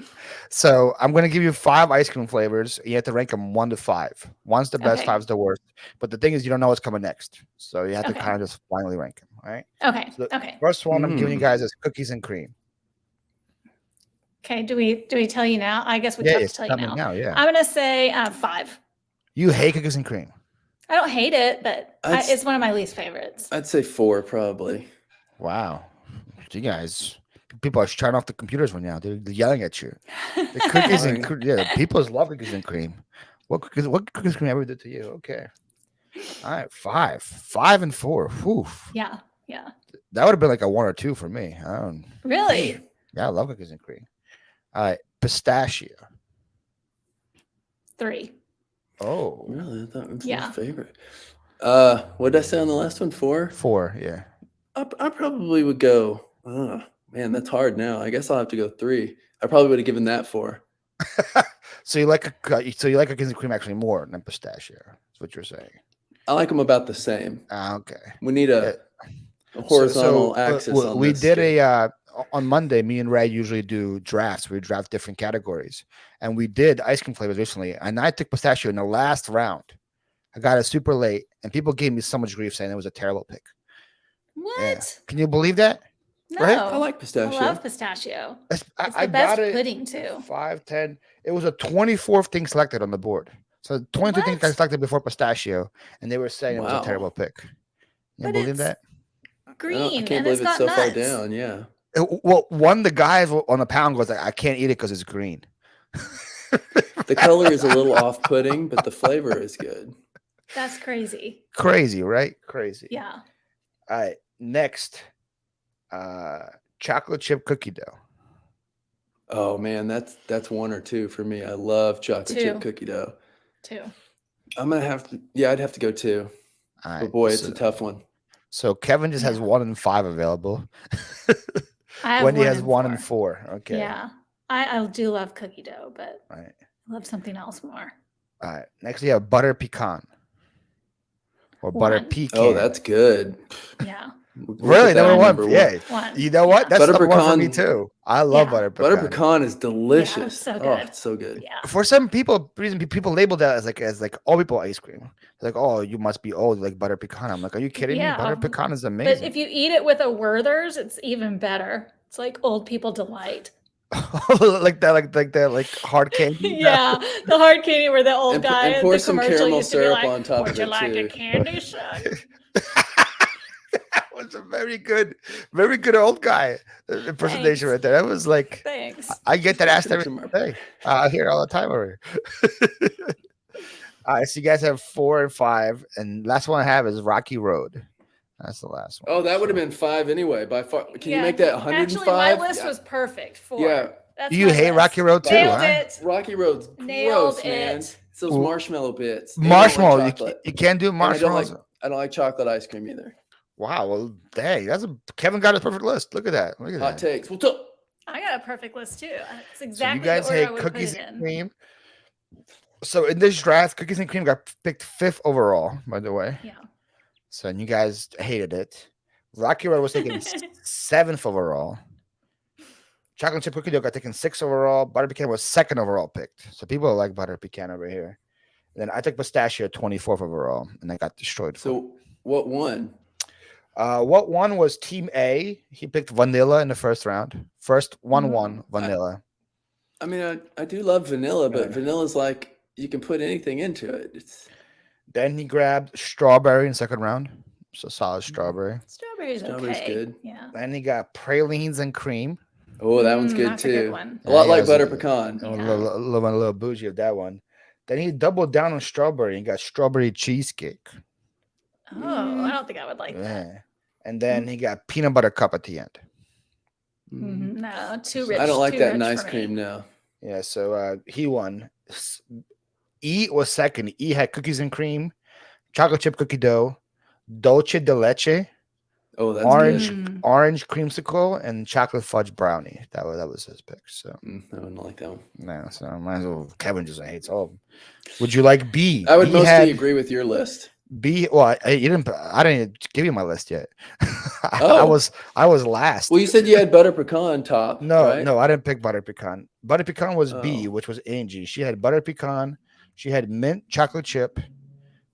So I'm gonna give you 5 ice cream flavors. You have to rank them 1 to 5. 1's the best, Okay. 5's the worst. But the thing is, you don't know what's coming next, so you have to Okay. kind of just finally rank them. All right. Okay. So Okay. First one I'm giving you guys is cookies and cream. Okay. Do we tell you now? I guess we Yeah, have it's to tell you coming now. now. Yeah. I'm gonna say 5. You hate cookies and cream. I don't hate it, but it's one of my least favorites. I'd say 4 probably. Wow. You guys, people are shutting off the computers right now. They're yelling at you. The cookies and cream. Yeah, people love cookies and cream. What cookies and cream ever did to you? Okay. All right, 5 and 4. Whew. Yeah, yeah. That would have been like a 1 or 2 for me. I don't. Really? Yeah, I love cookies and cream. All right, pistachio. 3. Oh, Really? I thought it was Yeah. my favorite. What did I say on the last one? 4? 4, yeah. I probably would go. Oh man, that's hard now. I guess I'll have to go 3. I probably would have given that 4. So you like cookies and cream actually more than pistachio? That's what you're saying. I like them about the same. Okay. We need a horizontal axis on we this did scale. On Monday, me and Ray usually do drafts. We draft different categories, and we did ice cream flavors recently, and I took pistachio in the last round. I got it super late, and people gave me so much grief saying it was a terrible pick. What? Yeah. Can you believe that? No. Right? I like pistachio. I love pistachio. It's the best pudding too. 5, 10. It was a 24th thing selected on the board. So 22 things got selected before pistachio, and they were saying it was a terrible pick. You believe that? Green. I can't believe it's so far down. Yeah. Well, the guys on the pound goes like, I can't eat it because it's green. The color is a little off-putting, but the flavor is good. That's crazy. Crazy, right? Crazy. Yeah. All right. Next, chocolate chip cookie dough. Oh man, that's 1 or 2 for me. I love chocolate chip cookie dough. 2. I'm gonna have to. Yeah, I'd have to go 2. All right, but boy, it's a tough one. So Kevin just has 1 and 5 available. I have Wendy has 1 and 4. Okay. Yeah, I do love cookie dough, but all right. I love something else more. All right. Next, we have butter pecan or butter pecan. Oh, that's good. Yeah. Really, number 1. Yeah. 1. You know what? That's butter number pecan 1 for me too. I love butter pecan. Butter pecan is delicious. Yeah, it's so good. Oh, it's so good. Yeah. For some people, people label that as like old people ice cream. Like, oh, you must be old like butter pecan. I'm like, are you kidding me? Butter pecan is amazing. But if you eat it with a Werther's, it's even better. It's like old people delight. like hard candy. Yeah, the hard candy where the old guy and pour the some commercial caramel used to be syrup like, on top would of you it like too. a candy, son? That was a very good old guy impersonation right there. That was like, thanks. I get that asked every day. I hear it all the time over here. All right, so you guys have 4 and 5, and last one I have is Rocky Road. That's the last one. Oh, that would have been 5 anyway. By far, can you make that 105? Actually, my list was perfect. 4. Yeah. That's you hate list. Rocky Road too, Nailed huh? it. Rocky Road's Nailed gross, man. it. It's those marshmallow bits. Marshmallow. You can't do marshmallows. I don't like chocolate ice cream either. Wow. Well, dang. Kevin got his perfect list. Look at that. Hot takes. Well, I got a perfect list too. It's exactly so you guys the order I hate would cookies put it and in. cream. So in this draft, cookies and cream got picked 5th overall, by the way. Yeah. So you guys hated it. Rocky Road was taken 7th overall. Chocolate chip cookie dough got taken 6th overall. Butter pecan was 2nd overall picked. So people like butter pecan over here. And then I took pistachio 24th overall, and I got destroyed. So what won? What won was Team A. He picked vanilla in the first round. First 1-1 vanilla. I mean, I do love vanilla, but vanilla's like you can put anything into it. Then he grabbed strawberry in second round. So solid strawberry. Strawberry's good. Yeah. Then he got pralines and cream. Oh, that one's good that's too. a good one. A lot like butter pecan. A little bougie of that one. Then he doubled down on strawberry and got strawberry cheesecake. Oh, I don't think I would like that. And then he got peanut butter cup at the end. No, too rich. I don't like that in nice ice cream now. Yeah, so he won. E was second. E had cookies and cream, chocolate chip cookie dough, dulce de leche, Oh, that's orange creamsicle, and chocolate fudge brownie. That was his pick. So I wouldn't like that one. No, so might as well. Kevin just hates all of them. Would you like B? I would mostly agree with your list. B. Well, I didn't give you my list yet. I was last. Well, you said you had butter pecan top. No, right? no, I didn't pick butter pecan. Butter pecan was B, which was Angie. She had butter pecan. She had mint chocolate chip.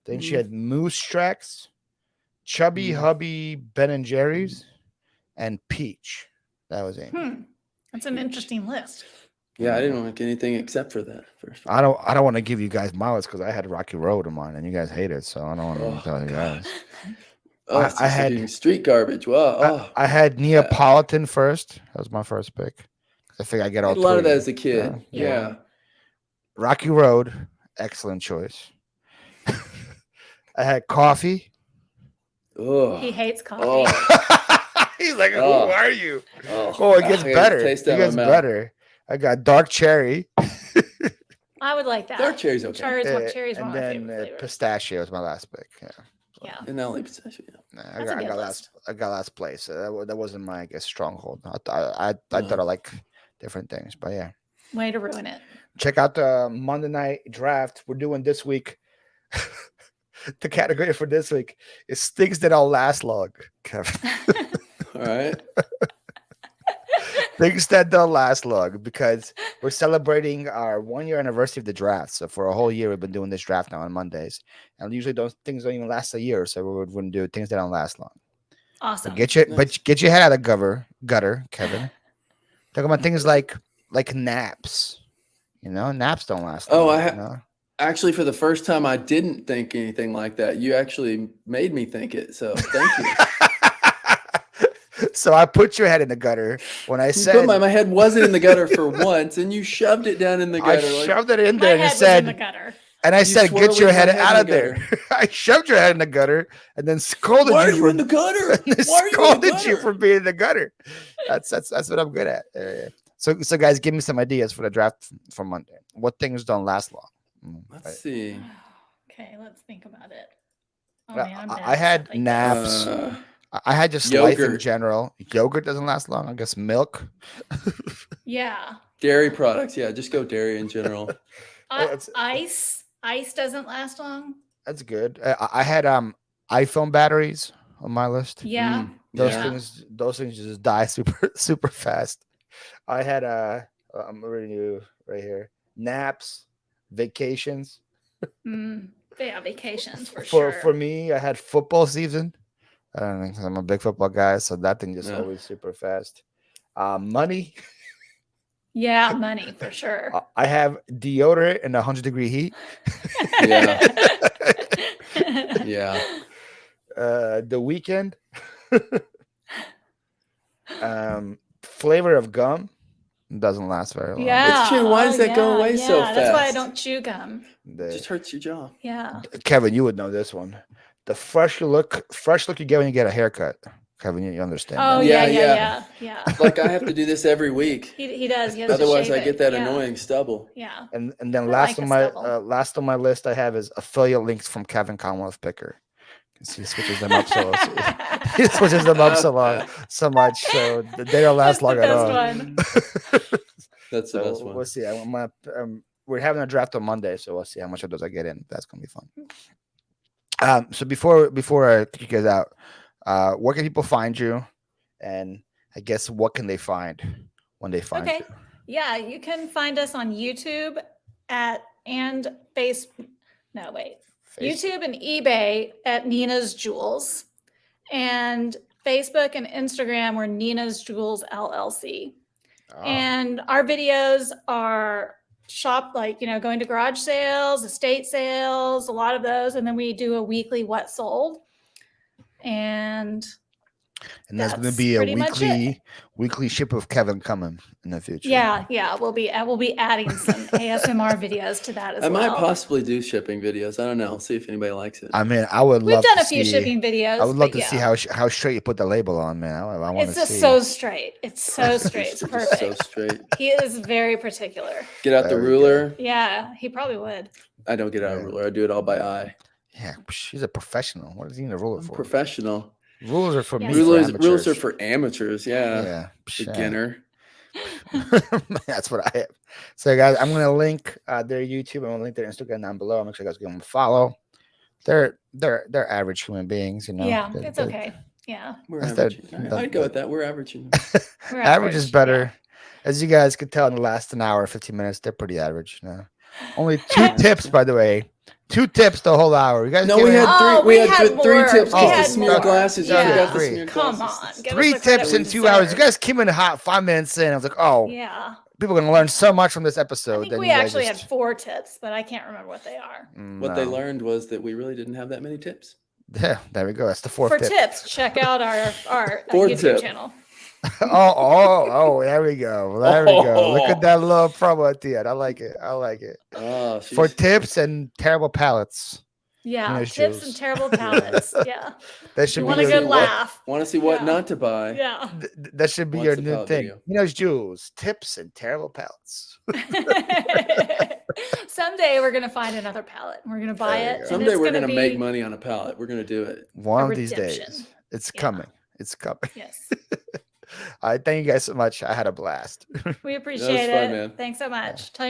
Then she had Moose Tracks, Chubby Hubby Ben and Jerry's, and Peach. That was Angie. That's an interesting list. Yeah, I didn't like anything except for that first one. I don't want to give you guys mileage because I had Rocky Road in mine and you guys hate it, so I don't want to tell you guys. I had street garbage. Wow. I had Neapolitan first. That was my first pick. I think I get all a lot of that three. as a kid. Yeah. Rocky Road, excellent choice. I had coffee. Oh. He hates coffee. Oh. He's like, who are you? Oh, it gets better. It gets better. I got dark cherry. I would like that. Dark cherry's okay. Cherry's one and of my then favorite flavors. pistachio was my last pick. Yeah. And now like pistachio. I got last place. That wasn't my stronghold. I thought I like different things, but yeah. Way to ruin it. Check out the Monday night draft we're doing this week. The category for this week is things that don't last long, Kevin. All right. Things that don't last long because we're celebrating our 1-year anniversary of the draft. So for a whole year, we've been doing this draft now on Mondays, and usually those things don't even last a year. So we're going to do things that don't last long. Awesome. But get your head out of the gutter, Kevin. Talk about things like naps. Naps don't last long. Actually, for the first time, I didn't think anything like that. You actually made me think it. So thank you. So I put your head in the gutter when I said my head wasn't in the gutter for once, and you shoved it down in the gutter. I shoved it in there and said, in the gutter. And I said, "Get your head out of there." I shoved your head in the gutter and then scolded you. Why are you in the gutter? Scolded you for being in the gutter. That's what I'm good at. So guys, give me some ideas for the draft for Monday. What things don't last long? Let's see. Okay, let's think about it. Oh, man, I had naps. I had just yogurt. Life in general. Yogurt doesn't last long. I guess milk. Yeah. Dairy products. Yeah, just go dairy in general. Ice. Ice doesn't last long. That's good. I had iPhone batteries on my list. Yeah. Those things just die super fast. I had I'm reading you right here. Naps, vacations. Yeah, vacations for sure. For me, I had football season. I don't think I'm a big football guy, so that thing just always super fast. Money. Yeah, money for sure. I have deodorant in 100-degree heat. Yeah. The weekend. Flavor of gum doesn't last very long. Yeah, it's true. Why does that go away so fast? That's why I don't chew gum. It just hurts your jaw. Yeah. Kevin, you would know this one. The fresh look you get when you get a haircut. Kevin, you understand? Oh that? Yeah. Like I have to do this every week. He does. He has Otherwise, to shave I get that annoying stubble. Yeah. And then last on my list I have is affiliate links from Kevin Commonwealth Picker. He switches them up so much, so they don't last long at all. That's the best one. We'll see. We're having a draft on Monday, so we'll see how much of those I get in. That's gonna be fun. So before I kick you guys out, where can people find you? And I guess what can they find when they find you? Yeah, you can find us on YouTube YouTube and eBay at Nina's Jewels, and Facebook and Instagram we're Nina's Jewels LLC. And our videos are going to garage sales, estate sales, a lot of those, and then we do a weekly what sold. And there's going to be a weekly ship of Kevin coming in the future. Yeah. We'll be adding some ASMR videos to that as well. I might possibly do shipping videos. I don't know. See if anybody likes it. I mean, I would love. We've done a few shipping videos. I would love to see how straight you put the label on, man. I want to see. It's so straight. It's so straight. It's perfect. So straight. He is very particular. Get out the ruler. Yeah, he probably would. I don't get out a ruler. I do it all by eye. Yeah, she's a professional. What does he need a ruler for? Professional. Rulers are for me. Rules are for amateurs. Yeah. Beginner. That's what I have. So, guys, I'm gonna link their YouTube. I'm gonna link their Instagram down below. Make sure you guys give them a follow. They're average human beings, Yeah, it's okay. Yeah, we're average. I'd go with that. We're average. Average is better. As you guys could tell in the last an hour, 15 minutes, they're pretty average. Only 2 tips, by the way. 2 tips the whole hour. You guys we had 3. We had 3 tips to smear glasses. Come on. 3 tips in 2 hours. You guys came in hot 5 minutes in. I was like, oh. Yeah. people are going to learn so much from this I episode. think we actually had 4 tips, but I can't remember what they are. What they learned was that we really didn't have that many tips. Yeah, there we go. That's the 4th For tip. tips, check out our Fourth YouTube tip. channel. There we go. There we go. Look at that little promo at the end. I like it. Oh, For tips and terrible palates. Yeah, Nina's tips jewels. and terrible palates. Yeah. That should You be want a your good laugh. Want to see what Yeah. not to buy? Yeah. that should be What's your the new palate thing. video? Nina's jewels, tips and terrible palates. Someday we're gonna find another palette. We're gonna buy There you it. go. and Someday it's we're gonna gonna be- make money on a pallet. We're gonna do it. One A of these days. redemption. It's Yeah. coming. It's coming. Yes. All right. Thank you guys so much. I had a blast. We appreciate fun, it. man. Thanks so much. Tell